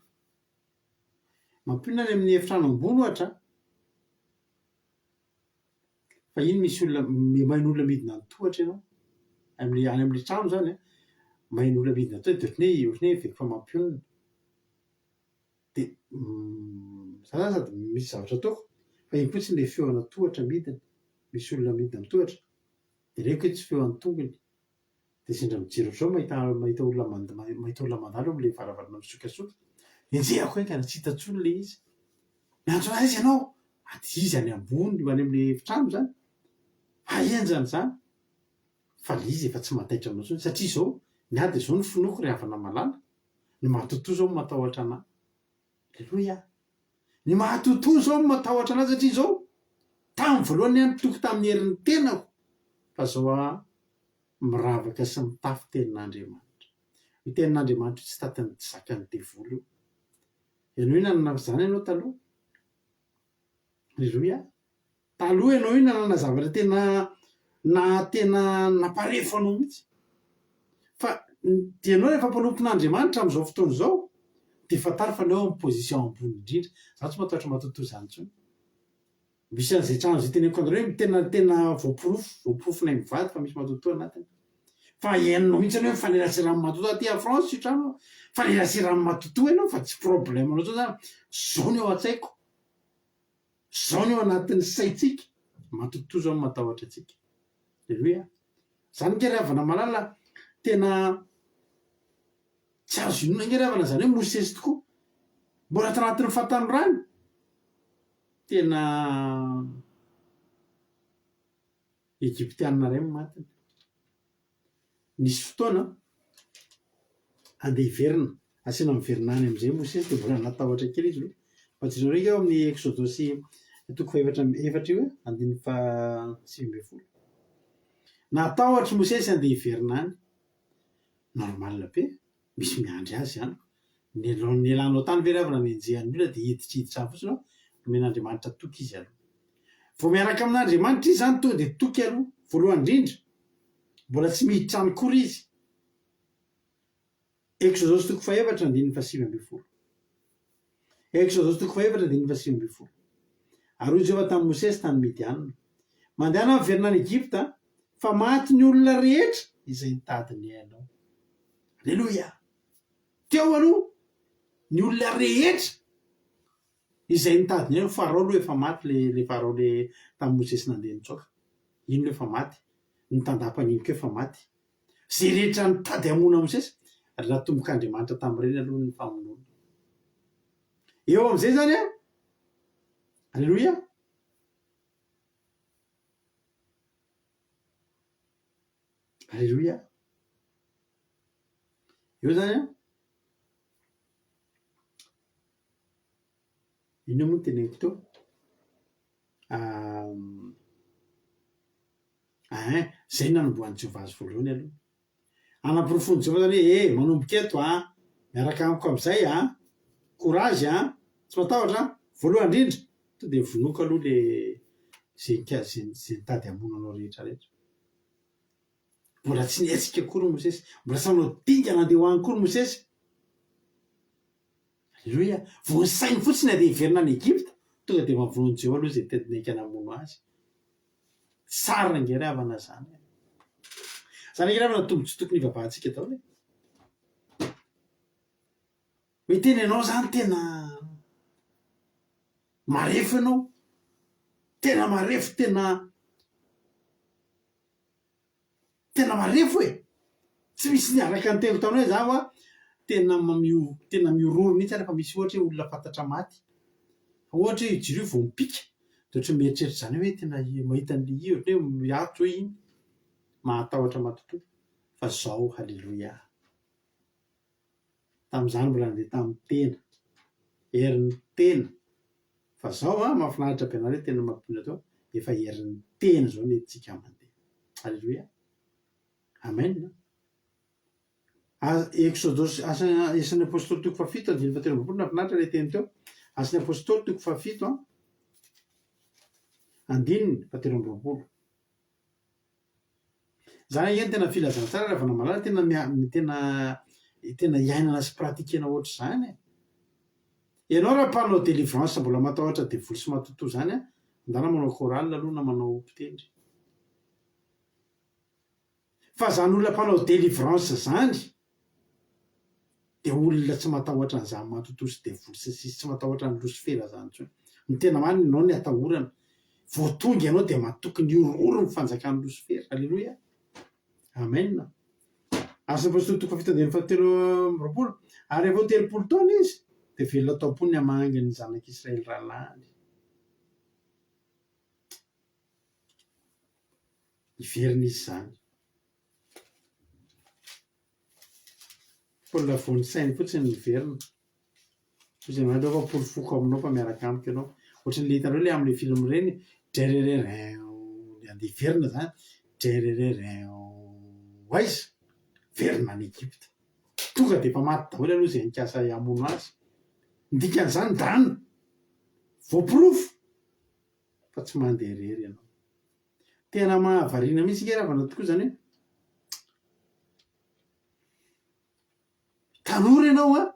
mampionona any amin'ny efitrano ambony ohatra fa iny misy olona main'olona midina ny tohatra ianao any amin'ilay trano zany main'olona midina tohatra dia ohatrany hoe veko fa mampionona dia za zany sady misy zavatra ataoko fa iny fotsiny ilay feona tohatra midina misy olona midina ny tohatra dia reko hoe tsy feo any tongony dia sendra mijery ohatr'izao mahita olona mandalo amin'ilay varavarana misokasoka enjehako hoe kana tsy hita intsony ilay izy miantso anazy izy ianao ady izy any ambony any amin'ilay efitrano zany fa enjany zany fa le izy efa tsy mataitra aminao intsony satria izao ny ady izao ny finoako ry havana malala ny matotoa zao matahotra anahy leloia ny matotoa zao matahotra anahy satria izao tamin'ny voalohany any toko tamin'ny herin'ny tenako fa zao miravaka sy mitafy tenin'Andriamanitra ny tenin'Andriamanitra tsy tatany zakany devoly io ianao io nanana zany ianao taloha leloia taloha ianao io nanana zavatra tena namparefo anao mihitsy fa dia ianao rehefa mpanompon'Andriamanitra amin'izao fotoana izao dia fantary fa anao amin'ny position ambony indrindra za tsy matahotra matotoa zany intsony misy an'izay trano zay teneniko anareo tena voaporofona mivady fa misy matotoa anatiny fa henonao mihitsy anao hoe fanerasirano matotoa aty a France io trano fanerasirano matotoa ianao fa tsy problème anao zao zany zao ny ao an-tsaiko zao ny ao anatin'ny saitsika matotoa zao matahotra atsika leloia zany nge ry havana malala tena tsy azo inona nge ry havana zany hoe Mosesy tokoa mbola tanatin'ny fahatanorany tena Egyptianina ray matiny nisy fotoana andeha hiverina asiana miverina any amin'izay Mosesy dia mbola natahotra kely izy fa tsy zao reka eo amin'ny Exodosy toko efatra io andiny fa 9 natahotra Mosesy andeha hiverina any normal be misy miandry azy zany ny elanao tany veravana ny enjehan'ny olona dia hiditriditra fotsiny ao nomen'Andriamanitra toky izy aloha vao miaraka amin'Andriamanitra izy zany to dia toky aloha voalohany indrindra mbola tsy miditra any kory izy Exodosy toko 4:7-10 Exodosy toko 4:7-10 ary hoy Jehova tamin'i Mosesy tany Midianina mandehana amin'ny verinany Egypta fa maty ny olona rehetra izay nitadiny hainao alleloia teo aloha ny olona rehetra izay nitadiny hainao farao aloha efa maty le farao le tamin'i Mosesy nandeha nitsoaka ino lo efa maty ny tandapany ko efa maty zay rehetra nitady hamona Mosesy raha tombok'Andriamanitra tamin'ireny aloha ny famonoana eo amin'izay zany a alleloia alleloia eo zany a ino moa ny teneniko teo zay nanombohan'ny Jehovah azy voalohany aloha anaporofony Jehovah zany hoe manomboka eto miaraka amiko amin'izay courage tsy matahotra voalohany indrindra to dia vonoko aloha le zay nitady hamonanao rehetra rehetra mbola tsy nietsika kory Mosesy mbola tsy manao dinga nandeha hoany kory Mosesy alleloia vo ny sainy fotsiny andeha hiverina any Egypta tonga dia mavonoany Jehovah aloha zay tendineka namono azy tsara nangeravana zany zany angeravana tombotsy tokony hivavahantsika daholo hoe tena ianao zany tena marefo ianao tena marefo tena marefo e tsy misy niaraka ny telo taminao zaho tena miororo mihitsy rehefa misy ohatra hoe olona fantatra maty ohatra hoe jiro vo mipika de ohatra mieritreritra zany hoe tena mahita an'le ohatra hoe miatro hoe iny mahatahotra matotoa fa zao halleloia tamin'izany mbola nandeha tamin'ny tena herin'ny tena fa zao mahafinaritra be anareo tena mampitondra teo efa herin'ny tena zao nentsika mandeha halleloia amen Exodosy asan'ny apôstôly toko 7:17 nafinaritra le teny teo asan'ny apôstôly toko 7 17 zany ihany tena filazana tsara raha vana malala tena iainana sy pratikena ohatra zany ianao raha mpanao délivrance mbola matahotra devoly sy matotoa zany andana manao chorale aloha na manao mpitendry fa zany olona mpanao délivrance zany de olona tsy matahotra an'izany matotoa sy devoly sy tsy matahotra ny losifera zany tsony ny tena mariny ianao ny atahorana vo tonga ianao dia matoky ny ororo ny fanjakan'ny losifera alleloia amen asa apôstôly toko 7:17 ary avao 30 taona izy dia velona taom-pony hamangy ny zanak'Israely ralany iverina izy zany mbola voany sainy fotsiny niverina izay manao fa polofoko aminao fa miaraka amiko ianao ohatra ny le hitanao le amin'le film reny drerererin andeha verina zany drerererin aiza verina any Egypta tonga dia efa maty daholo aloha zay nikasa hamono azy ndikan'izany drano voapirofo fa tsy mandeha rery ianao tena mahavariana mihitsy ngeravana tokoa zany hoe tanora ianao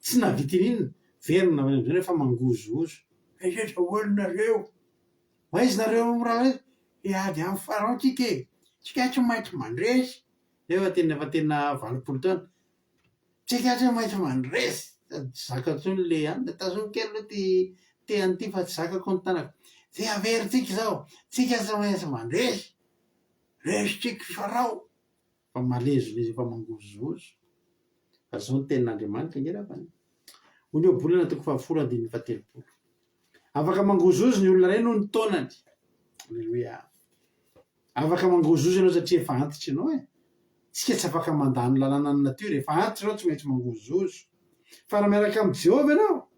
tsy navitin'inona verina avy am'zany rehefa mangozozo aiza olonareo aiza nareo raha iady amin'ny farao tsika tsika tsy maintsy mandresy nefa tena 20 taona tsika tsy maintsy mandresy zaka ntsony le any tazony kely aloha te an'ity fa tsy zakako ny tanako zay averintsika zao tsika tsy maintsy mandresy resitsika farao fa malezo le efa mangozozo fa zao ny tenin'Andriamanitra ngeravany hoy eo bolana toko 10:17 afaka mangozozo ny olona ray noho ny taonany alleloia afaka mangozozo ianao satria efa antitra ianao tsika tsy afaka mandany lalàna ny natiora efa antitra ianao tsy maintsy mangozozo fa raha miaraka amin'i Jehovah ianao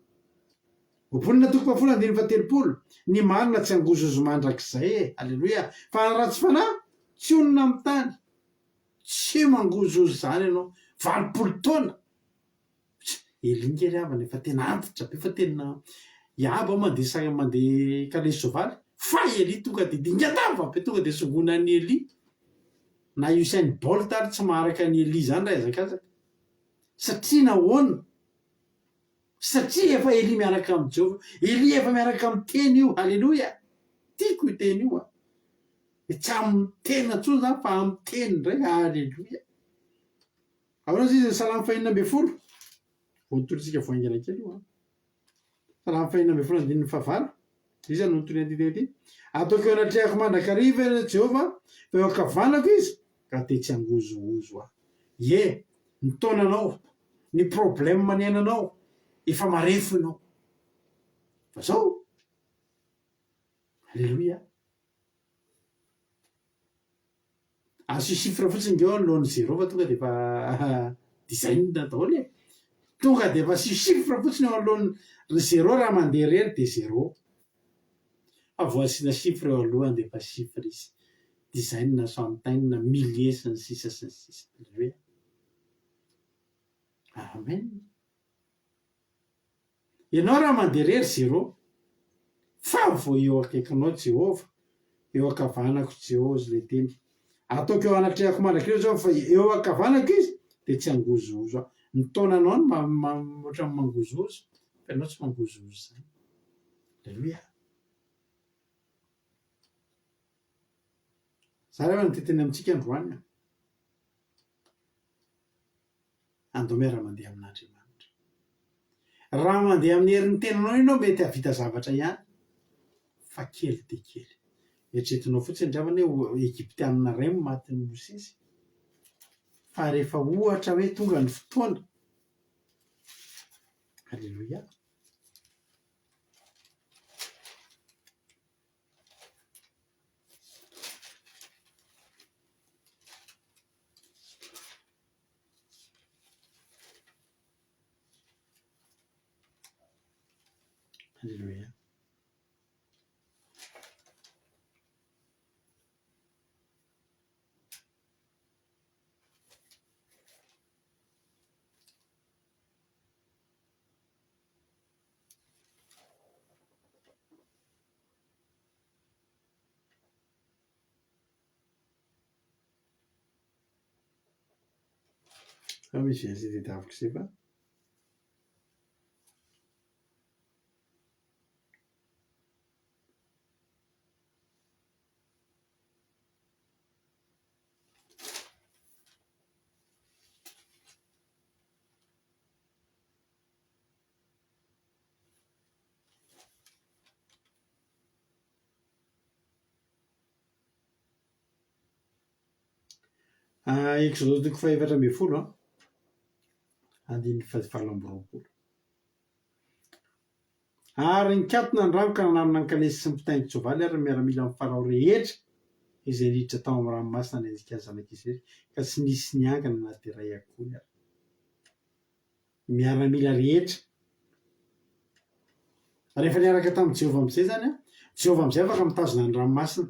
bolana toko 10:17 ny marina tsy angozozo mandrakizay alleloia fa raha tsy fanahy tsy onona amin'ny tany tsy mangozozo zany ianao valopolo taona elingery avana efa tena antitra be fa tena iaba mandeha kalesy soavaly fa Eli tonga de dingatava be tonga de songona ny Eli na Usain Bolt ary tsy maharaka ny Eli zany raha ezakazaka satria nahoana satria efa Eli miaraka amin'ny Jehova Eli efa miaraka amin'ny teny io halleloia tiako io teny io tsy amin'ny teny ntsony zany fa amin'ny teny ndray halleloia ahoana izy salamy fahinina amby folo voatolontsika voaingana kely io salamy fahinina amby folo andininy fahavalo izy zany nontony anty ataoko eo anatrehako mandrakariva Jehova fa eo ankavanako izy ka te tsy angozoozo ny taonanao ny problème maniananao efa marefo ianao fa zao halleloia azo chiffre fotsiny ngeo anoloany zéro fa tonga de efa design daholo tonga de efa sy chiffre fotsiny eo anoloany zéro raha mandeha rery de zéro fa voasina chiffre eo alohany de efa chiffre izy design na centaine na millier sy ny sisa halleloia amen ianao raha mandeha rery zéro fa vo eo akaikinao Jehova eo ankavanako Jehova izy le teny ataoko eo anatrehako mandrakariva zao fa eo ankavanako izy de tsy angozoozo ny taonanao ny ohatran'ny mangozoozo fa ianao tsy mangozoozo zany halleloia za rehefa nyteteny amintsika androany andao miara mandeha amin'Andriamanitra raha mandeha amin'ny herin'ny tenanao ianao mety havita zavatra ihany fa kely de kely eritreretinao fotsiny ndravana hoe Egyptianina ray matin'ny Mosesy fa rehefa ohatra hoe tonga ny fotoana halleloia halleluia misy azy tedaviko zay fa Exode toko fahaefatra amby folo andininy valo amby roapolo ary nikatona ny rano ka nanamina ny kalesy sy ny mpitaingy soavaly ary miaramila amin'ny Farao rehetra izay niditra tao amin'ny ranomasina ny andika zanak'Israely ka tsy nisy niangana na de ray akory ary miaramila rehetra rehefa niaraka tamin'i Jehova am'izay zany Jehova am'izay afaka mitazona ny ranomasina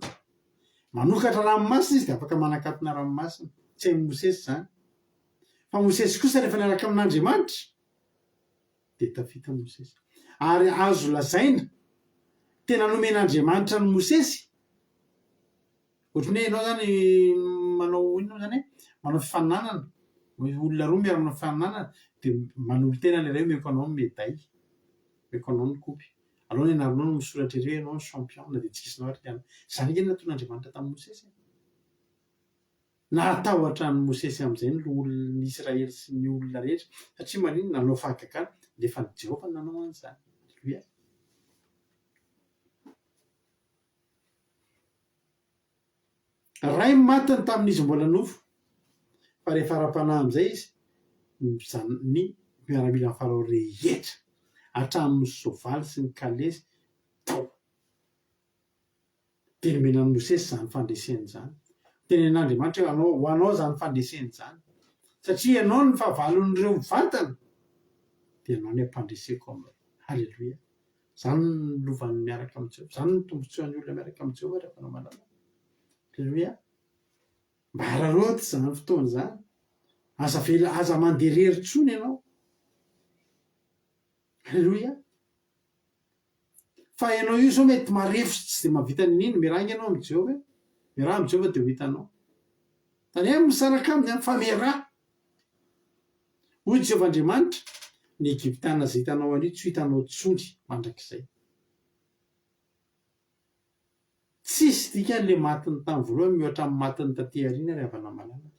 manokatra ranomasina izy de afaka manakatona ranomasina tsy hain'ny Mosesy zany fa Mosesy kosa rehefa niaraka amin'Andriamanitra de tafita Mosesy ary azo lazaina tena nomen'Andriamanitra ny Mosesy ohatrany hoe ianao zany manao inona zany manao fifaninanana olona roa miara manao fifaninanana de manolo tena le ray omeko anao ny méday omeko anao ny kopy aloha ny anaronao no misoratra ery hoe ianao ny champion na de tsy kisinao ary tiana zany ake nataon'Andriamanitra tamin'ny Mosesy natahotra ny Mosesy am'izay ny olona Israely sy ny olona rehetra satria manino nanao fahagagana lefa ny Jehova nanao an'izany halleluia ray matiny tamin'izy mbola nofo fa rehefa ara-panahy am'izay izy ny miaramila ny Farao rehetra hatramin'ny soavaly sy ny kalesy tao de nomenan'ny Mosesy zany fandreseny zany tenen'Andriamanitra hoe ho anao zany fandreseny zany satria ianao ny fahavalon'ireo mivantana de ianao ny ampandreseko aminao halleloia zany ny lovan'ny miaraka amin'ny Jehova zany ny tombotsoan'ny olona miaraka amin'ny Jehova rehefa manao malala halleloia mba hararoty zany fotoana zany aza manderery tsony ianao. Alleloia. Fa ianao io zao mety marefotsy tsy de mahavita nynino mirangy ianao amy Jehovah, miraha amy Jehovah de ho hitanao. Tany hoe misaraka aminy any fa miraha. Hoy Jehovah Andriamanitra, ny Egyptiana zay hitanao anio tsy ho hitanao tsony mandrakizay. Tsisy dikany le matiny tamy voalohany mihoatra amy matiny taty aoriana ry havana malala.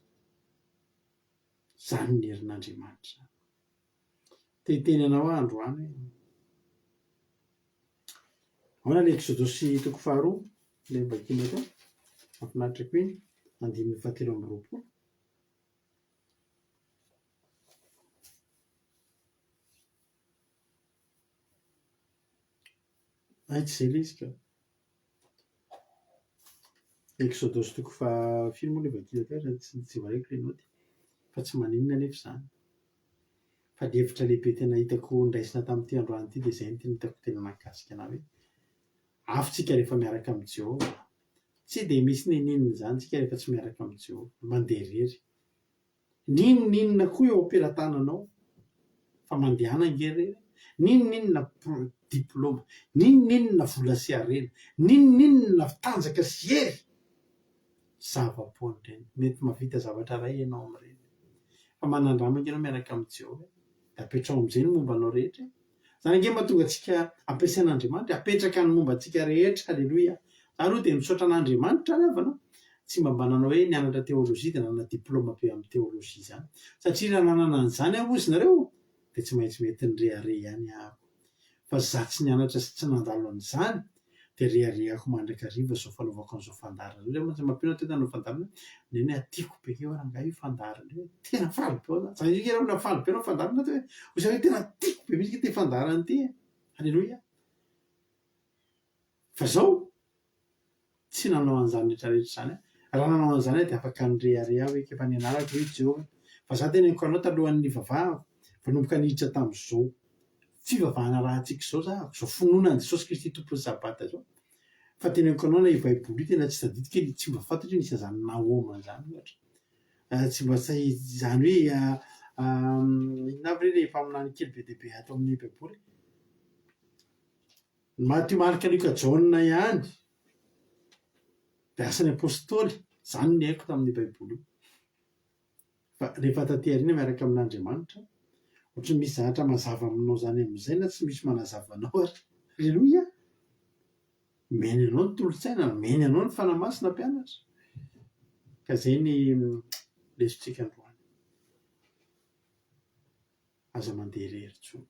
Zany ny herin'Andriamanitra. Teteny anao androany hoe ahoana le Exodosy 2:2 le vakiana tao mahafinaritra koa iny 9:7-8. Tsy zay le izy ka Exodosy 2:5 moa le vakiana tao tsy voalaiko le noty fa tsy maninona nefa zany. Fa le hevitra lehibe tena hitako ndraisina tamin'ity androany ity de zay no tena hitako tena mahakasika anahy hoe afitsika rehefa miaraka amy Jehovah. Tsy de misy ninona zany tsika rehefa tsy miaraka amy Jehovah, manderery. Ninona koa eo ampelantananao fa mandehana ngerery. Ninona diplôma, ninona vola sy harena, ninona tanjaka sy hery. Zava-poana ireny, mety mahavita zavatra ray ianao am'ireny. Fa manandramaka ianao miaraka amy Jehovah de apetrao am'izay ny momba anao rehetra. Zany ange mahatonga antsika ampiasain'Andriamanitra apetraka ny momba antsika rehetra. Halleloia. Zany hoe de misaotra an'Andriamanitra ny havana. Tsy mba mananao hoe nianatra teolojia de nanana diplôma be amy teolojia zany. Satria raha nanana an'izany aho ozy nareo de tsy maintsy mety nyrehare ihany ahako. Fa za tsy nianatra sy tsy nandalo an'izany de reharehako mandrakariva zao fanaovako an'izao fandarana. Zay mantsy mampianao teto anao fandarana neny atiako bekeo raha ngahy io fandarana io tena faly be ao. Zany io raha faly be anao fandarana hoe ozy hoe tena tiako be mihitsy ty fandarana ty. Halleloia. Fa zao tsy nanao an'izany rehetrarehetra zany. Raha nanao an'izany de afaka nyrehareha hoe efa nianarako hoe Jehovah. Fa za tena eniko anao talohan'ny vavahako vanomboka niditra tam'izao fivavahana rahantsika zao zahako, zao finoana Jesosy Kristy tompon'ny sabata zao. Fa teneniko anao na i Baiboly io tena tsy tadidiko eny tsy mba fantatry nisy an'izany Nahoma zany ohatra. Tsy mba say zany hoe inona aby re le mpaminany kely be dia be ato amin'ny Baiboly. Matthieu, Marc, Luc, John ihany. Be asan'ny apôstôly, zany ny haiko tamin'ny Baiboly. Fa rehefa taty aoriana miaraka amin'Andriamanitra, ohatra misy zavatra mazava aminao zany amin'izay na tsy misy manazava anao ary. Halleloia. Meny anao ny tolotsaina, meny anao ny fanamasina mpianatra. Ka zay ny lesontsika androany. Aza mandeha irery tsony.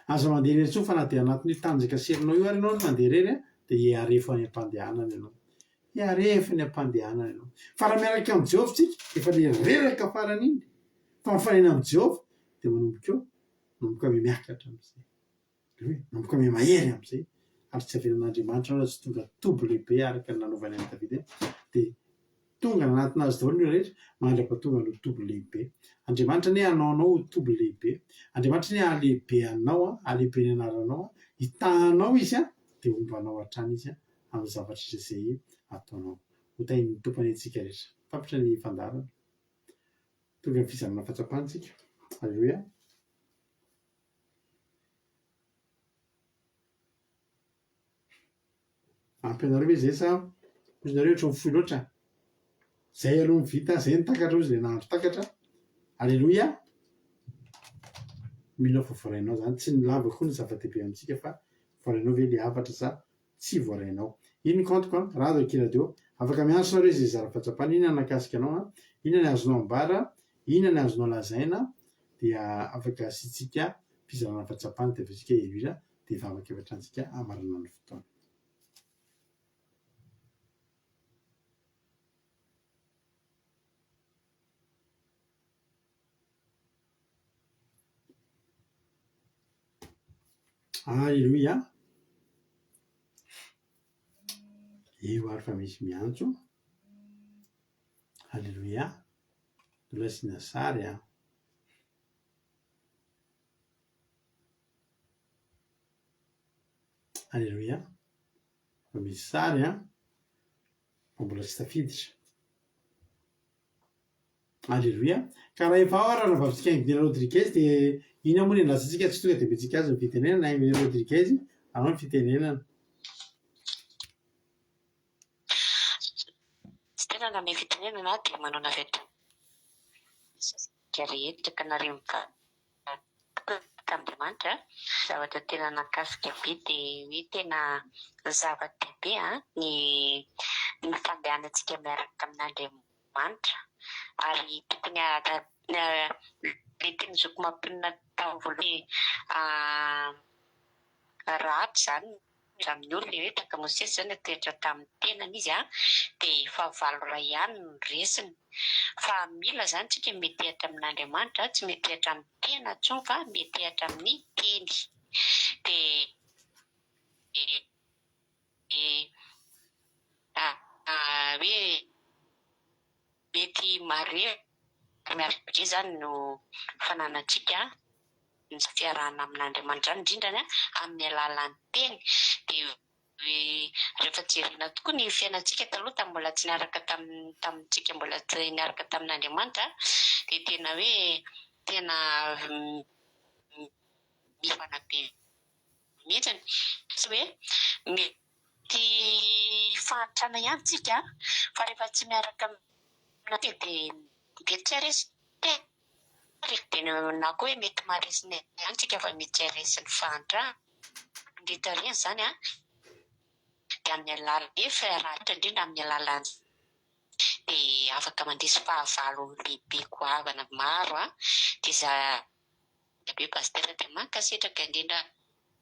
Aza mandeha irery tsony fa na dia anatin'io tanjaka serinao io ary ianao no mandeha irery dia hiarefo any am-pandehanana ianao. Hiarefo ny am-pandehanana ianao. Fa raha miaraka amin'ny Jehovah tsika efa le reraka farany iny. Fa mifanena amin'ny Jehovah dia manomboka miakatra amin'izay. Manomboka mahery amin'izay. Ary tsy avelan'Andriamanitra raha tsy tonga tobo lehibe araka ny nanaovany an'i Davida dia tonga anatina azy daholo ny rehetra mandrapatonga no tobo lehibe. Andriamanitra ne anaonao ho tobo lehibe. Andriamanitra ne ahalehibe anao, ahalehibe ny anaranao, hitahanao izy dia ombanao hatrany izy amin'ny zavatra izay ataonao. Hotain'ny tompony antsika rehetra. Tapitra ny fandarana. Tonga ny fizarana fahatsapana. Halleloia. Ampianareo hoe zay sa ozy nareo ohatry mifoy loatra. Zay aloha mivita, zay ny takatra ozy le nahandro takatra. Halleloia. Mila fa voarainao zany, tsy ny lava koa ny zava-dehibe amintsika fa voarainao ve le hafatra sa tsy voarainao. Iny kantoko radio kiradio afaka miantso nareo izay zara fahatsapana, ina nakasika anao, ina ny azonao ambara, ina ny azonao lazaina dia afaka asitsika fizarana fahatsapana dia avetsika hevitra dia efa afaka efatra antsika amarana ny fotoana. Halleloia. Eo ary fa misy miantso. Halleloia. Mbola sina sary Halleloia. Fa misy sary fa mbola tsy tafiditra. Alleloia. Ka raha efa ao raha vavisika Aimé Rodriguez dia iny moa ny andrasantsika tsy tonga dia betsika azy ny fitenenana Aimé Rodriguez anao ny fitenenana. Tsy tena name fitenenana dia manao navety rehetra ka nareo Andriamanitra zavatra tena nakasika be dia hoe tena zava-dehibe ny fandehanantsika miaraka amin'Andriamanitra ary tokony mety ny zoko mampinona tao voaloha ratsy zany amin'ny olona hoe taka Mosesy zany toetra tamin'ny tenany izy dia fahavalo iray ihany no resiny fa mila zany tsika metehatra amin'Andriamanitra tsy metehatra amin'ny tena intsony fa metehatra amin'ny teny dia hoe mety mare miaraka zany no fananantsika ny fiarahana amin'Andriamanitra zany indrindrany amin'ny alalan'ny teny dia rehefa jerena tokoa ny fiainantsika taloha mbola tsy niaraka tamintsika mbola tsy niaraka tamin'Andriamanitra dia tena hoe tena mifana be mihitsiny sy hoe mety fahantrana ihany tsika fa rehefa tsy miaraka amin'Andriamanitra dia tsy haresy dia na koa hoe mety maharesiny ihany tsika fa mety tsy haresiny fahantrana indritareny zany dia amin'ny alalan'ny fiarahana indrindra amin'ny alalan'ny dia afaka mandresy fahavalo lehibe goavana maro dia be pastera dia mankasitraka indrindra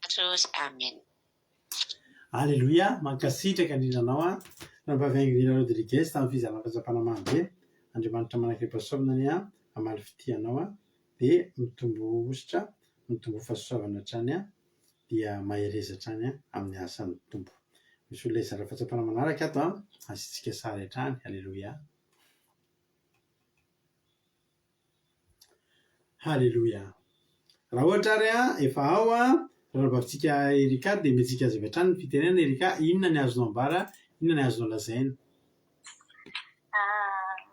Jesosy. Amen. Alleloia. Mankasitraka indrindra anao Rampavy Rodriguez tamin'ny fizarana fahatsapana mahbe. Andriamanitra manakaipasovinany amaly fitianao dia mitombo ositra mitombo fahasoavana hatrany dia mahereza hatrany amin'ny asan'ny tombo. Misy olona izara fahatsapana manaraka ato asitsika sara hatrany. Alleloia. Alleloia. Raha ohatra ary efa ao raha vavisika Erika dia metsika azy avy hatrany ny fitenenana. Erika, inona ny azonao ambara, inona ny azonao lazaina?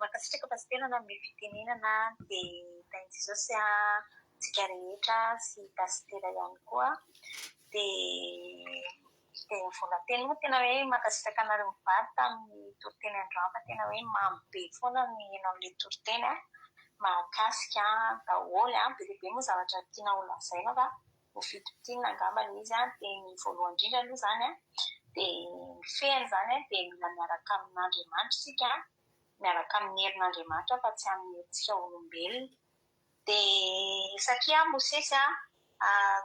Mankasitraka pasterana amin'ny fitenenana dia tainy Jesosy tsika rehetra sy pastera ihany koa dia volateny moa tena hoe mankasitraka anareo mivady tamin'ny toriteny Androava tena hoe mamy be foana ny enao amin'ilay toriteny mahakasika daholo bebe moa zavatra tiana ho lazaina fa ho fitotinina angamba izy dia ny voalohany indrindra aloha zany dia ny fehany zany dia mila miaraka amin'Andriamanitra sika miaraka amin'ny herin'Andriamanitra fa tsy amin'ny herintsika olombelona dia satria Mosesy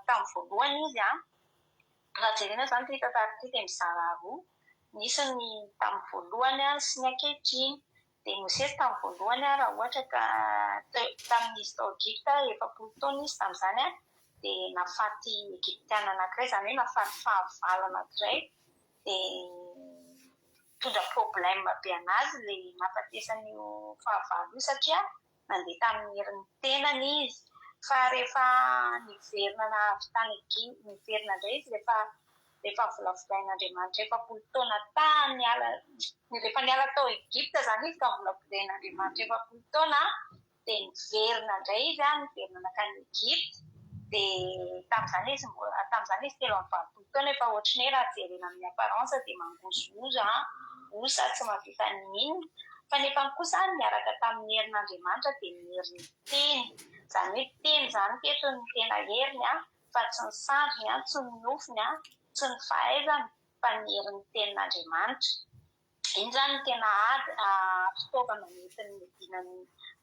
tamin'ny voalohany izy raha jerena zany ty tantarity dia mizara roa nisy ny tamin'ny voalohany sy ny ankehitriny dia Mosesy tamin'ny voalohany raha ohatra ka tamin'izy tao Egipta 7 taona izy tamin'izany dia nafaty Egiptiana anankiray zany hoe nafaty fahavalo anankiray dia tondra problème be anazy ilay nafatesan'io fahavalo io satria nandeha tamin'ny herin'ny tenany izy fa rehefa niverina avy tany niverina indray izy rehefa volavolain'Andriamanitra 7 taona tany rehefa niala tao Egipta zany izy ka volavolain'Andriamanitra 7 taona dia niverina indray izy niverina nakany Egipta dia tamin'izany izy 3 taona efa ohatriny hoe raha jerena amin'ny apparence dia mangozogozo osa tsy mahavita n'inona fa nefa kosa niaraka tamin'ny herin'Andriamanitra dia ny herin'ny teny zany hoe teny zany teto ny tena heriny fa tsy ny sandriny tsy ny nofiny tsy ny fahaizany fa ny herin'ny tenin'Andriamanitra. Iny zany ny tena fitaovana nentin'ny medinany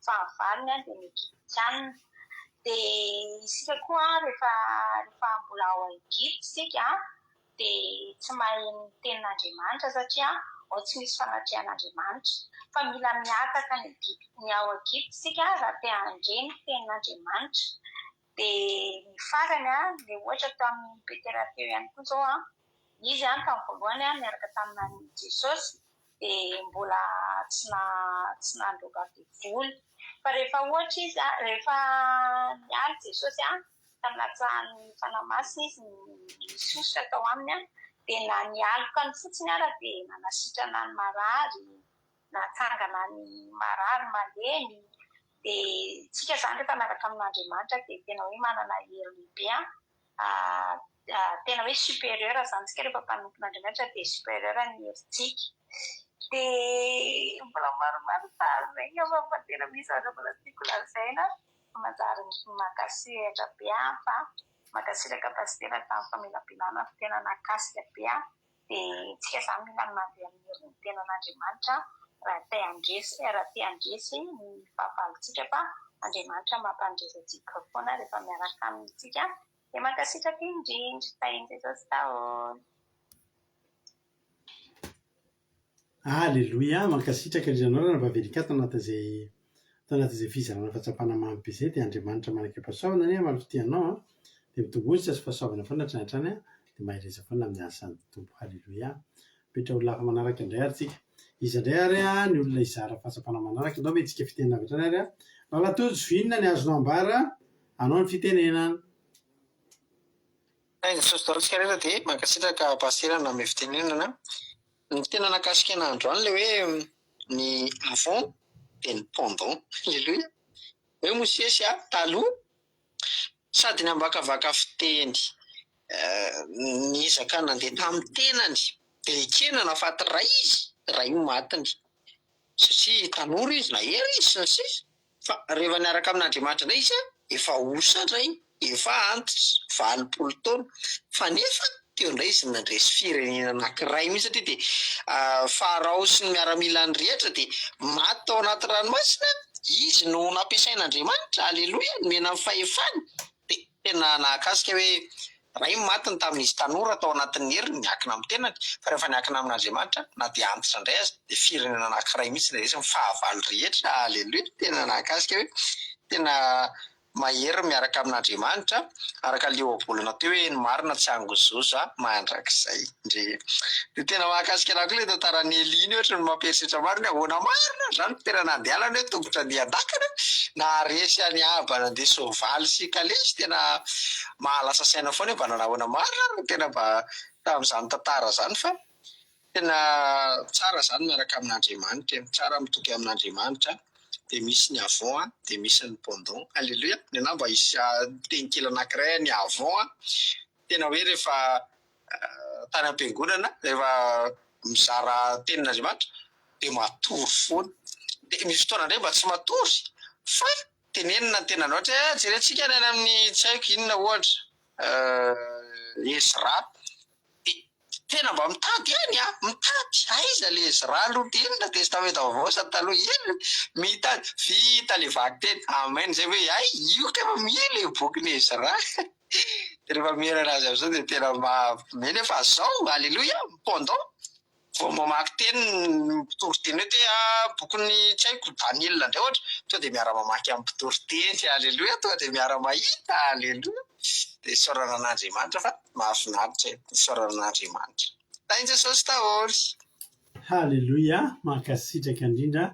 fahavalony dia ny Egiptiana dia isika koa rehefa mbola ao Egipta sika dia tsy mahay ny tenin'Andriamanitra satria ao tsy misy fanatrian'Andriamanitra fa mila miakaka ny ao Egipta sika raha te handreny tenin'Andriamanitra dia ny farany dia ohatra tamin'ny Petera teo ihany koa zao izy tamin'ny voalohany miaraka tamin'ny Jesosy dia mbola tsy nandroga be voly fa rehefa ohatra izy rehefa nialy Jesosy tamin'ny hatsahan'ny fanamasina izy nisosotra tao aminy dia na nialoka ny fotsiny dia nanasitrana ny marary natsangana ny marary malemy dia tsika izany rehefa miaraka amin'Andriamanitra dia tena hoe manana hery lehibe tena hoe supérieur zany tsika rehefa mpanompon'Andriamanitra dia supérieur ny herintsika. Dia mbola maromaro tazana fa tena misy zavatra mbola tiako lazaina manjary makasihatra be fa makasihatra kapasitera tamin'ny famelapelana tena nakasika be dia tsika izany mila mandeha amin'ny herin'ny tenan'Andriamanitra raha te handresy ny fahavalontsika fa Andriamanitra mampandresantsika foana rehefa miaraka amintsika dia mankasitraka indrindra tahiny Jesosy daholo. Alleluia, mankasitraka indrindra anao vavelika tanatin'izay fizarana fahatsapana mamy be izay dia Andriamanitra manaka pasaovana anie malofitianao dia mitongositra sy fahasaovana foana hatrany dia mahireza foana amin'ny asan'ny Tompo. Alleluia. Petra olona hafa manaraka indray ary tsika. Izy indray ary ny olona izara fahatsapana manaraka indao mety tsika fitenena avy hatrany ary lalatojo vinona ny azonao ambara anao ny fitenenana. Jesosy tsika rehetra dia mankasitraka pasterana amin'ny fitenenana. Ny tena nakasika n'andro any ilay hoe ny avant dia ny pendant. Alleluia. Hoe Mosesy taloha sady ny ambakavaka fiteny niezaka nandeha tamin'ny tenany dia ekena nahafaty ray izy ray io matiny satria tanora izy na hery izy sy ny sisa fa rehefa niaraka amin'Andriamanitra indray izy efa osa indray efa antitra 20 taona fa nefa teo indray izy nandresy firenena anankiray mihitsy satria dia Farao sy ny miaramilany rehetra dia maty tao anaty ranomasina izy no nampiasain'Andriamanitra. Alleluia. Nomena amin'ny fahefany dia tena nakasika hoe ray matiny tamin'izy tanora tao anatin'ny heriny niakina amin'ny tenany fa rehefa niakina amin'Andriamanitra na dia antitra indray azy dia firenena anankiray mihitsy ilay izy fahavalo rehetra. Alleluia. Tena nakasika hoe tena mahery miaraka amin'Andriamanitra araka leo abolana teo hoe ny marina tsy angozoza mandrakizay. Dia tena mahakasika anako ilay tantaran'ny Elina ohatra ny mampieritritra marina ahoana marina zany tena nandehalana hoe tongotra ny andakana na resy any abana andeha soavaly sy kalesy tena mahalasa saina foana hoe mba nanahoana marina tena mba tamin'izany tantara zany fa tena tsara zany miaraka amin'Andriamanitra tsara mitoky amin'Andriamanitra. Dia misy ny avant dia misy ny pendant. Alleluia. Ny anahy mba hisy teny kely anankiray ny avant tena hoe rehefa tany am-piangonana rehefa mizara tenin'Andriamanitra dia matory foana dia misy fotoana indray mba tsy matory fa tenenina ny tenan'Andriamanitra jerentsika any amin'ny tsy haiko inona ohatra Ezra tena mba mitady any mitady aiza le Ezra aloha dia inona testamenta vaovao sa taloha inona mitady vita le vaky teny amen zay hoe ay io ka efa mihe le bokyny Ezra rehefa miherana azy amin'izao dia tena meny efa zao. Alleluia. Pendant vao mamaky teny mpitory teny hoe te bokyny tsy haiko Daniel indray ohatra tonga dia miara-mamaky amin'ny mpitory teny. Alleluia. Tonga dia miara-mahita. Alleluia. Dia saorana an'Andriamanitra fa mahafinaritra saorana an'Andriamanitra. Tainy Jesosy daholo. Halleluia. Mankasitraka indrindra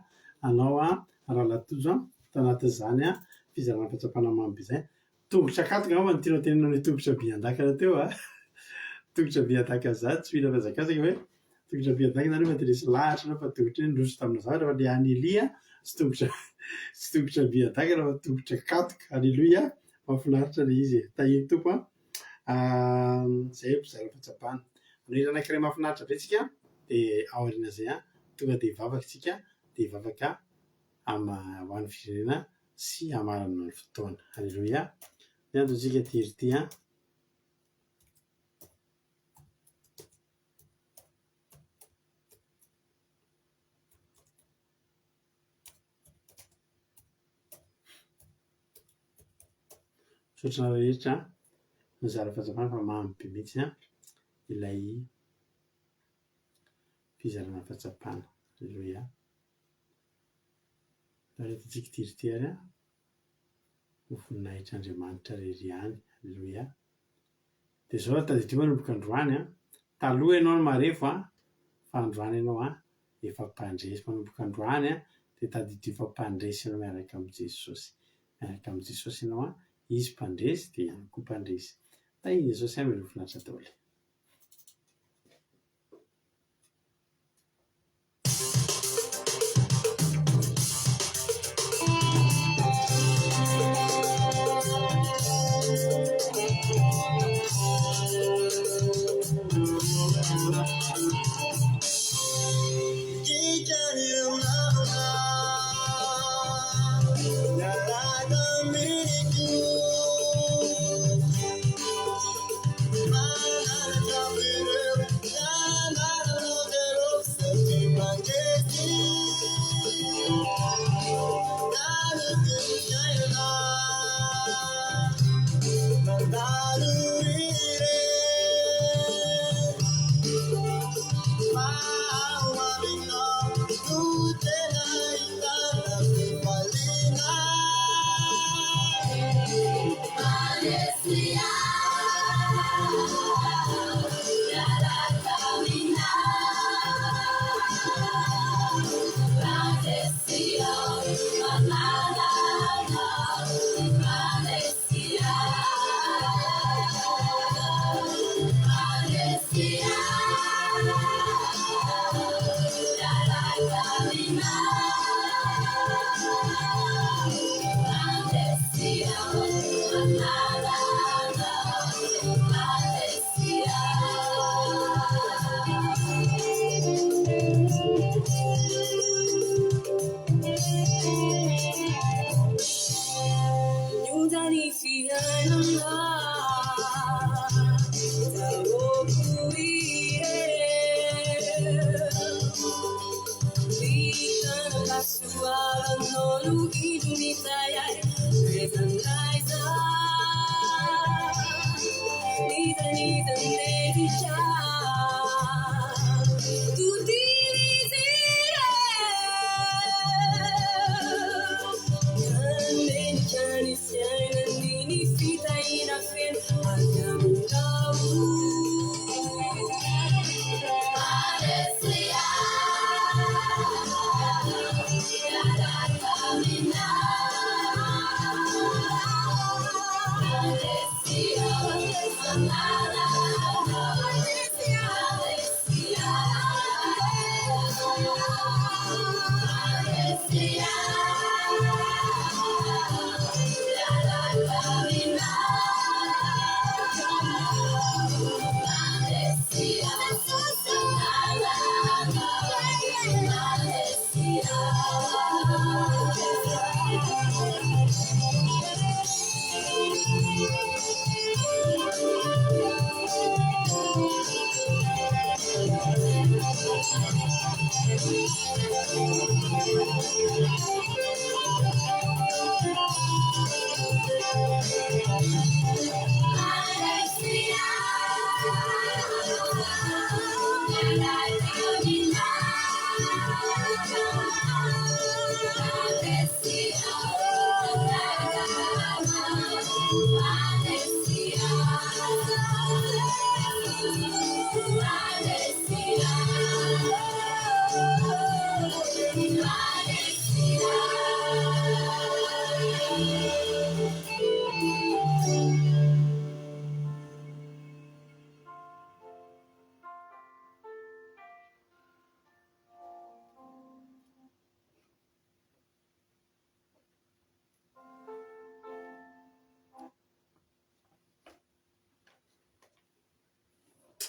anao rahalatojo tanatin'izany fizarana fahatsapana mamy be izay. Tongotra akatoka angamba ny tianao tenenao hoe tongotra biandakana teo tongotra biandakana zany tsy mila fazakazaka hoe tongotra biandakana nareo mety resy lahatra na fa tongotra ny roso tamina zavatra fa le any Elia sy tongotra biandakana fa tongotra katoka. Alleluia. Mahafinaritra le izy tahiny tompo zay mpizara fahatsapana anohitra anankiray mahafinaritra be tsika dia aoriana zay tonga dia hivavaka tsika dia hivavaka ho an'ny firenena sy hamarana ny fotoana. Alleluia. Ny androntsika tery ty sotrana rehetra mizara fahatsapana fa mamy be mihitsy ilay fizarana fahatsapana. Alleluia. Rehetra tsika tiry ty ary ho voninahitr'Andriamanitra rery any. Alleluia. Dia zao tadidio manomboka androany taloha ianao no marefo fa androany ianao efa mpandresy manomboka androany dia tadidio fa mpandresy ianao miaraka amin'ny Jesosy. Miaraka amin'ny Jesosy ianao izy mpandresy dia ihany koa mpandresy. Tahiny Jesosy mila finaritra daholo.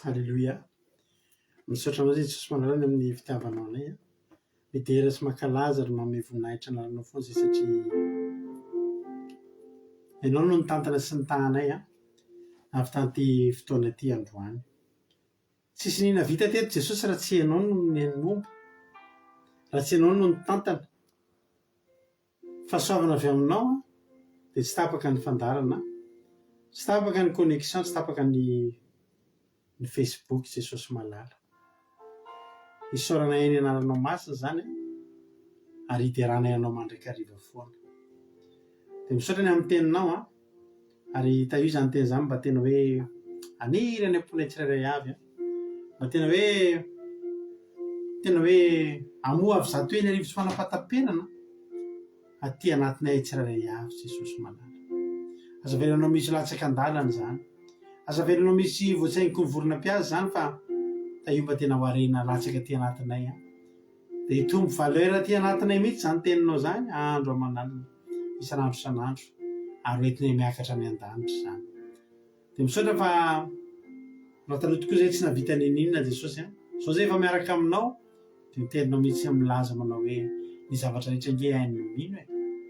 Halleloia. Misaotra anao zay Jesosy manarany amin'ny fitiavanao anay a. Midera sy mankalaza ary manome voninahitra anaranao foana zay satria ianao no nitantana sy nitahanay a avy tanty fotoana ty androany. Tsisy nina vita teto Jesosy raha tsy ianao no nomba, raha tsy ianao no nitantana. Fahasoavana avy aminao a dia tsy tapaka ny fandarana, tsy tapaka ny connexion, tsy tapaka ny Facebook Jesosy malala. Isaorana eny anaranao masina zany ary hideranay anao mandraikariva foana. Dia misaotra ny amin'ny teninao a ary tahio izany teny izany mba tena hoe anirany am-ponay tsirairay avy a, mba tena hoe amoha avy zato hoe ny arivo sy fanapatapenana aty anatinay tsirairay avy Jesosy malala. Aza velanao misy latsaka an-dalana zany, aza velanao misy voatsaingo ny vorona-pihaza zany fa tahio mba tena hoarena latsaka ty anatinay a. Dia hitombo valeur ty anatinay mihitsy zany teninao zany andro aman'alina isan'andro isan'andro ary entinay miakatra any an-danitra zany. Dia misaotra fa raha taloha tokoa zay tsy navita ninina Jesosy a. Zao zay efa miaraka aminao dia niteninao mihitsy milaza manao hoe ny zavatra rehetra nge hainy mino e.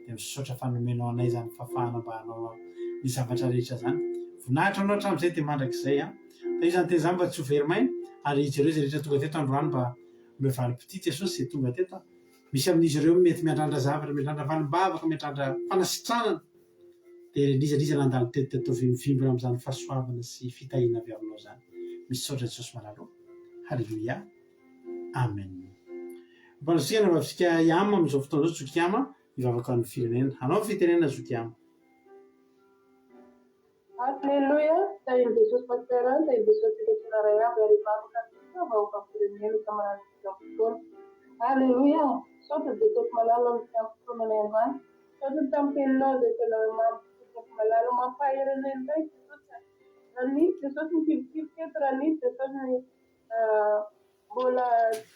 Dia misaotra fa nomenao anay zany fahafahana mba hanao ny zavatra rehetra zany. Voninahitra anao hatramin'izay dia mandrakizay a. Dia izany teny izany mba tsy ho verimaina ary jereo zay rehetra tonga teto androany mba mivalim-pity Jesosy zay tonga teto. Misy amin'izy ireo mety miandrandra zavatra, miandrandra valim-bavaka, miandrandra fanasitranana. Dia indrizandriza nandalo teto mivimbina amin'izany fahasoavana sy fitahiana avy aminao zany. Misaotra Jesosy malalo. Halleluia. Amen. Mpanasika vavitsika iama amin'izao fotoana izao zokiama hivavaka amin'ny firenena. Hanao ny fitenena zokiama. Halleluia. Tahin Jesosy Pasteur, tahin Jesosy Lekinaray avy ary hivavaka vahoaka firenena kamarana fotoana. Halleluia. Misaotra Jesosy malala amin'ny fotoananay androany. Misaotra tamin'ny teninao zay tena Jesosy malala mampaherana indray Jesosy. Raha nisy Jesosy mikivikivy teto, raha nisy Jesosy ny mbola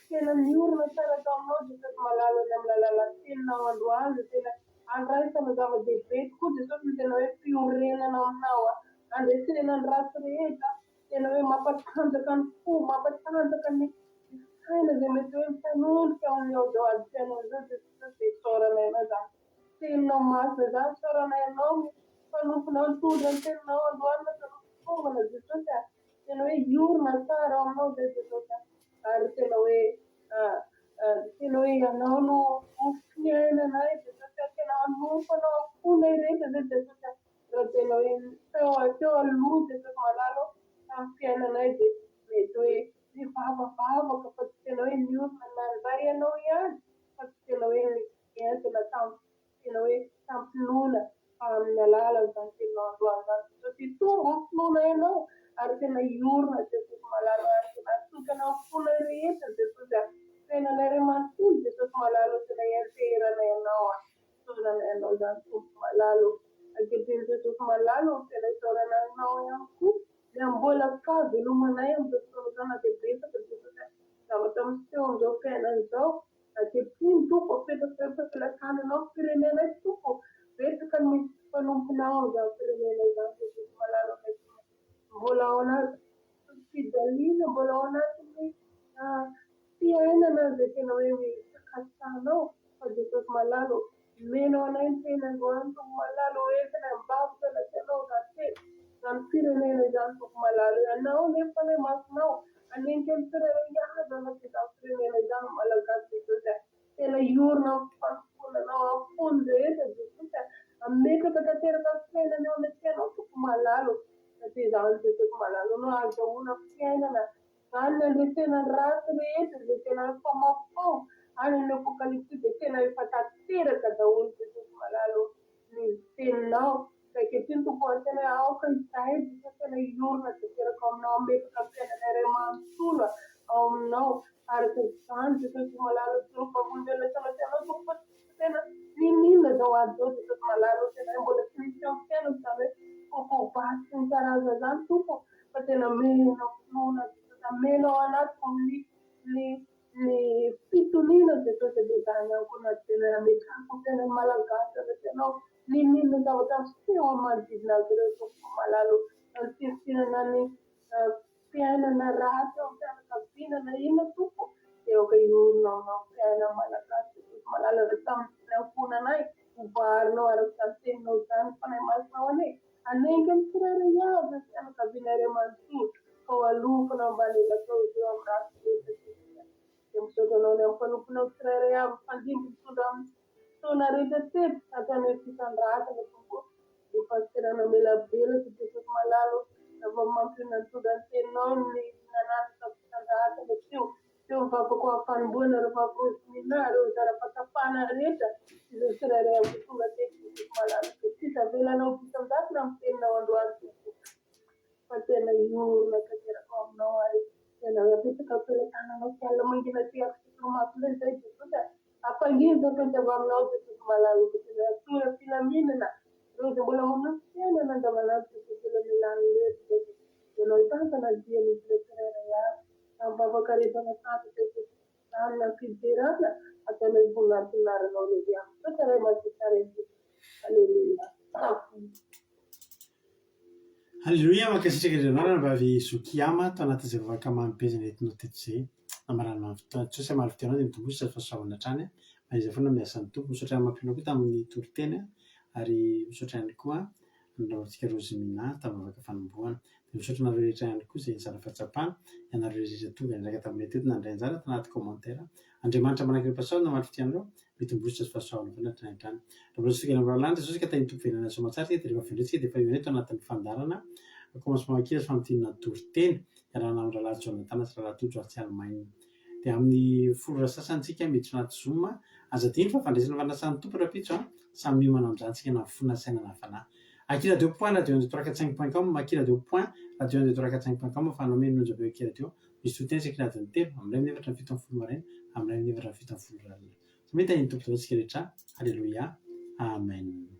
tena miorina tsara taminao Jesosy malala ny amin'ny alalan'ny teninao androany zay tena andraisana zava-dehibe tokoa Jesosy ny tena hoe fiorenana aminao a. Andresena ny ratsy rehetra, tena hoe mampatanjaka ny fo, mampatanjaka ny saina zay mety hoe mitanondrika amin'ny ao dao ady-fiainana zao Jesosy dia isaorana ianao zany. Teninao masina zany, isaorana ianao mpanofona mitondra ny teninao androany na tanofona Jesosy a. Tena hoe iorina tsara aminao zay Jesosy a. Ary tena hoe tena hoe ianao no fiainana dia satria tena anofanao fona irehetra zay dia satria raha tena hoe teo aloha dia sasy malalo tamin'ny fiainanay dia mety hoe mivavavavaka fa tsy tena hoe niorina nanday ianao ihany fa tsy tena hoe entina tena hoe tampinoana amin'ny alalan'izany tena androany zany satria tonga finoana ianao ary tena iorina dia sasy malalo ary tena atokana fona rehetra dia satria fiainan'Andriamanitolo dia sasy malalo tena enterana ianao isaorana ianao zany tompo malalo ankehitriny Jesosy malalo tena isaorana ianao ihany koa dia mbola ka velomanay amin'izao fotoana izao na dia betsaka dia satria zavatra miseho amin'izao fiainana izao ankehitriny tompo apetrakananao firenenay tompo betsaka ny misy mpanomponao izany firenena izany Jesosy malalo mbola ao anaty fijaliana mbola ao anatin'ny fiainana zay tena hoe mikasitranao fa Jesosy malalo menao anay ny tena androany tompo malalo entina mibavaka natianao zany firenena izany tompo malalo ianao nefa ilay masonao anenkely firaihaza anatin'izany firenena izany malagasy Jesosy tena iorina fanofonanao afony rehetra Jesosy ametraka tanteraka fiainana ao natianao tompo malalo satria izany Jesosy malalo no ahazoana fiainana zany ny andresena ratsy rehetra zay tena famafao any amin'ny apokalipsy dia tena efa tanteraka daholo Jesosy malalo ny teninao ankehitriny tompo antena hoe aoka izahay dia tena iorina tanteraka aminao ametraka fiainan'Andriamanitolo ao aminao araka izany Jesosy malalo tsiropavonjena sanatianao tompo tena ninona zao ady zao Jesosy malalo tena mbola tsy misy amin'ny fiainana zany hoe fofovasy sy ny karaza zany tompo fa tena menao finoana menao anaty ny fitoniana Jesosy dia zany ihany koa na tena ametrahako tena malagasy anatianao ninona zavatra miseho amin'ny manodidina azy ireo tompo malalo ny firinana ny fiainana ratsy ao amin'ny fianakaviana na inona tompo dia aoka iorina aminao fiainana malagasy Jesosy malalo avy tamin'ny anfonanay hovarinao araka izany teninao zany fanay masinao ane anenky ny tsirairay avy ny fianakavian'Andriamanitolo ka ho alofana mbanelatao izy eo amin'ny ratsy rehetra dia misaotra anao ny amin'ny mpanomponao tsirairay avy mifandimby mitondra amin'ny fotoana rehetra teto atany hoe fisandrasana tompo dia fasiterana melabelatra Jesosy malalo rehefa mampirina mitondra ny teninao ny nanatitra fisandrasana teo mivavaka ho afanomboana rehefa akozinina reo zara-patapana rehetra izay tsirairay avy tonga teto Jesosy malalo dia tsisa velanao bisan-dasina amin'ny teninao androany tompo fa tena iorina tanteraka aminao ary tena apetraka am-pelatananao sy alina mangina tiako sy toromaso zay Jesosy ampangizaka avy aminao Jesosy malalo tena atora filaminana reo izay mbola manosy fiainana andavanandro Jesosy elamelany letra ianao hitantana dian'izy ireo tsirairay avy mivavaka resaka santy Jesosy zany na fiderana ataonao ivoninahitinaranao lehibe amin'ny so tsaray mazitsara izy aleluia Halleluia makasitraka andrianarana vavy Zokiama tao anatin'izay vavaka mamipezana etinao teto izay namarana tsosa maro fitianao dia mitombosa sy fahasoavana hatrany a izay foana miasan'ny tompo misaotra mampianao koa tamin'ny toriteny ary misaotra ihany koa nanaovantsika Rozimina tamin'ny vavaka fanombohana dia misaotra nareo rehetra ihany koa izay nizara fahatsapana ianareo rehetra tonga ndraika tamin'ny teto nandray anjara tanaty commentaire Andriamanitra mananky pasaona maro fitianareo mitombosa sy fahasoavana foana hatrany hatrany raha mbola Jesosy ka tany tompo venana soamatsara dia rehefa vendretsika dia efa eo eto anatin'ny fandarana commencement kely fampinana toriteny iarahana amin'ny rahalahy Jonathan sy rahalahy Tojo Artsy Almaina dia amin'ny folo sasantsika miditra anaty Zoom azadiny fa fandraisana fanasan'ny tompo rapitso samy miomana amin'izantsika na fona sainana fanahy Akila 2.radio103.5.com Akila 2.radio103.5.com afanao meno nonjabeo Akila 2 misy toteny sy Akila 2 amin'ny ray minefatra ny fito amin'ny folo maraina amin'ny ray minefatra ny fito amin'ny folo ralina mety ahiny tompo daholo isika rehetra Halleluia Amen